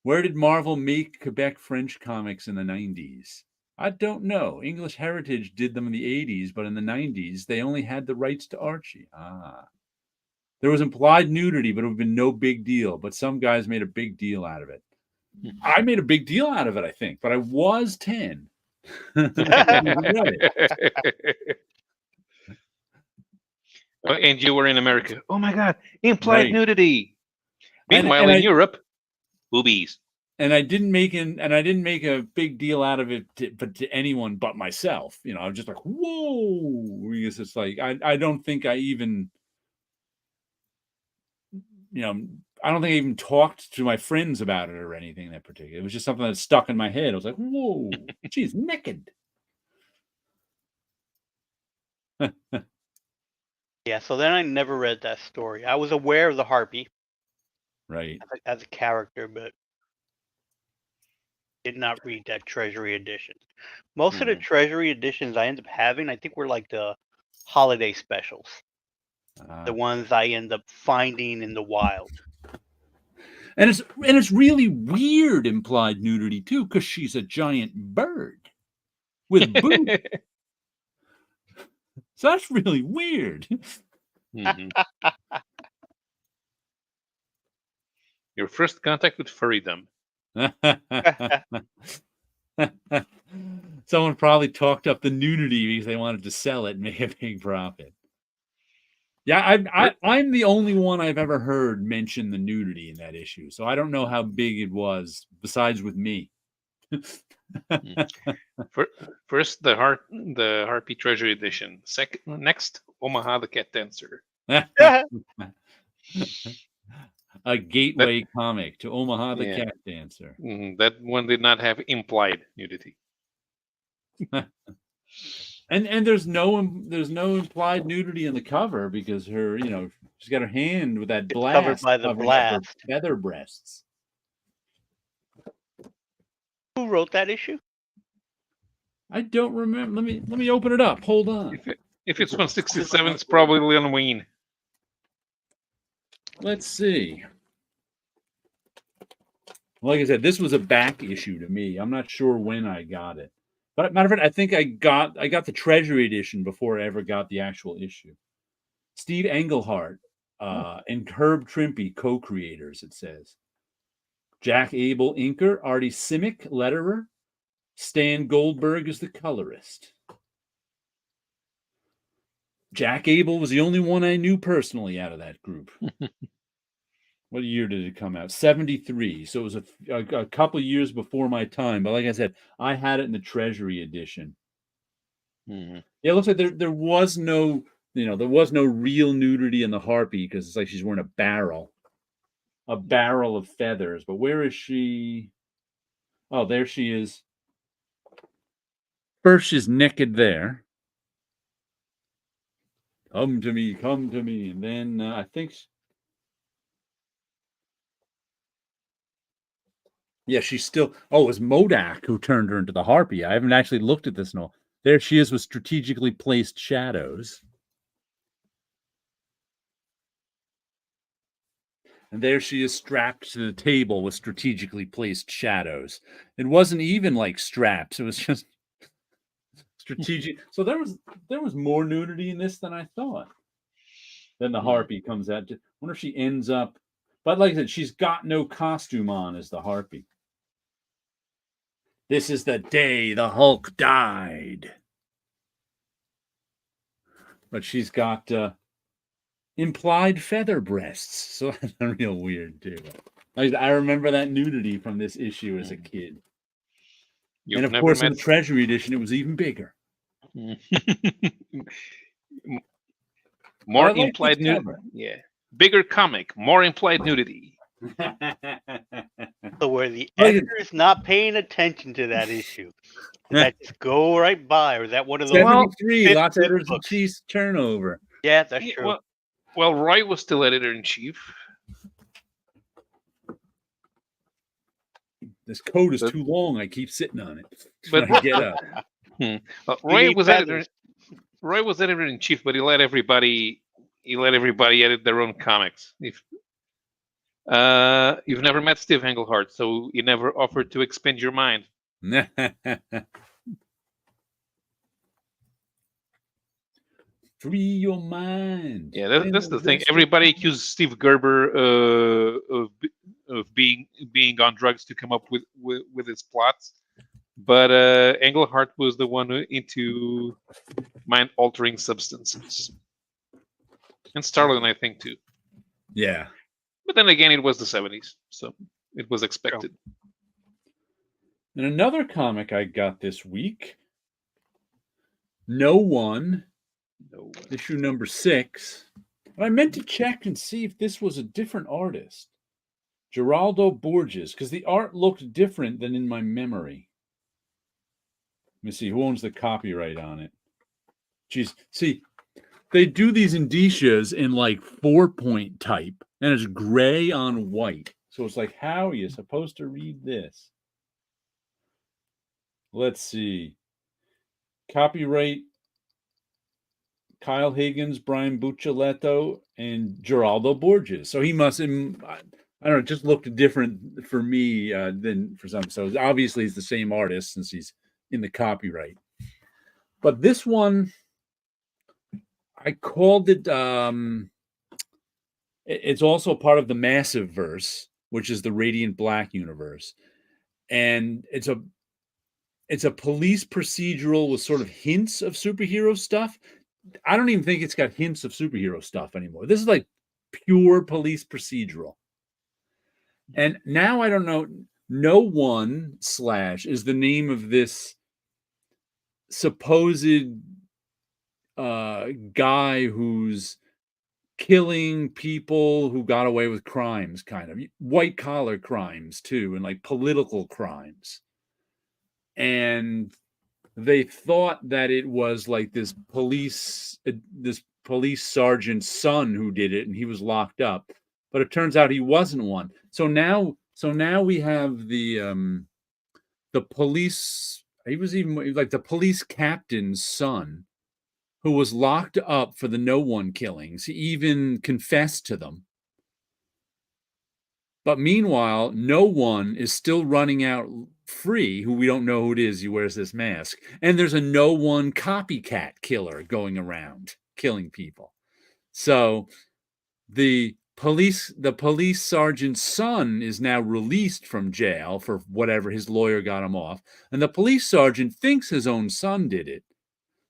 Speaker 1: Where did Marvel make Quebec French comics in the 90s? I don't know. English Heritage did them in the 80s, but in the 90s, they only had the rights to Archie. There was implied nudity, but it would have been no big deal. But some guys made a big deal out of it. I made a big deal out of it, I think, but I was 10.
Speaker 3: And you were in America. Oh my God, implied
Speaker 1: Right.
Speaker 3: nudity. Meanwhile,
Speaker 1: And
Speaker 3: in
Speaker 1: I-
Speaker 3: Europe, boobies.
Speaker 1: And I didn't make a big deal out of it, to anyone but myself. You know, I was just like, whoa, because it's like I don't think I even, you know, I don't think I even talked to my friends about it or anything that particular. It was just something that stuck in my head. I was like, whoa, she's naked.
Speaker 2: Yeah, so then I never read that story. I was aware of the Harpy
Speaker 1: Right.
Speaker 2: as a character, but did not read that Treasury edition. Most of the Treasury editions I end up having, I think, were like the holiday specials, the ones I end up finding in the wild.
Speaker 1: And it's really weird implied nudity too, because she's a giant bird with boobs. So that's really weird.
Speaker 3: Mhm. Your first contact with furrydom.
Speaker 1: Someone probably talked up the nudity because they wanted to sell it and make a big profit. Yeah, I'm the only one I've ever heard mention the nudity in that issue, so I don't know how big it was besides with me.
Speaker 3: First, the Harpy Treasury Edition. Next, Omaha the Cat Dancer.
Speaker 1: A gateway comic to Omaha the Cat Dancer.
Speaker 3: That one did not have implied nudity.
Speaker 1: And there's no implied nudity in the cover because her, she's got her hand with that blast
Speaker 2: covered by the
Speaker 1: covering up her
Speaker 2: blast.
Speaker 1: feather breasts.
Speaker 2: Who wrote that issue?
Speaker 1: I don't remember. Let me open it up. Hold on.
Speaker 3: If it's 167, it's probably on Wayne.
Speaker 1: Let's see. Like I said, this was a back issue to me. I'm not sure when I got it. But matter of fact, I think I got the Treasury edition before I ever got the actual issue. Steve Englehart and Herb Trimpe, co-creators, it says. Jack Abel, inker. Artie Simic, letterer. Stan Goldberg is the colorist. Jack Abel was the only one I knew personally out of that group. What year did it come out? 73. So it was a couple years before my time. But like I said, I had it in the Treasury edition.
Speaker 3: Mm-hmm.
Speaker 1: Yeah, it looks like there was no, there was no real nudity in the Harpy because it's like she's wearing a barrel of feathers. But where is she? Oh, there she is. First, she's naked there. Come to me, come to me. And then I think... Yeah, she's still... Oh, it was Modak who turned her into the Harpy. I haven't actually looked at this in all. There she is with strategically placed shadows. And there she is strapped to the table with strategically placed shadows. It wasn't even like straps. It was just strategic. So there was more nudity in this than I thought. Then the Harpy comes out. I wonder if she ends up... But like I said, she's got no costume on as the Harpy. This is the day the Hulk died. But she's got implied feather breasts. So that's real weird, too. I remember that nudity from this issue as a kid. And of course, in the Treasury edition, it was even bigger.
Speaker 3: More implied nudity. Yeah. Bigger comic, more implied nudity.
Speaker 2: So were the editors not paying attention to that issue? Did that just go right by? Or is that one of those
Speaker 1: 73, lots of editors and chiefs turnover.
Speaker 2: Yeah, that's true.
Speaker 3: Well, Roy was still editor-in-chief.
Speaker 1: This coat is too long. I keep sitting on it.
Speaker 3: But
Speaker 1: I get up.
Speaker 3: Roy
Speaker 2: need
Speaker 3: was editor.
Speaker 2: feathers.
Speaker 3: Roy was editor in chief, but he let everybody edit their own comics. If you've never met Steve Englehart, so you never offered to expand your mind.
Speaker 1: Free your mind.
Speaker 3: Yeah, that's the thing. Everybody accused Steve Gerber of being on drugs to come up with his plots, but Englehart was the one into mind-altering substances, and Starlin, I think, too.
Speaker 1: Yeah.
Speaker 3: But then again, it was the 70s, so it was expected.
Speaker 1: And another comic I got this week, No One, issue number 6. And I meant to check and see if this was a different artist. Geraldo Borges, because the art looked different than in my memory. Let me see, who owns the copyright on it? Geez, see, they do these indicias in like 4-point type, and it's gray on white. So it's like, how are you supposed to read this? Let's see. Copyright Kyle Higgins, Brian Buccellato, and Geraldo Borges. So he must, I don't know, it just looked different for me than for some. So obviously he's the same artist since he's in the copyright. But this one, I called it, it's also part of the Massive Verse, which is the Radiant Black universe. And it's a police procedural with sort of hints of superhero stuff. I don't even think it's got hints of superhero stuff anymore. This is like pure police procedural. And now I don't know. No One / is the name of this supposed guy who's killing people who got away with crimes, kind of white collar crimes too, and like political crimes. And they thought that it was like this police sergeant's son who did it, and he was locked up. But it turns out he wasn't one. So now we have the police. He was even like the police captain's son, who was locked up for the No One killings. He even confessed to them. But meanwhile, No One is still running out free, who we don't know who it is. He wears this mask. And there's a No One copycat killer going around killing people. So the police sergeant's son is now released from jail for whatever his lawyer got him off. And the police sergeant thinks his own son did it.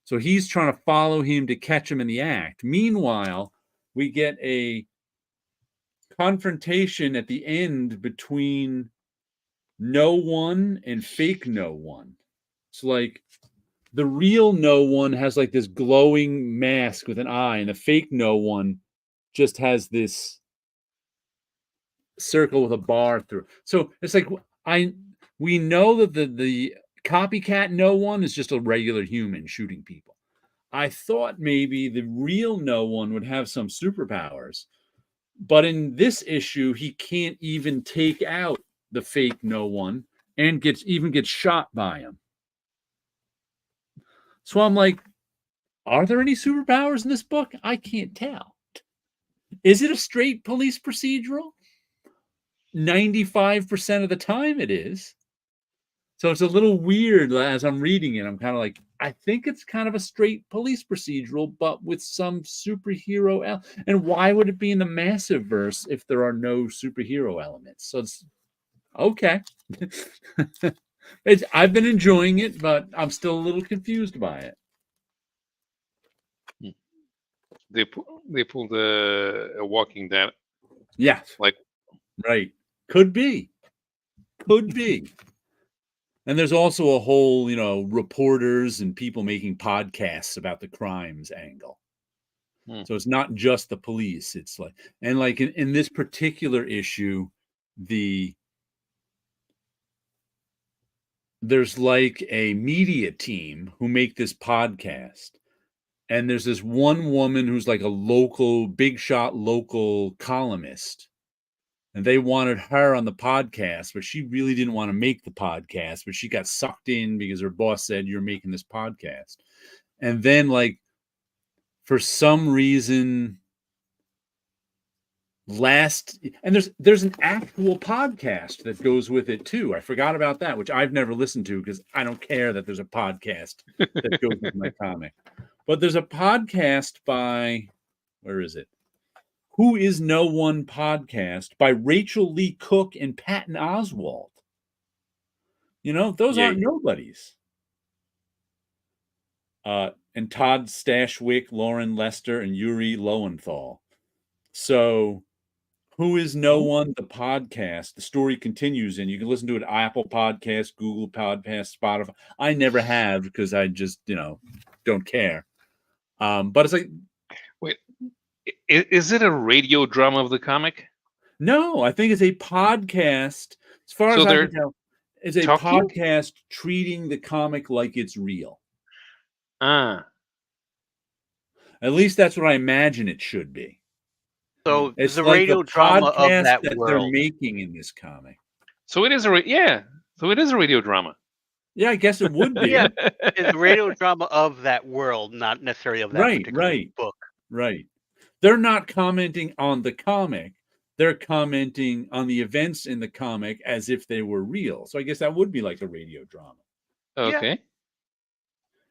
Speaker 1: So he's trying to follow him to catch him in the act. Meanwhile, we get a confrontation at the end between No One and fake No One. It's like the real No One has like this glowing mask with an eye, and the fake No One just has this circle with a bar through. So it's like we know that the copycat No One is just a regular human shooting people. I thought maybe the real No One would have some superpowers. But in this issue, he can't even take out the fake No One and gets shot by him. So I'm like, are there any superpowers in this book? I can't tell. Is it a straight police procedural? 95% of the time it is. So it's a little weird as I'm reading it. I'm kind of like, I think it's kind of a straight police procedural, but with some superhero. And why would it be in the Massive Verse if there are no superhero elements? So it's okay. I've been enjoying it, but I'm still a little confused by it.
Speaker 3: They pulled a Walking Dead.
Speaker 1: Yeah. Right. Could be. And there's also a whole, reporters and people making podcasts about the crimes angle. So it's not just the police. It's like, and like in this particular issue, there's like a media team who make this podcast. And there's this one woman who's like a big shot local columnist. and they wanted her on the podcast, but she really didn't want to make the podcast, but she got sucked in because her boss said, you're making this podcast. And then, like, for some reason, there's an actual podcast that goes with it too. I forgot about that, which I've never listened to because I don't care that there's a podcast that goes with my comic. But there's a podcast by, where is it? Who Is No One podcast by Rachel Lee Cook and Patton Oswalt. You know, those aren't nobodies. And Todd Stashwick, Lauren Lester, and Yuri Lowenthal. So, Who Is No One, the podcast. The story continues, and you can listen to it at Apple Podcasts, Google Podcasts, Spotify. I never have because I just, don't care. But it's like,
Speaker 3: wait, is it a radio drama of the comic?
Speaker 1: No, I think it's a podcast. As far as I can tell, it's a podcast treating the comic like it's real. At least that's what I imagine it should be.
Speaker 2: So
Speaker 1: it's
Speaker 2: the
Speaker 1: like
Speaker 2: radio
Speaker 1: the
Speaker 2: drama of that
Speaker 1: world they're making in this comic.
Speaker 3: So it is a radio drama.
Speaker 1: Yeah, I guess it would be.
Speaker 2: Yeah, it's a radio drama of that world, not necessarily of that particular book.
Speaker 1: Right. They're not commenting on the comic. They're commenting on the events in the comic as if they were real. So I guess that would be like a radio drama.
Speaker 3: Okay.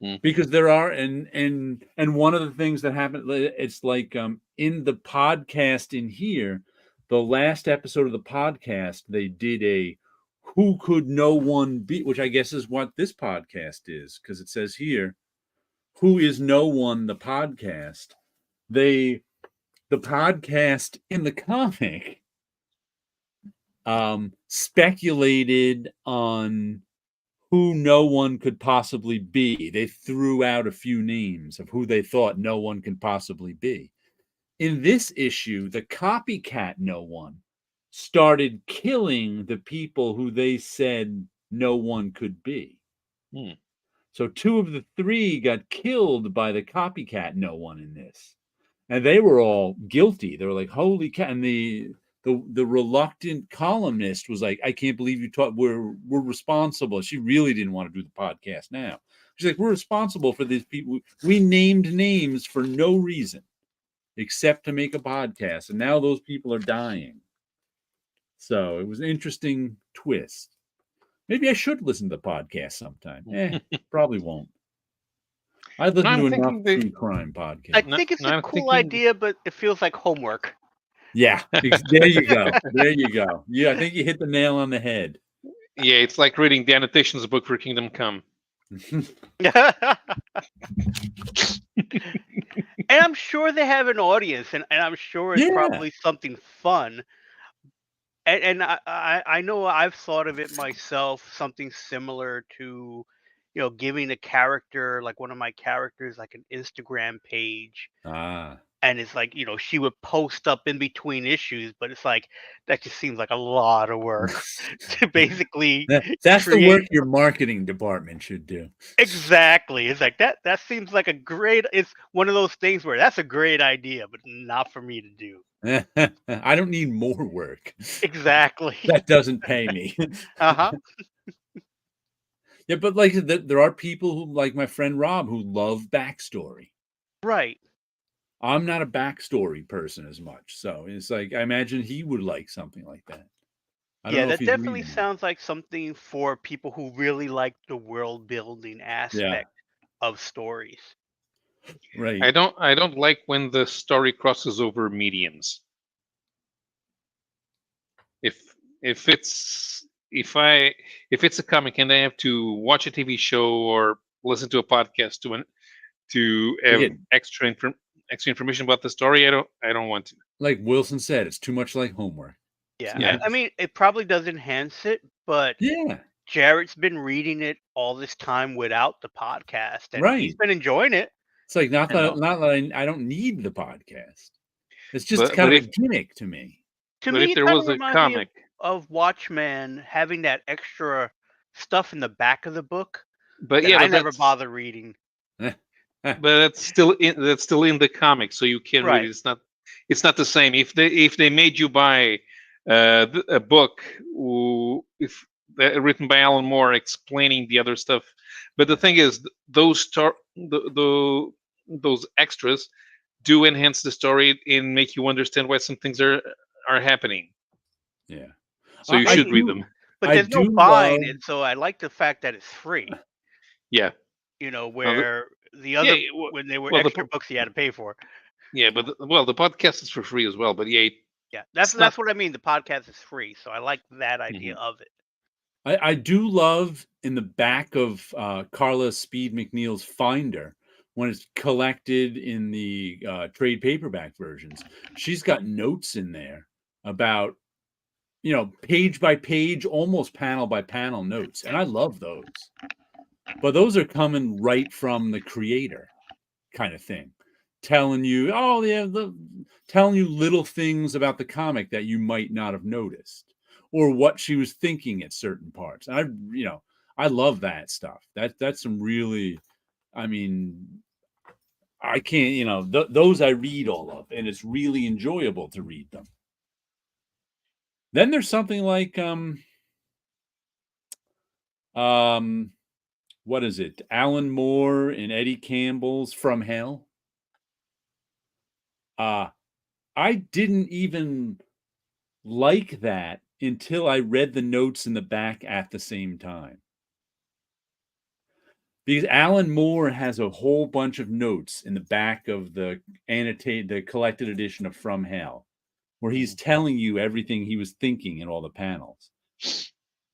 Speaker 1: Yeah. Because there are and one of the things that happened, it's like in the podcast in here, the last episode of the podcast, they did a Who Could No One Be, which I guess is what this podcast is, because it says here, Who Is No One, the podcast. The podcast in the comic speculated on who no one could possibly be. They threw out a few names of who they thought no one could possibly be. In this issue, the copycat no one started killing the people who they said no one could be. So 2 of the 3 got killed by the copycat no one in this. And they were all guilty. They were like, holy cow. And the reluctant columnist was like, I can't believe you we're responsible. She really didn't want to do the podcast now. She's like, we're responsible for these people. We named names for no reason except to make a podcast. And now those people are dying. So it was an interesting twist. Maybe I should listen to the podcast sometime. Probably won't. I listen to enough true crime podcasts.
Speaker 2: I think it's a cool idea, but it feels like homework.
Speaker 1: Yeah, there you go. There you go. Yeah, I think you hit the nail on the head.
Speaker 3: Yeah, it's like reading the annotations book for Kingdom Come.
Speaker 2: And I'm sure they have an audience, and I'm sure it's probably something fun. And I know I've thought of it myself, something similar to, giving a character, like one of my characters, like an Instagram page. And it's like, she would post up in between issues, but it's like, that just seems like a lot of work to basically
Speaker 1: that's the work your marketing department should do.
Speaker 2: Exactly. It's like that seems like it's one of those things where that's a great idea, but not for me to do.
Speaker 1: I don't need more work.
Speaker 2: Exactly.
Speaker 1: That doesn't pay me. Yeah, but like there are people who, like my friend Rob, who love backstory.
Speaker 2: Right.
Speaker 1: I'm not a backstory person as much, so it's like I imagine he would like something like that.
Speaker 2: Yeah, that definitely sounds like something for people who really like the world building aspect of stories.
Speaker 1: Right.
Speaker 3: I don't like when the story crosses over mediums. If it's a comic and I have to watch a TV show or listen to a podcast to have extra information about the story, I don't want to.
Speaker 1: Like Wilson said, it's too much like homework.
Speaker 2: Yeah. I mean, it probably does enhance it, but Jarrett's been reading it all this time without the podcast, and he's been enjoying it.
Speaker 1: It's like not that I don't need the podcast. It's just kind of a gimmick to me.
Speaker 2: To me, if there was a comic of Watchmen having that extra stuff in the back of the book, but I never bother reading.
Speaker 3: But that's still in the comic, so you can't read it. It's not the same. If they made you buy a book written by Alan Moore explaining the other stuff. But the thing is, those those extras do enhance the story and make you understand why some things are happening.
Speaker 1: Yeah.
Speaker 3: So you should read them.
Speaker 2: But
Speaker 1: I
Speaker 2: there's no
Speaker 1: do
Speaker 2: buying
Speaker 1: love-
Speaker 2: it, so I like the fact that it's free.
Speaker 3: Yeah.
Speaker 2: Where the other
Speaker 3: well-
Speaker 2: when they were
Speaker 3: well, the
Speaker 2: extra books you had to pay for.
Speaker 3: Yeah, but the podcast is for free as well. But yeah,
Speaker 2: Yeah,
Speaker 3: it's
Speaker 2: that's
Speaker 3: not-
Speaker 2: what I mean. The podcast is free, so I like that idea of it.
Speaker 1: I do love in the back of Carla Speed McNeil's Finder, when it's collected in the trade paperback versions, she's got notes in there about, page by page, almost panel by panel notes. And I love those. But those are coming right from the creator kind of thing. Telling you, telling you little things about the comic that you might not have noticed, or what she was thinking at certain parts. I love that stuff. That's some really, I can't, those I read all of, and it's really enjoyable to read them. Then there's something like, what is it? Alan Moore and Eddie Campbell's From Hell. I didn't even like that until I read the notes in the back at the same time. Because Alan Moore has a whole bunch of notes in the back of the collected edition of From Hell, where he's telling you everything he was thinking in all the panels.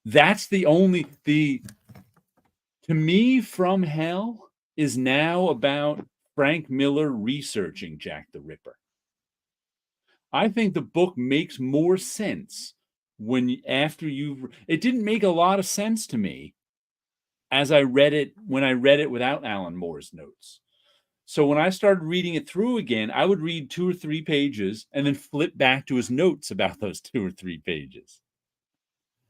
Speaker 1: That's to me, From Hell is now about Frank Miller researching Jack the Ripper. I think the book makes more sense it didn't make a lot of sense to me when I read it without Alan Moore's notes. So when I started reading it through again, I would read 2 or 3 pages and then flip back to his notes about those 2 or 3 pages.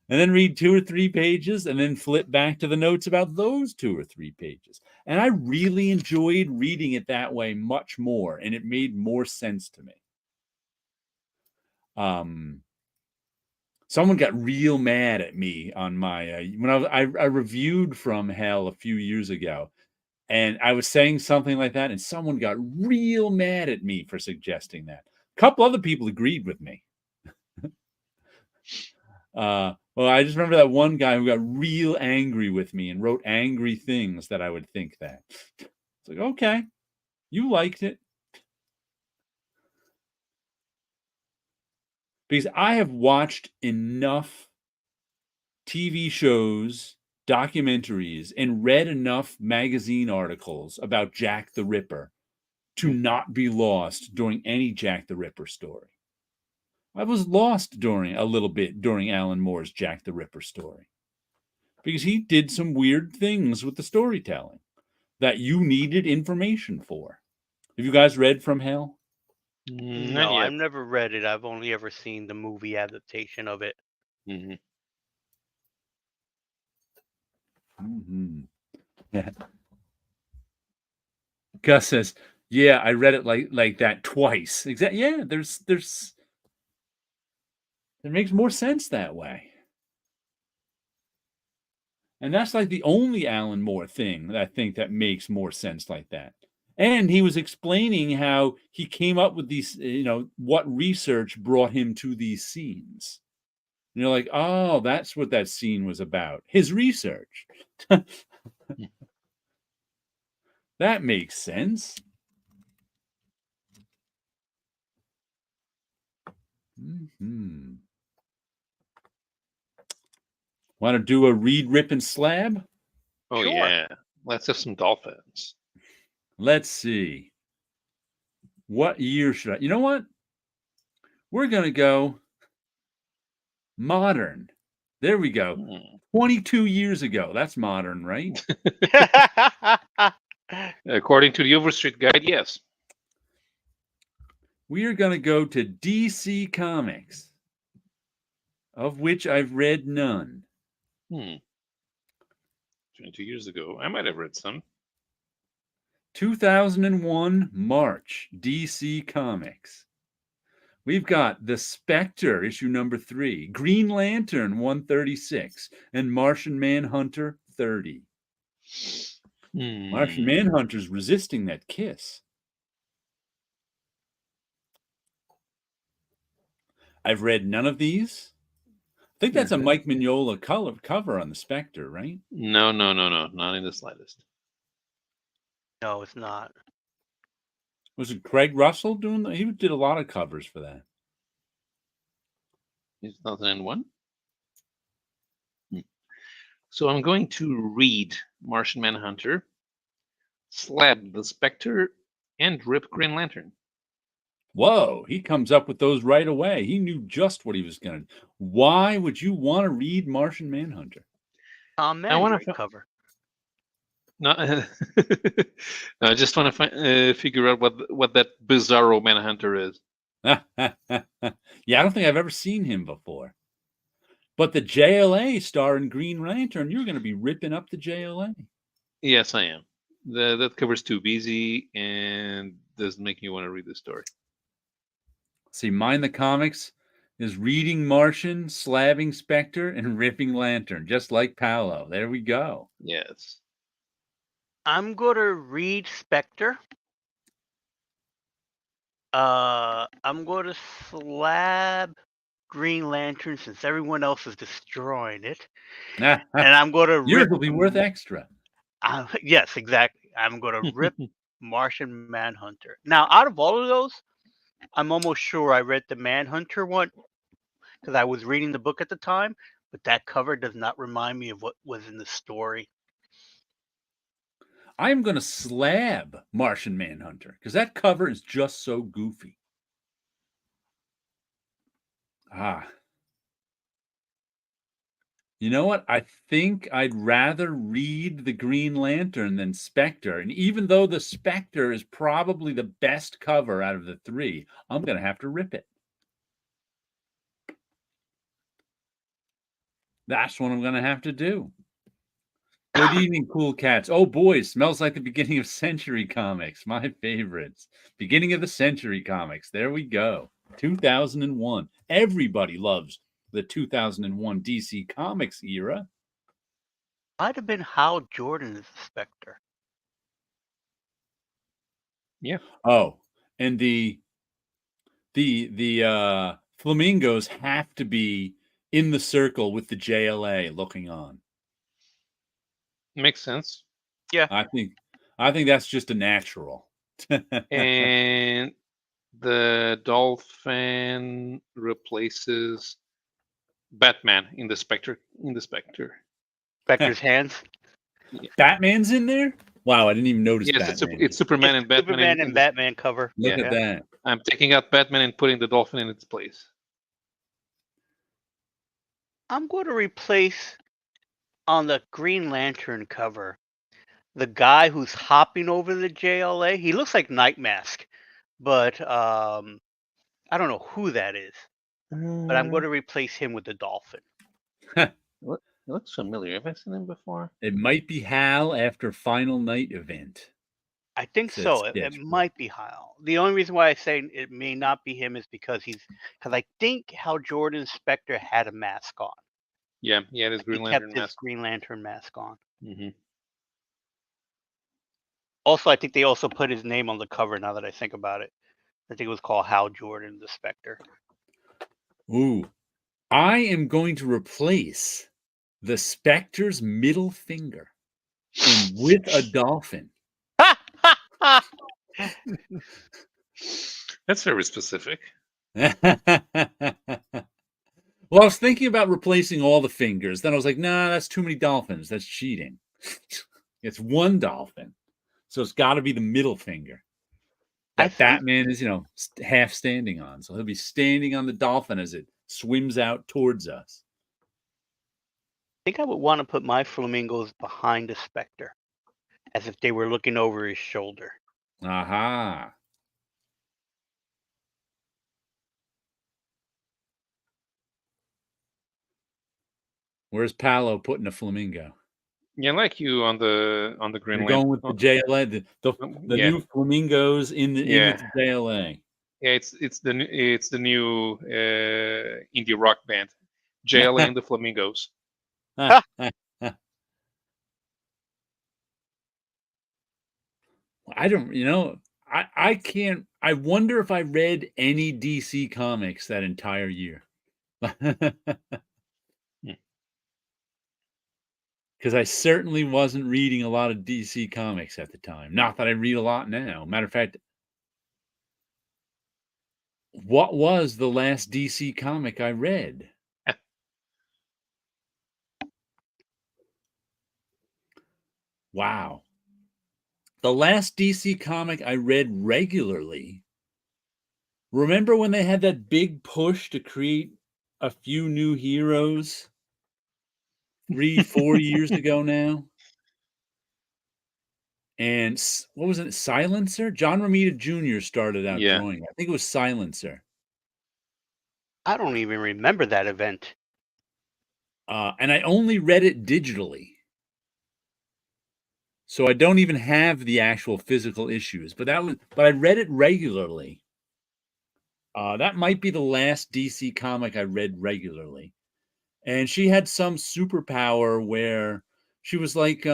Speaker 1: And then read 2 or 3 pages and then flip back to the notes about those 2 or 3 pages. And I really enjoyed reading it that way much more, and it made more sense to me. Someone got real mad at me on my when I reviewed From Hell a few years ago, and I was saying something like that, and someone got real mad at me for suggesting that. A couple other people agreed with me. Well, I just remember that one guy who got real angry with me and wrote angry things that I would think that. It's like, okay, you liked it. Because I have watched enough TV shows, documentaries, and read enough magazine articles about Jack the Ripper to not be lost during any Jack the Ripper story. I was lost a little bit during Alan Moore's Jack the Ripper story, because he did some weird things with the storytelling that you needed information for. Have you guys read From Hell?
Speaker 3: Not
Speaker 2: No,
Speaker 3: yet.
Speaker 2: I've never read it. I've only ever seen the movie adaptation of it.
Speaker 3: Mm-hmm.
Speaker 1: Yeah. Gus says, "Yeah, I read it like that twice." Exactly. Yeah, it makes more sense that way. And that's like the only Alan Moore thing that I think that makes more sense like that. And he was explaining how he came up with these, what research brought him to these scenes. And you're like, oh, that's what that scene was about. His research. That makes sense. Mm-hmm. Want to do a read, rip, and slab?
Speaker 3: Oh,
Speaker 2: Sure.
Speaker 3: yeah. Let's have some dolphins.
Speaker 1: Let's see. What year should I? You know what? We're going to go modern. There we go. 22 years ago. That's modern, right?
Speaker 3: According to the Overstreet Guide, yes.
Speaker 1: We are going to go to DC Comics, of which I've read none.
Speaker 3: 22 years ago. I might have read some.
Speaker 1: 2001 March, DC Comics. We've got The Spectre, issue number 3, Green Lantern 136, and Martian Manhunter 30. Martian Manhunter's resisting that kiss. I've read none of these. I think that's a Mike Mignola cover on The Spectre, right?
Speaker 3: No, not in the slightest.
Speaker 2: No, it's not.
Speaker 1: Was it Craig Russell doing that? He did a lot of covers for that.
Speaker 3: 2001. So I'm going to read Martian Manhunter, slab The Spectre, and rip Green Lantern.
Speaker 1: Whoa, he comes up with those right away. He knew just what he was going to do. Why would you want to read Martian Manhunter?
Speaker 2: I want to cover.
Speaker 3: No, no, I just want to figure out what that bizarro Manhunter is.
Speaker 1: Yeah, I don't think I've ever seen him before. But the JLA star in Green Lantern, you're going to be ripping up the JLA.
Speaker 3: Yes, I am. That cover's too busy and doesn't make me want to read the story.
Speaker 1: See, mine, the comics, is reading Martian, slabbing Spectre, and ripping Lantern, just like Paulo. There we go.
Speaker 3: Yes.
Speaker 2: I'm going to read Spectre. I'm going to slab Green Lantern since everyone else is destroying it. And I'm going to
Speaker 1: Yours will be worth extra.
Speaker 2: Yes, exactly. I'm going to rip Martian Manhunter. Now, out of all of those, I'm almost sure I read the Manhunter one because I was reading the book at the time, but that cover does not remind me of what was in the story.
Speaker 1: I'm going to slab Martian Manhunter because that cover is just so goofy. You know what? I think I'd rather read the Green Lantern than Spectre. And even though the Spectre is probably the best cover out of the three, I'm going to have to rip it. That's what I'm going to have to do. Good evening, cool cats. Oh, boy, smells like the beginning of Century Comics. My favorites. Beginning of the Century Comics. There we go. 2001. Everybody loves the 2001 DC Comics era.
Speaker 2: Might have been Hal Jordan's Spectre.
Speaker 3: Yeah.
Speaker 1: Oh, and the flamingos have to be in the circle with the JLA looking on.
Speaker 3: Makes sense.
Speaker 2: Yeah.
Speaker 1: I think that's just a natural.
Speaker 3: And the dolphin replaces Batman in the Spectre.
Speaker 2: Spectre's hands.
Speaker 1: Yeah. Batman's in there? Wow, I didn't even notice.
Speaker 3: Yes,
Speaker 1: Batman.
Speaker 3: it's Superman and Batman.
Speaker 2: Superman and Batman cover.
Speaker 1: Look at that.
Speaker 3: I'm taking out Batman and putting the dolphin in its place.
Speaker 2: I'm going to replace on the Green Lantern cover the guy who's hopping over the JLA. He looks like Night Mask, but I don't know who that is. But I'm going to replace him with the dolphin.
Speaker 3: It looks familiar. Have I seen him before?
Speaker 1: It might be Hal after Final Night event.
Speaker 2: I think so. It might be Hal. The only reason why I say it may not be him is because I think Hal Jordan's Spectre had a mask on.
Speaker 3: Yeah, he had his Green Lantern
Speaker 2: kept his
Speaker 3: mask.
Speaker 2: Green Lantern mask on.
Speaker 3: Mm-hmm.
Speaker 2: Also, I think they also put his name on the cover. Now that I think about it, I think it was called Hal Jordan, the Spectre.
Speaker 1: Ooh, I am going to replace the Spectre's middle finger with a dolphin.
Speaker 3: That's very specific.
Speaker 1: Well, I was thinking about replacing all the fingers. Then I was like, nah, that's too many dolphins. That's cheating. It's one dolphin. So it's got to be the middle finger that Batman is, half standing on. So he'll be standing on the dolphin as it swims out towards us.
Speaker 2: I think I would want to put my flamingos behind the Spectre, as if they were looking over his shoulder.
Speaker 1: Aha. Where's Paulo putting a flamingo?
Speaker 3: Yeah, like you on the Green Lantern.
Speaker 1: Going with the JLA, the new flamingos in the JLA.
Speaker 3: Yeah, it's the new indie rock band, JLA and the Flamingos.
Speaker 1: I don't, I can't. I wonder if I read any DC comics that entire year. Because I certainly wasn't reading a lot of DC comics at the time. Not that I read a lot now. Matter of fact, what was the last DC comic I read? Wow. The last DC comic I read regularly. Remember when they had that big push to create a few new heroes 3-4 years ago now? And what was it? Silencer? John Romita Jr. started out
Speaker 3: Yeah.
Speaker 1: drawing. I think it was Silencer.
Speaker 2: I don't even remember that event.
Speaker 1: And I only read it digitally. So I don't even have the actual physical issues, but I read it regularly. That might be the last DC comic I read regularly. And she had some superpower where she was like,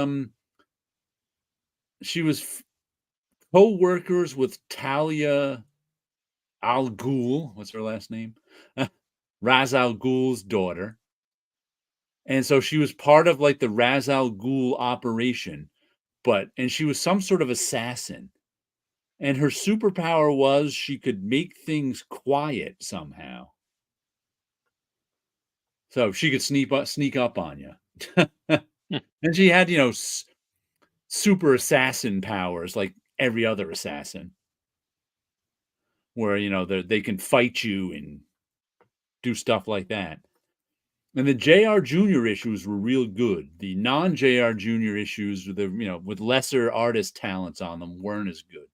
Speaker 1: she was co-workers with Talia Al Ghul. What's her last name? Ra's al Ghul's daughter. And so she was part of like the Ra's al Ghul operation, and she was some sort of assassin. And her superpower was she could make things quiet somehow. So she could sneak up on you. And she had, super assassin powers like every other assassin, where, they can fight you and do stuff like that. And the JR Jr. issues were real good. The non-JR Jr. issues with lesser artist talents on them weren't as good.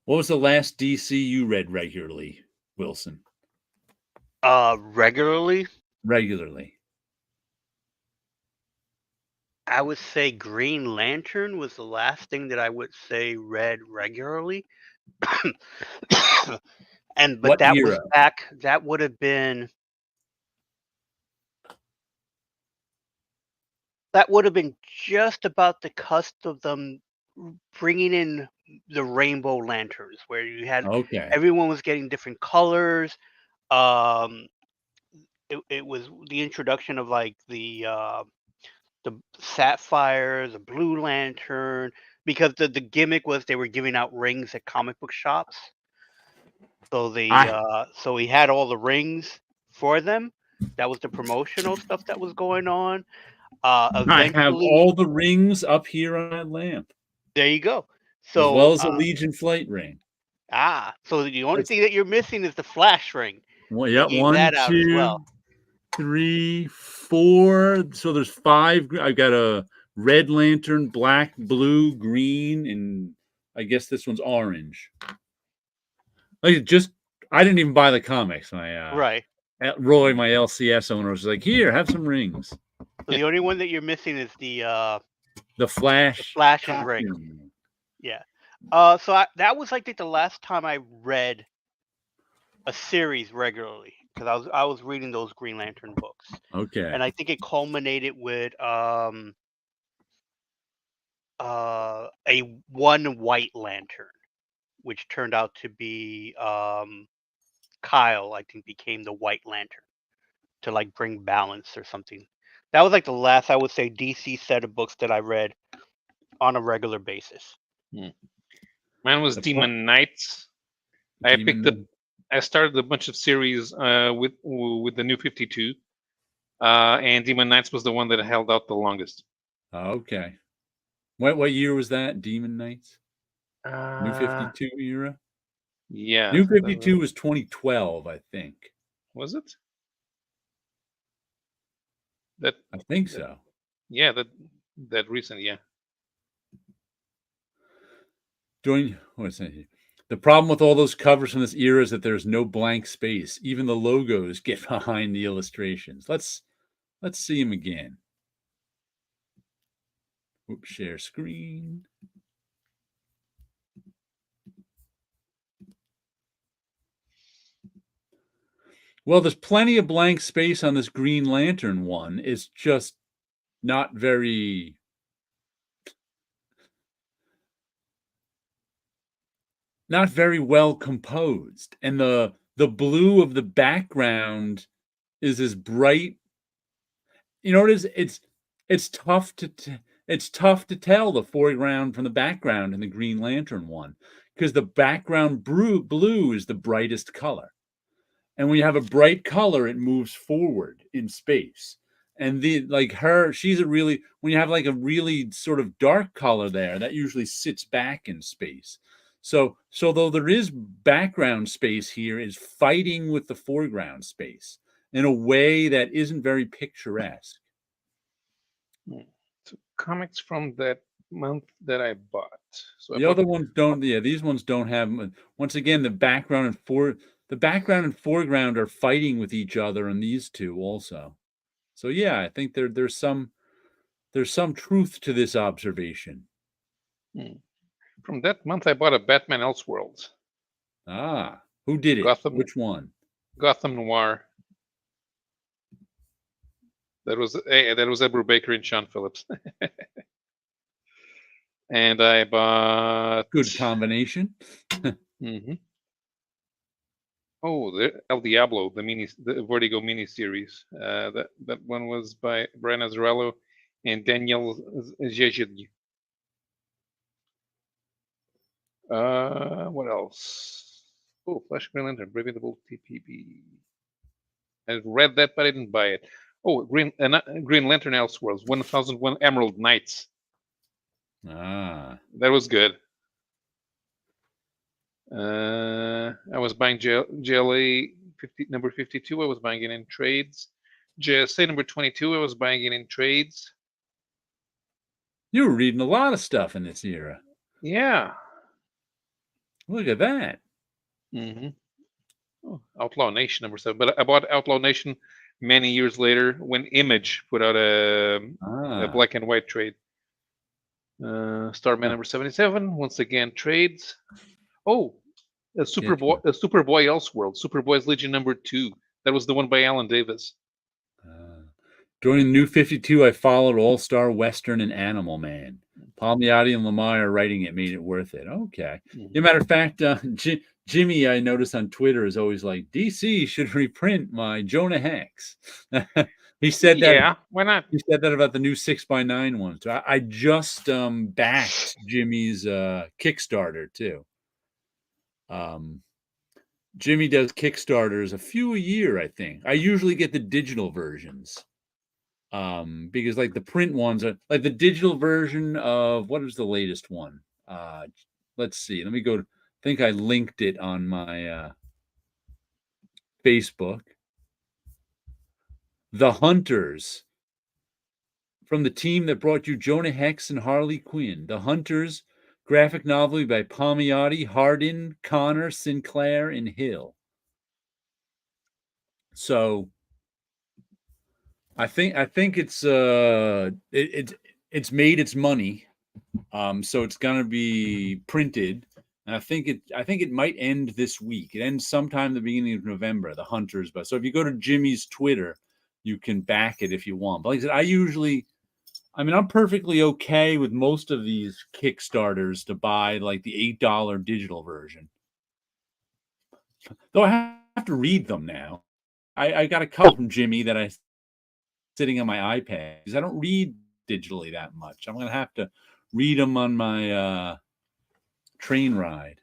Speaker 1: What was the last DC you read regularly, Wilson?
Speaker 2: Regularly?
Speaker 1: Regularly.
Speaker 2: I would say Green Lantern was the last thing that I would say read regularly. But
Speaker 1: What
Speaker 2: that
Speaker 1: era?
Speaker 2: was back, that would have been just about the cusp of them bringing in the rainbow lanterns, where you had everyone was getting different colors. It was the introduction of like the sapphire, the blue lantern, because the gimmick was they were giving out rings at comic book shops. So so we had all the rings for them. That was the promotional stuff that was going on.
Speaker 1: I have all the rings up here on that lamp.
Speaker 2: There you go.
Speaker 1: So, as well as the Legion flight ring.
Speaker 2: So the only thing that you're missing is the flash ring.
Speaker 1: Well, yeah, 1, 2, 3, 4. So there's 5. I've got a red lantern, black, blue, green, and I guess this one's orange. I didn't even buy the comics.
Speaker 2: Right.
Speaker 1: Roy, my LCS owner, was like, "Here, have some rings."
Speaker 2: So the only one that you're missing is the
Speaker 1: Flash
Speaker 2: ring. Yeah. So that was like the last time I read a series regularly, because I was reading those Green Lantern books.
Speaker 1: Okay.
Speaker 2: And I think it culminated with a one White Lantern, which turned out to be Kyle. I think became the White Lantern to like bring balance or something. That was like the last, I would say, DC set of books that I read on a regular basis.
Speaker 3: Mine was Demon Knights. I started a bunch of series with the New 52, and Demon Knights was the one that held out the longest.
Speaker 1: Okay. What year was that? Demon Knights? New 52 era?
Speaker 3: Yeah.
Speaker 1: New 52 was 2012, I think.
Speaker 3: Was it?
Speaker 1: I think so.
Speaker 3: Yeah, that recent, yeah.
Speaker 1: The problem with all those covers from this era is that there's no blank space. Even the logos get behind the illustrations. Let's see them again. Oops, share screen. Well, there's plenty of blank space on this Green Lantern one. It's just not very well composed. And the blue of the background is as bright. You know, it's tough to tell the foreground from the background in the Green Lantern one, because the background blue is the brightest color. And when you have a bright color, it moves forward in space. And she's when you have like a really sort of dark color there, that usually sits back in space. So though there is background space here, is fighting with the foreground space in a way that isn't very picturesque.
Speaker 3: So comics from that month that I bought. So
Speaker 1: the other ones don't. Yeah, these ones don't have. Once again, the background and foreground are fighting with each other, and these two also. So yeah, I think there's some truth to this observation.
Speaker 3: From that month, I bought a Batman Elseworlds.
Speaker 1: Ah, who did it?
Speaker 3: Gotham.
Speaker 1: Which one?
Speaker 3: Gotham Noir. That was Edward Baker and Sean Phillips. And I bought
Speaker 1: good combination.
Speaker 3: Mm-hmm. Oh, El Diablo, the Vertigo miniseries. That one was by Brian Azzarello and Daniel Zhezhid. What else? Oh, Flash Green Lantern, Brave and the Bold TPB. I read that, but I didn't buy it. Oh, Green Lantern Elseworlds, 1001 Emerald Knights.
Speaker 1: Ah,
Speaker 3: that was good. I was buying JLA number 52. I was buying it in trades. JSA number 22. I was buying it in trades.
Speaker 1: You were reading a lot of stuff in this era.
Speaker 3: Yeah.
Speaker 1: Look at that.
Speaker 3: Mm-hmm. Oh, Outlaw Nation number 7. But I bought Outlaw Nation many years later when Image put out a black and white trade. Starman number 77. Once again, trades. Oh, a Superboy Elseworld. Superboy's Legion number 2. That was the one by Alan Davis.
Speaker 1: During the New 52, I followed All-Star Western and Animal Man. Palmiotti and Lemire writing it made it worth it. Okay. As a matter of fact, Jimmy, I noticed on Twitter, is always like, DC should reprint my Jonah Hex. He said that.
Speaker 3: Yeah, why not?
Speaker 1: He said that about the new 6x9 one. So I just backed Jimmy's Kickstarter too. Jimmy does Kickstarters a few a year, I think. I usually get the digital versions. Because like the print ones are like the digital version of what is the latest one? Let's see. Let me go. I think I linked it on my Facebook. The Hunters, from the team that brought you Jonah Hex and Harley Quinn. The Hunters, graphic novel by Palmiotti, Hardin, Connor, Sinclair, and Hill. So I think it's it's made its money, so it's gonna be printed, and I think it might end this week. It ends sometime the beginning of November. The Hunters, but so if you go to Jimmy's Twitter, you can back it if you want. But like I said, I'm perfectly okay with most of these Kickstarters to buy like the $8 digital version. Though I have to read them now. I got a couple from Jimmy that I sitting on my iPad because I don't read digitally that much. I'm gonna have to read them on my train ride.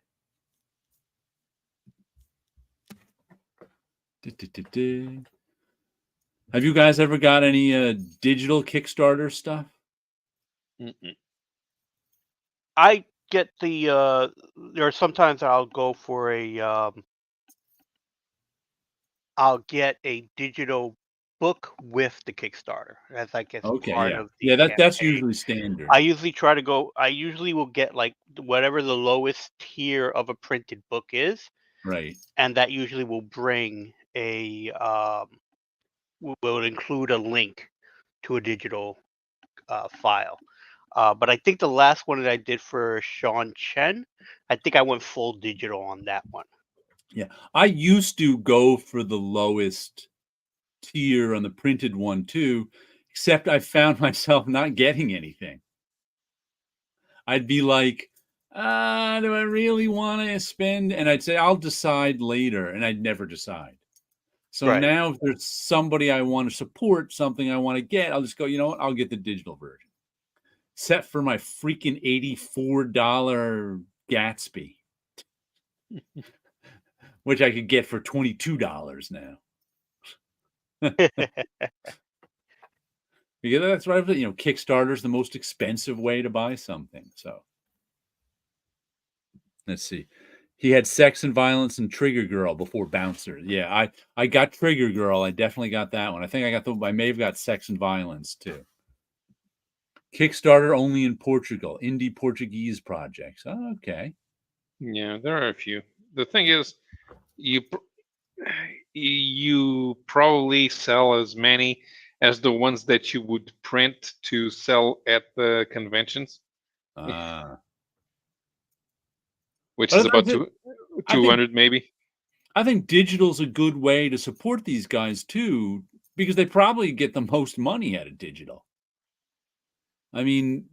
Speaker 1: Have you guys ever got any digital Kickstarter stuff?
Speaker 2: Mm-mm. I get the there are sometimes I'll go for I'll get a digital book with the Kickstarter as I guess part of the
Speaker 1: that's
Speaker 2: campaign.
Speaker 1: usually standard.
Speaker 2: I usually will get like whatever the lowest tier of a printed book is,
Speaker 1: right?
Speaker 2: And that usually will bring will include a link to a digital file. But I think the last one that I did for Sean Chen, I think I went full digital on that one.
Speaker 1: Yeah, I used to go for the lowest tier on the printed one too, except I found myself not getting anything. I'd be like, do I really want to spend? And I'd say, I'll decide later, and I'd never decide. So
Speaker 2: Right.
Speaker 1: now if there's somebody I want to support, something I want to get, I'll just go, you know what? I'll get the digital version. Set for my freaking $84 Gatsby, which I could get for $22 now. Because that's right. You know, Kickstarter's the most expensive way to buy something. So let's see. He had Sex and Violence and Trigger Girl before Bouncer. Yeah, I got Trigger Girl. I definitely got that one. I think I may have got Sex and Violence too. Kickstarter only in Portugal. Indie Portuguese projects. Oh, okay.
Speaker 3: Yeah, there are a few. The thing is, you probably sell as many as the ones that you would print to sell at the conventions, which is about 200 maybe.
Speaker 1: I think digital's a good way to support these guys too, because they probably get the most money out of digital. I mean,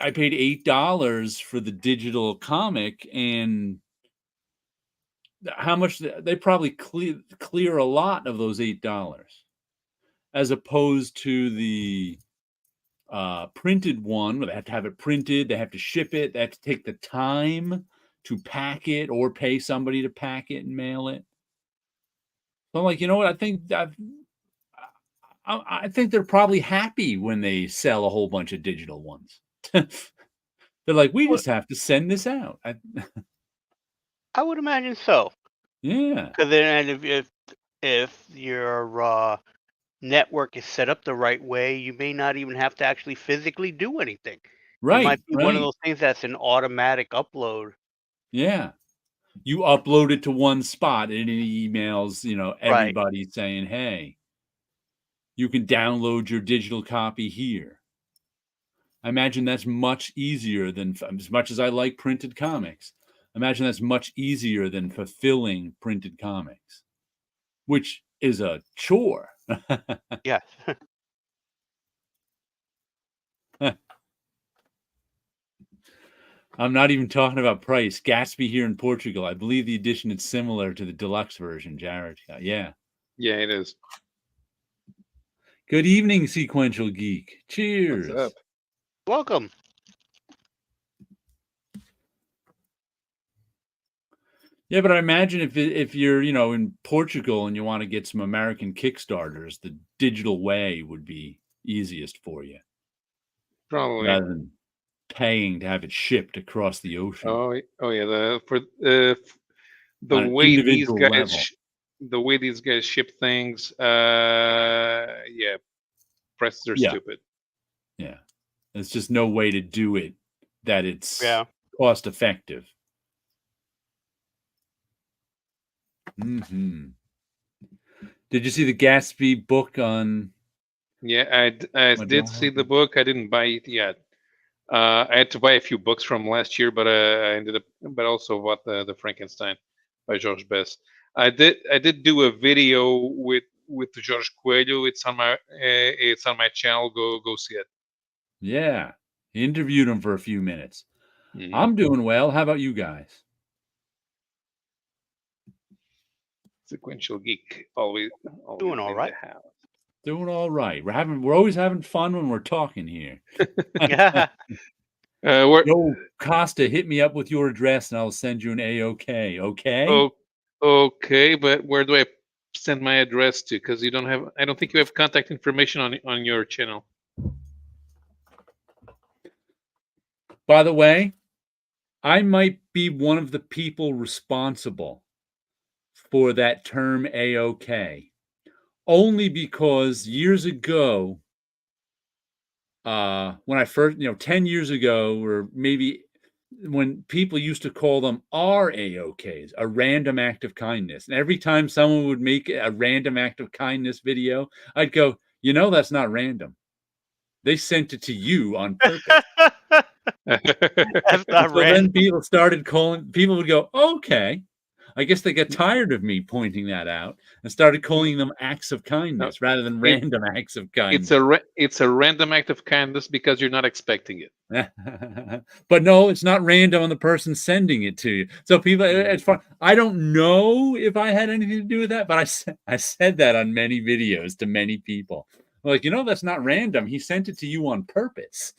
Speaker 1: I paid $8 for the digital comic, and how much they probably clear a lot of those $8, as opposed to the printed one where they have to have it printed, they have to ship it, they have to take the time to pack it or pay somebody to pack it and mail it. So I'm like, you know what? I think they're probably happy when they sell a whole bunch of digital ones. They're like, we just have to send this out.
Speaker 2: I would imagine so.
Speaker 1: Yeah.
Speaker 2: Because then, if your network is set up the right way, you may not even have to actually physically do anything.
Speaker 1: Right.
Speaker 2: It might be one of those things that's an automatic upload.
Speaker 1: Yeah. You upload it to one spot and it emails, everybody saying, hey, you can download your digital copy here. I imagine that's much easier than, as much as I like printed comics, imagine that's much easier than fulfilling printed comics, which is a chore.
Speaker 2: Yes.
Speaker 1: I'm not even talking about price. Gatsby here in Portugal. I believe the edition is similar to the deluxe version, Jared. Yeah.
Speaker 3: Yeah, it is.
Speaker 1: Good evening, Sequential Geek. Cheers.
Speaker 3: What's up?
Speaker 2: Welcome.
Speaker 1: Yeah, but I imagine if you're, in Portugal and you want to get some American Kickstarters, the digital way would be easiest for you.
Speaker 3: Probably.
Speaker 1: Rather than paying to have it shipped across the ocean.
Speaker 3: Oh yeah. The way these guys ship things, prices are stupid.
Speaker 1: Yeah, there's just no way to do it that it's cost effective. Mm-hmm. Did you see the Gatsby book on?
Speaker 3: Yeah, I did see the book. I didn't buy it yet. I had to buy a few books from last year, but I ended up, but also bought the Frankenstein by George Bess. I did do a video with George Coelho. It's on my channel. Go see it.
Speaker 1: Yeah, he interviewed him for a few minutes.
Speaker 3: Mm-hmm.
Speaker 1: I'm doing well. How about you guys?
Speaker 3: Sequential Geek, always
Speaker 2: doing all right.
Speaker 3: The house.
Speaker 1: Doing all right. We're always having fun when we're talking here. Yo, Costa, hit me up with your address and I'll send you an A-OK. Okay?
Speaker 3: Okay, but where do I send my address to? Because I don't think you have contact information on your channel.
Speaker 1: By the way, I might be one of the people responsible for that term A-OK. Only because years ago, when I first, 10 years ago, or maybe when people used to call them RAOKs, a random act of kindness. And every time someone would make a random act of kindness video, I'd go, that's not random. They sent it to you on purpose.
Speaker 2: That's not
Speaker 1: so
Speaker 2: random.
Speaker 1: Then people would go, okay. I guess they got tired of me pointing that out and started calling them acts of kindness rather than random acts of kindness.
Speaker 3: It's a random act of kindness because you're not expecting it.
Speaker 1: But no, it's not random on the person sending it to you. So people, it's fun. I don't know if I had anything to do with that, but I said that on many videos to many people. Like, that's not random. He sent it to you on purpose.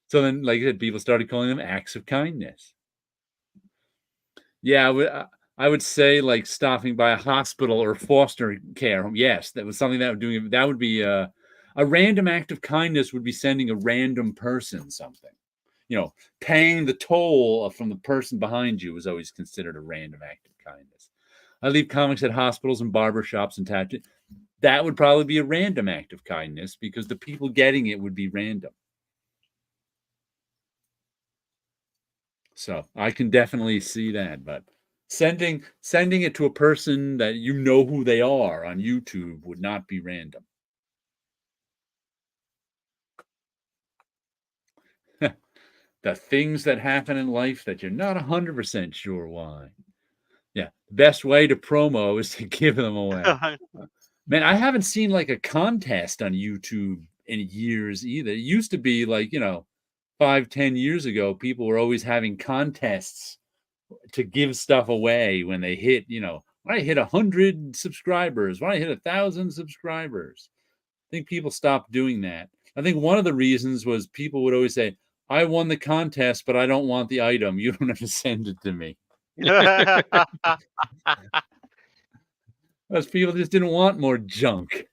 Speaker 1: So then, like I said, people started calling them acts of kindness. Yeah, I would say like stopping by a hospital or foster care home. Yes, that was something that would be a random act of kindness would be sending a random person something. Paying the toll from the person behind you was always considered a random act of kindness. I leave comics at hospitals and barbershops and tattoo. That would probably be a random act of kindness because the people getting it would be random. So I can definitely see that, but sending it to a person that you know who they are on YouTube would not be random. The things that happen in life that you're not 100% sure why. Yeah, the best way to promo is to give them away. Man, I haven't seen like a contest on YouTube in years either. It used to be like, 5-10 years ago, people were always having contests to give stuff away when they hit, when I hit 100 subscribers, when I hit 1,000 subscribers. I think people stopped doing that. I think one of the reasons was people would always say, I won the contest, but I don't want the item. You don't have to send it to me. Because people just didn't want more junk.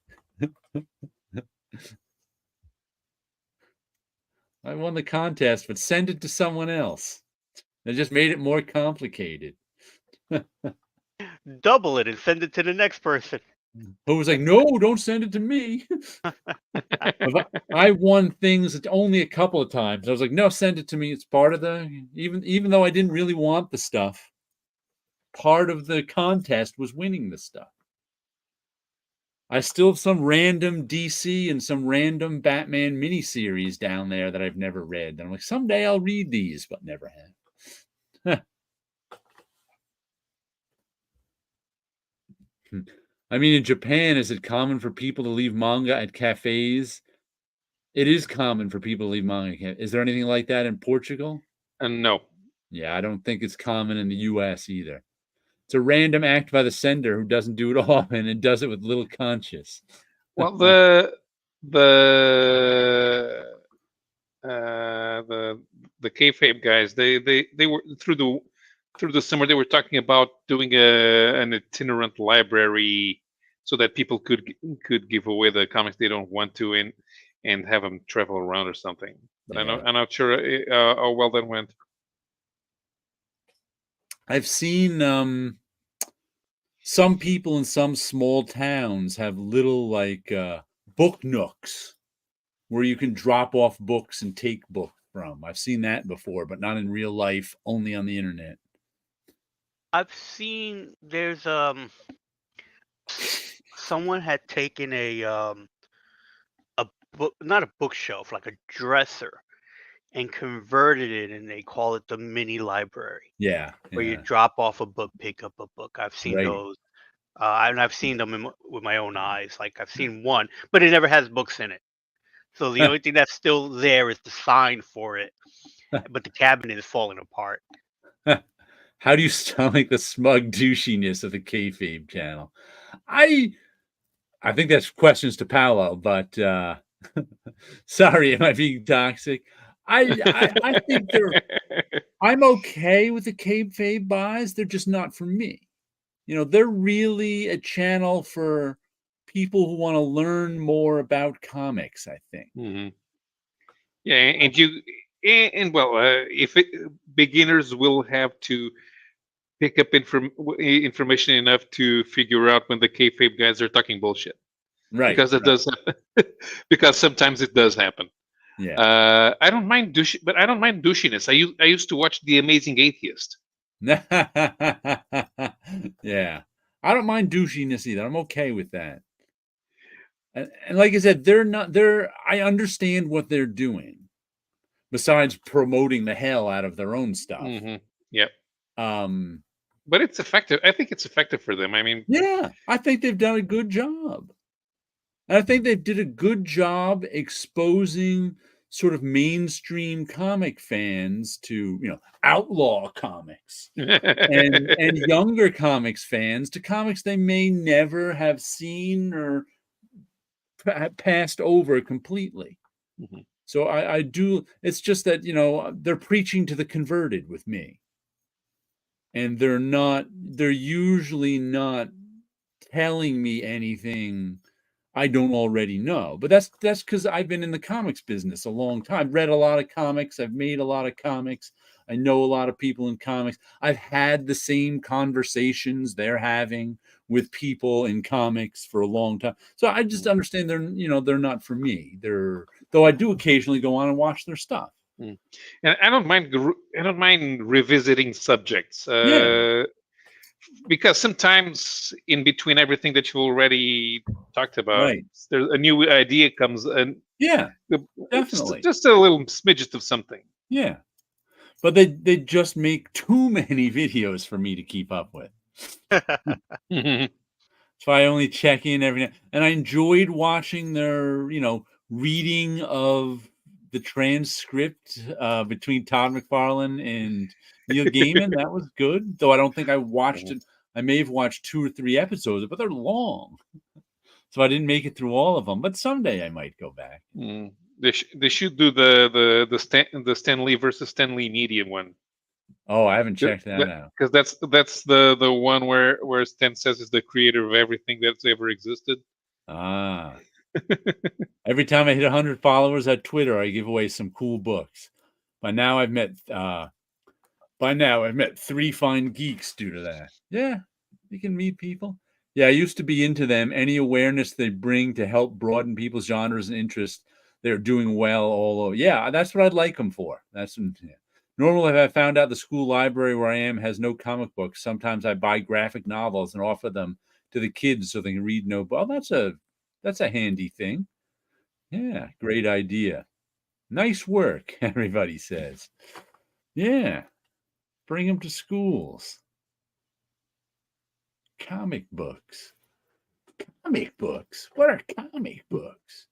Speaker 1: I won the contest, but send it to someone else. They just made it more complicated.
Speaker 2: Double it and send it to the next person.
Speaker 1: Who was like, no, don't send it to me. I won things only a couple of times. I was like, no, send it to me. It's part of even though I didn't really want the stuff, part of the contest was winning the stuff. I still have some random DC and some random Batman miniseries down there that I've never read. And I'm like, someday I'll read these, but never have. I mean, in Japan, is it common for people to leave manga at cafes? It is common for people to leave manga. Is there anything like that in Portugal?
Speaker 3: No.
Speaker 1: Yeah, I don't think it's common in the U.S. either. It's a random act by the sender who doesn't do it often and does it with little conscience.
Speaker 3: Well, the kayfabe guys, they were through the summer they were talking about doing an itinerant library so that people could give away the comics they don't want to and have them travel around or something. But
Speaker 1: Yeah.
Speaker 3: I'm not sure how well that went.
Speaker 1: I've seen some people in some small towns have little like book nooks where you can drop off books and take books from. I've seen that before, but not in real life, only on the internet.
Speaker 2: I've seen there's someone had taken a book, not a bookshelf, like a dresser, and converted it, and they call it the mini library.
Speaker 1: Yeah,
Speaker 2: Where you
Speaker 1: yeah.
Speaker 2: drop off a book, pick up a book. I've seen
Speaker 1: Right.
Speaker 2: those, and I've seen them with my own eyes. Like I've seen one, but it never has books in it. So the only thing that's still there is the sign for it, but the cabinet is falling apart.
Speaker 1: How do you sound like the smug douchiness of the kayfabe channel? I think that's questions to Paulo, but sorry, am I being toxic? I think I'm okay with the kayfabe buys. They're just not for me. They're really a channel for people who want to learn more about comics, I think.
Speaker 3: Mm-hmm. Yeah, and if beginners will have to pick up information enough to figure out when the kayfabe guys are talking bullshit,
Speaker 1: right?
Speaker 3: Because it does happen. Because sometimes it does happen.
Speaker 1: Yeah.
Speaker 3: I don't mind but I don't mind douchiness. I used to watch The Amazing Atheist.
Speaker 1: Yeah. I don't mind douchiness either. I'm okay with that. And like I said, I understand what they're doing. besides promoting the hell out of their own stuff.
Speaker 3: Yep. But it's effective. I think it's effective for them. I mean,
Speaker 1: yeah, I think they've done a good job. And I think they did a good job exposing sort of mainstream comic fans to, outlaw comics and younger comics fans to comics they may never have seen or passed over completely. So I do. It's just that, they're preaching to the converted with me. And they're usually not telling me anything I don't already know. But that's because I've been in the comics business a long time. I've read a lot of comics. I've made a lot of comics. I know a lot of people in comics. I've had the same conversations they're having with people in comics for a long time. So I just understand they're not for me. Though I do occasionally go on and watch their stuff.
Speaker 3: And I don't mind revisiting subjects. Because sometimes in between everything that you already talked about, there's a new idea comes, and
Speaker 1: definitely
Speaker 3: just a little smidget of something.
Speaker 1: Yeah, but they just make too many videos for me to keep up with. So I only check in every now, and I enjoyed watching their reading of the transcript between Todd McFarlane and Neil Gaiman. That was good, though I don't think I watched it. I may have watched 2 or 3 episodes, but they're long, so I didn't make it through all of them. But someday I might go back.
Speaker 3: They should do the Stan Lee versus Stan Lee media one.
Speaker 1: Oh, I haven't checked that out.
Speaker 3: Because that's the one where Stan says is the creator of everything that's ever existed.
Speaker 1: Every time I hit 100 followers at Twitter, I give away some cool books. By now I've met 3 fine geeks due to that. Yeah, you can meet people. Yeah, I used to be into them. Any awareness they bring to help broaden people's genres and interests, they're doing well all over. Yeah, that's what I'd like them for. Normally, if I found out the school library where I am has no comic books, sometimes I buy graphic novels and offer them to the kids so they can read no book. Oh, that's a handy thing. Yeah, great idea. Nice work, everybody says. Yeah, bring them to schools. Comic books. Comic books. What are comic books?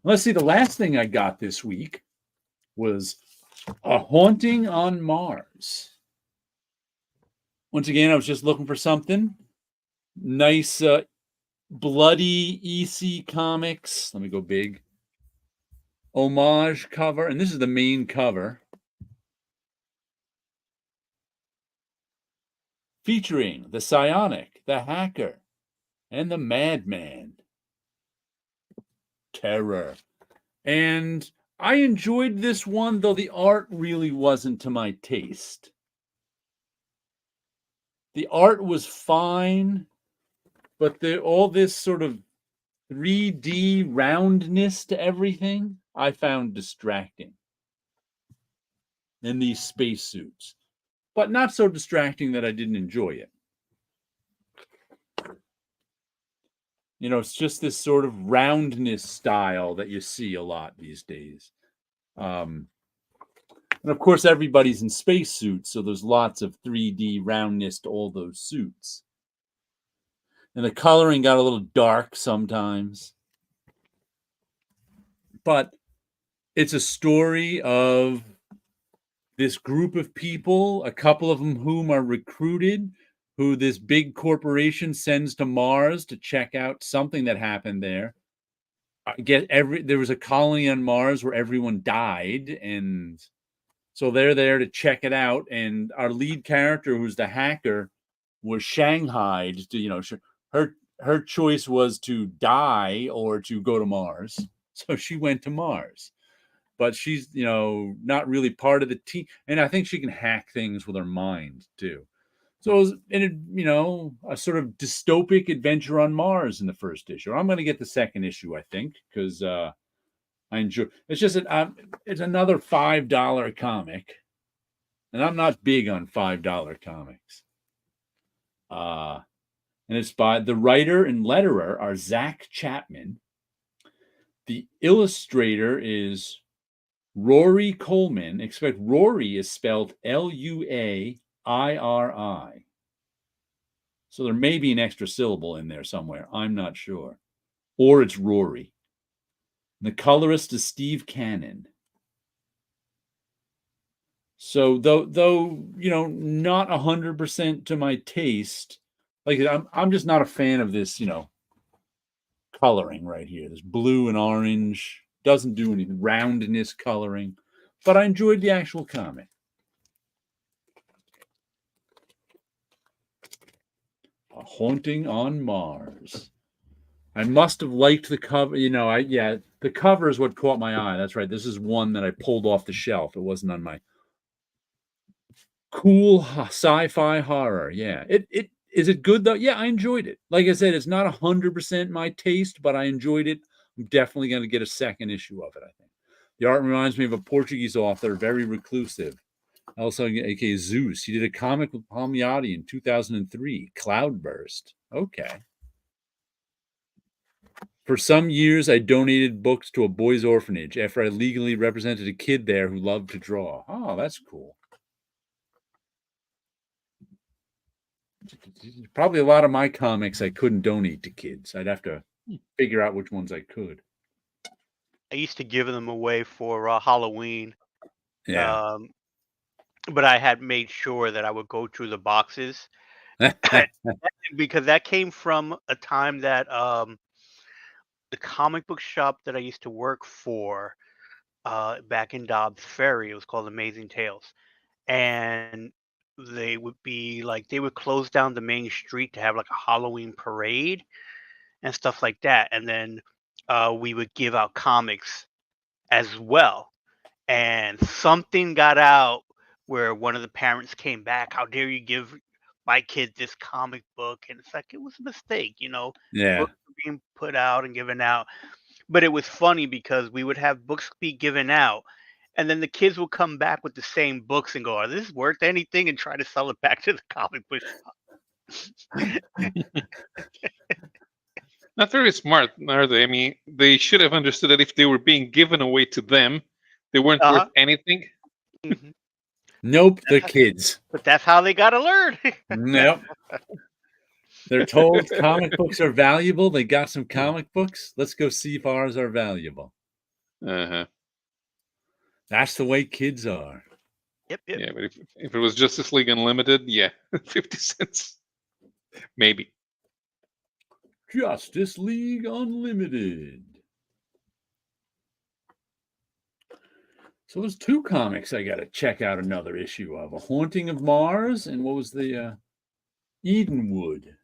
Speaker 1: Let's see, the last thing I got this week was A Haunting on Mars. Once again, I was just looking for something. Nice, bloody EC Comics. Let me go big. Homage cover. And this is the main cover. Featuring the Psionic, the Hacker, and the Madman. Terror. And I enjoyed this one, though the art really wasn't to my taste. The art was fine, but all this sort of 3D roundness to everything, I found distracting. In these spacesuits. But not so distracting that I didn't enjoy it. It's just this sort of roundness style that you see a lot these days. And of course, everybody's in spacesuits, so there's lots of 3D roundness to all those suits. And the coloring got a little dark sometimes. But it's a story of this group of people, a couple of them whom are recruited, who this big corporation sends to Mars to check out something that happened there. There was a colony on Mars where everyone died, and so they're there to check it out. And our lead character, who's the hacker, was shanghaied to, her choice was to die or to go to Mars. So she went to Mars. But she's, not really part of the team. And I think she can hack things with her mind, too. So it was, a sort of dystopic adventure on Mars in the first issue. I'm going to get the second issue, I think, because I enjoy. It's just it's another $5 comic. And I'm not big on $5 comics. And it's by the writer and letterer are Zach Chapman. The illustrator is Rory Coleman. Expect Rory is spelled Luairi. So there may be an extra syllable in there somewhere. I'm not sure. Or it's Rory. The colorist is Steve Cannon. So though not 100% to my taste. Like I'm just not a fan of this, coloring right here. This blue and orange doesn't do any roundness coloring, but I enjoyed the actual comic. A Haunting on Mars. I must have liked the cover. The cover is what caught my eye. That's right. This is one that I pulled off the shelf. It wasn't on my cool sci-fi horror. Yeah. It is it good though? Yeah, I enjoyed it. Like I said, it's not 100% my taste, but I enjoyed it. I'm definitely going to get a second issue of it, I think. The art reminds me of a Portuguese author, very reclusive. Also, aka Zeus. He did a comic with Palmiotti in 2003, Cloudburst. Okay. For some years, I donated books to a boys' orphanage after I legally represented a kid there who loved to draw. Oh, that's cool. Probably a lot of my comics I couldn't donate to kids. I'd have to figure out which ones I could.
Speaker 2: I used to give them away for Halloween.
Speaker 1: Yeah.
Speaker 2: But I had made sure that I would go through the boxes because that came from a time that the comic book shop that I used to work for back in Dobbs Ferry, it was called Amazing Tales. And they would close down the main street to have like a Halloween parade and stuff like that. And then we would give out comics as well. And something got out where one of the parents came back. How dare you give my kid this comic book? And it's like, it was a mistake,
Speaker 1: Yeah.
Speaker 2: Books were being put out and given out. But it was funny because we would have books be given out, and then the kids will come back with the same books and go, "Are this worth anything?" and try to sell it back to the comic book shop.
Speaker 3: Not very smart, are they? I mean, they should have understood that if they were being given away to them, they weren't worth anything.
Speaker 2: Mhm.
Speaker 1: Nope, the kids.
Speaker 2: But that's how they got to learn.
Speaker 1: Nope. They're told comic books are valuable. They got some comic books. Let's go see if ours are valuable.
Speaker 3: Uh-huh.
Speaker 1: That's the way kids are.
Speaker 2: Yep.
Speaker 3: Yeah, but if it was Justice League Unlimited, yeah, 50 cents. Maybe.
Speaker 1: Justice League Unlimited. So there's two comics I got to check out another issue of. A Haunting of Mars and what was the Edenwood.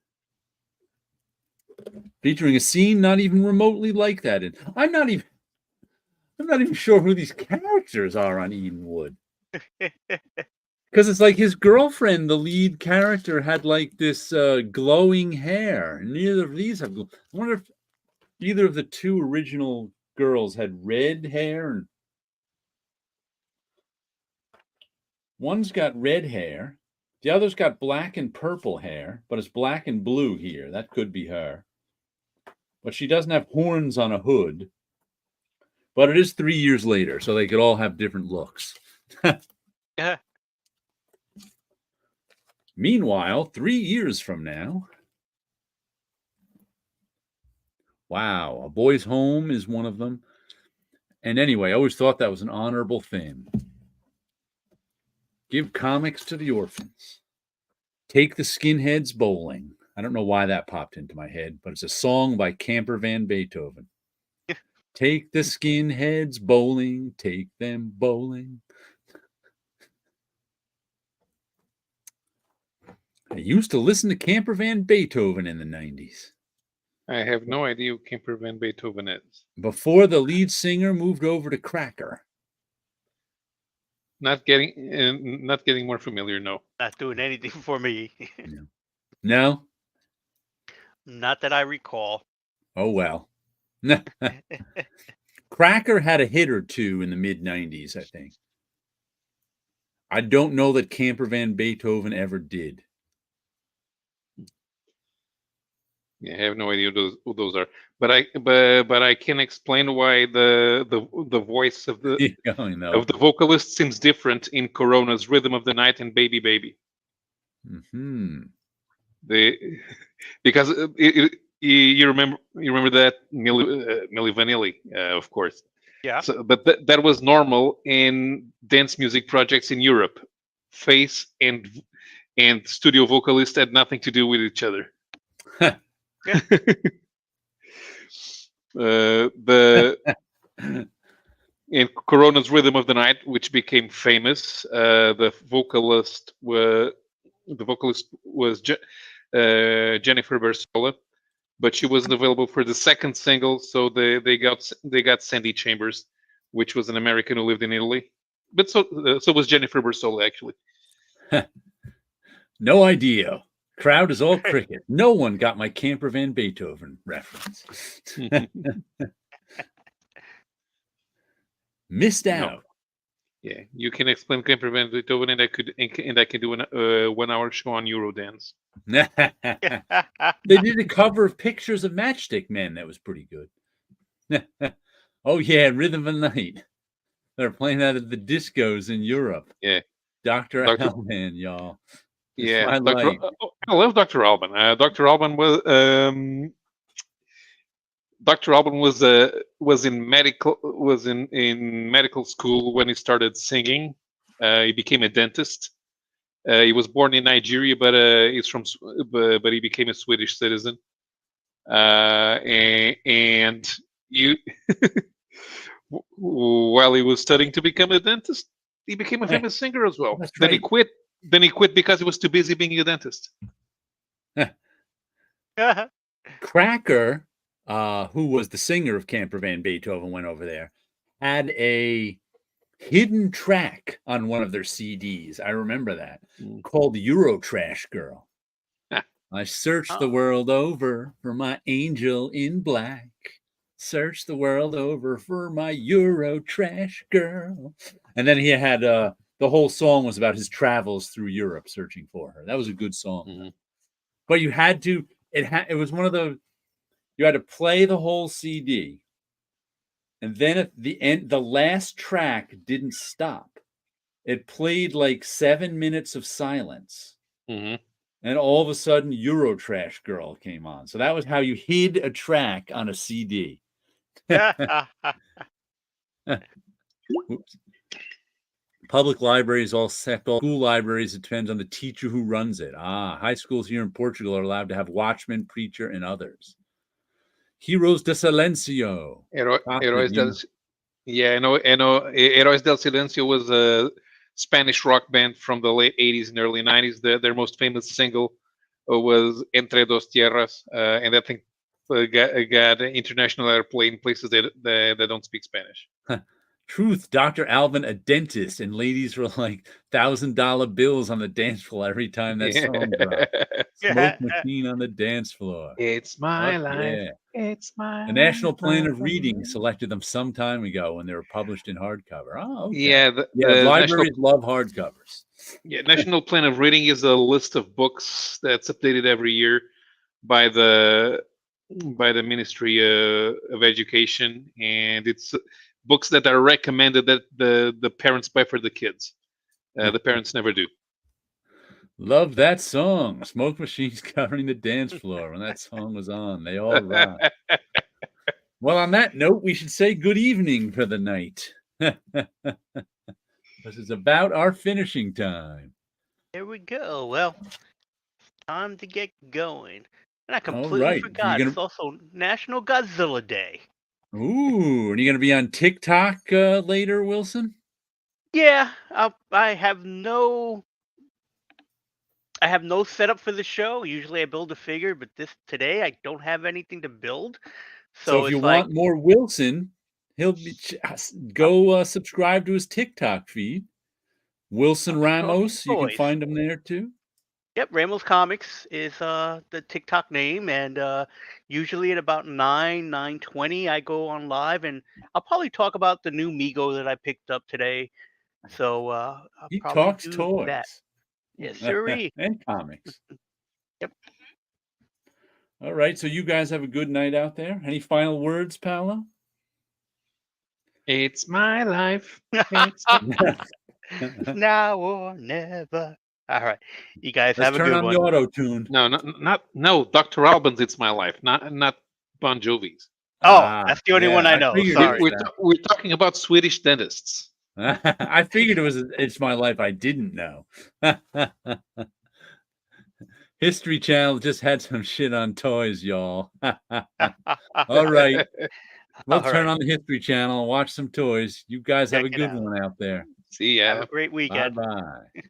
Speaker 1: Featuring a scene not even remotely like that. And I'm not even sure who these characters are on Edenwood. Because it's like his girlfriend, the lead character, had like this glowing hair. Neither of these have. I wonder if either of the two original girls had red hair. And one's got red hair. The other's got black and purple hair, but it's black and blue here. That could be her. But she doesn't have horns on a hood. But it is 3 years later, so they could all have different looks.
Speaker 2: Yeah.
Speaker 1: Meanwhile, 3 years from now. Wow, A Boy's Home is one of them. And anyway, I always thought that was an honorable thing. Give comics to the orphans. Take the skinheads bowling. I don't know why that popped into my head, but it's a song by Camper Van Beethoven. Take the skinheads bowling, take them bowling. I used to listen to Camper Van Beethoven in the 90s.
Speaker 3: I have no idea who Camper Van Beethoven is.
Speaker 1: Before the lead singer moved over to Cracker.
Speaker 3: Not getting more familiar, no.
Speaker 2: Not doing anything for me.
Speaker 1: No?
Speaker 2: Not that I recall.
Speaker 1: Oh, well. Cracker had a hit or two in the mid-90s, I think. I don't know that Camper Van Beethoven ever did.
Speaker 3: Yeah, I have no idea who those are, but I can explain why the voice of the
Speaker 1: Keep going though.
Speaker 3: vocalist seems different in Corona's "Rhythm of the Night" and "Baby Baby."
Speaker 1: Hmm.
Speaker 3: They because you remember that Milli Vanilli, of course.
Speaker 2: Yeah.
Speaker 3: So, but that was normal in dance music projects in Europe. Face and studio vocalist had nothing to do with each other.
Speaker 2: Yeah.
Speaker 3: The in Corona's "Rhythm of the Night," which became famous, the vocalist was Jennifer Barsola, but she wasn't available for the second single, so they got Sandy Chambers, which was an American who lived in Italy. But so was Jennifer Barsola actually.
Speaker 1: No idea. Crowd is all cricket. No one got my Camper Van Beethoven reference. Missed out.
Speaker 3: No. Yeah, you can explain Camper Van Beethoven, and I can do a 1 hour show on Eurodance.
Speaker 1: They did a cover of Pictures of Matchstick Men. That was pretty good. Oh yeah, Rhythm of the Night. They're playing that at the discos in Europe.
Speaker 3: Yeah,
Speaker 1: Dr. Alban, y'all. It's
Speaker 3: yeah.
Speaker 1: my life.
Speaker 3: I love Dr. Alban. Dr. Alban was Dr. Alban was in medical school when he started singing. He became a dentist. He was born in Nigeria, but but he became a Swedish citizen. And you, while he was studying to become a dentist, he became a famous singer as well.
Speaker 1: That's
Speaker 3: Then he
Speaker 1: right.
Speaker 3: quit. Then he quit because he was too busy being a dentist.
Speaker 1: Cracker, who was the singer of Camper Van Beethoven, went over there, had a hidden track on one of their CDs. I remember that, called Eurotrash Girl. I searched the world over for my angel in black. Search the world over for my Eurotrash girl. And then he had the whole song was about his travels through Europe searching for her. That was a good song.
Speaker 3: Mhm.
Speaker 1: But you had to, it was one of the, you had to play the whole CD. And then at the end, the last track didn't stop. It played like 7 minutes of silence.
Speaker 3: Mhm.
Speaker 1: And all of a sudden, Eurotrash Girl came on. So that was how you hid a track on a CD. Oops. Public libraries all set. All school libraries, it depends on the teacher who runs it. High schools here in Portugal are allowed to have watchman, preacher, and others. Heroes de Silencio.
Speaker 3: Heróis del Heróis del Silencio was a Spanish rock band from the late 80s and early 90s. Their most famous single was Entre Dos Tierras, and I think got international airplay in places that don't speak Spanish.
Speaker 1: Truth, Dr. Alvin, a dentist, and ladies were like $1,000 bills on the dance floor every time that song dropped. Smoke machine on the dance floor.
Speaker 3: It's my life.
Speaker 1: Yeah.
Speaker 3: It's my
Speaker 1: The National Plan of
Speaker 3: life.
Speaker 1: Reading selected them some time ago when they were published in hardcover. Oh, okay.
Speaker 3: Yeah,
Speaker 1: libraries love hardcovers.
Speaker 3: Yeah, National Plan of Reading is a list of books that's updated every year by the Ministry of Education, and it's books that are recommended that the parents buy for the kids. The parents never do.
Speaker 1: Love that song. Smoke machines covering the dance floor when that song was on. They all rock. Well, on that note, we should say good evening for the night. This is about our finishing time.
Speaker 2: There we go. Well, time to get going. And I completely forgot. It's also National Godzilla Day.
Speaker 1: Ooh, are you going to be on TikTok later, Wilson?
Speaker 2: Yeah, I have no setup for the show. Usually I build a figure, but today I don't have anything to build.
Speaker 1: So if you want more Wilson, he'll be go subscribe to his TikTok feed. Wilson Ramos, you can find him there too.
Speaker 2: Yep, Ramos Comics is the TikTok name, and usually at about 9:20 I go on live, and I'll probably talk about the new Mego that I picked up today. So I'll
Speaker 1: he
Speaker 2: probably
Speaker 1: talks
Speaker 2: do
Speaker 1: toys.
Speaker 2: That. Yes, sirree.
Speaker 1: And comics.
Speaker 2: Yep.
Speaker 1: All right. So you guys have a good night out there. Any final words, Paolo?
Speaker 3: It's my life. It's
Speaker 2: Now or never. All right. You guys
Speaker 1: Let's
Speaker 2: have a
Speaker 1: turn
Speaker 2: good
Speaker 1: on
Speaker 2: one.
Speaker 1: the auto tune.
Speaker 3: no. Dr. Albans, It's My Life, not Bon Jovi's.
Speaker 2: Oh, that's the only one I know.
Speaker 1: figured
Speaker 2: Sorry.
Speaker 3: We're talking about Swedish dentists.
Speaker 1: I figured it was It's My Life. I didn't know. History Channel just had some shit on toys, y'all. All right. We'll turn on the History Channel and watch some toys. You guys have
Speaker 2: Check
Speaker 1: a
Speaker 2: it
Speaker 1: good
Speaker 2: out.
Speaker 1: one out there.
Speaker 3: See ya.
Speaker 2: Have a great weekend.
Speaker 1: Bye-bye.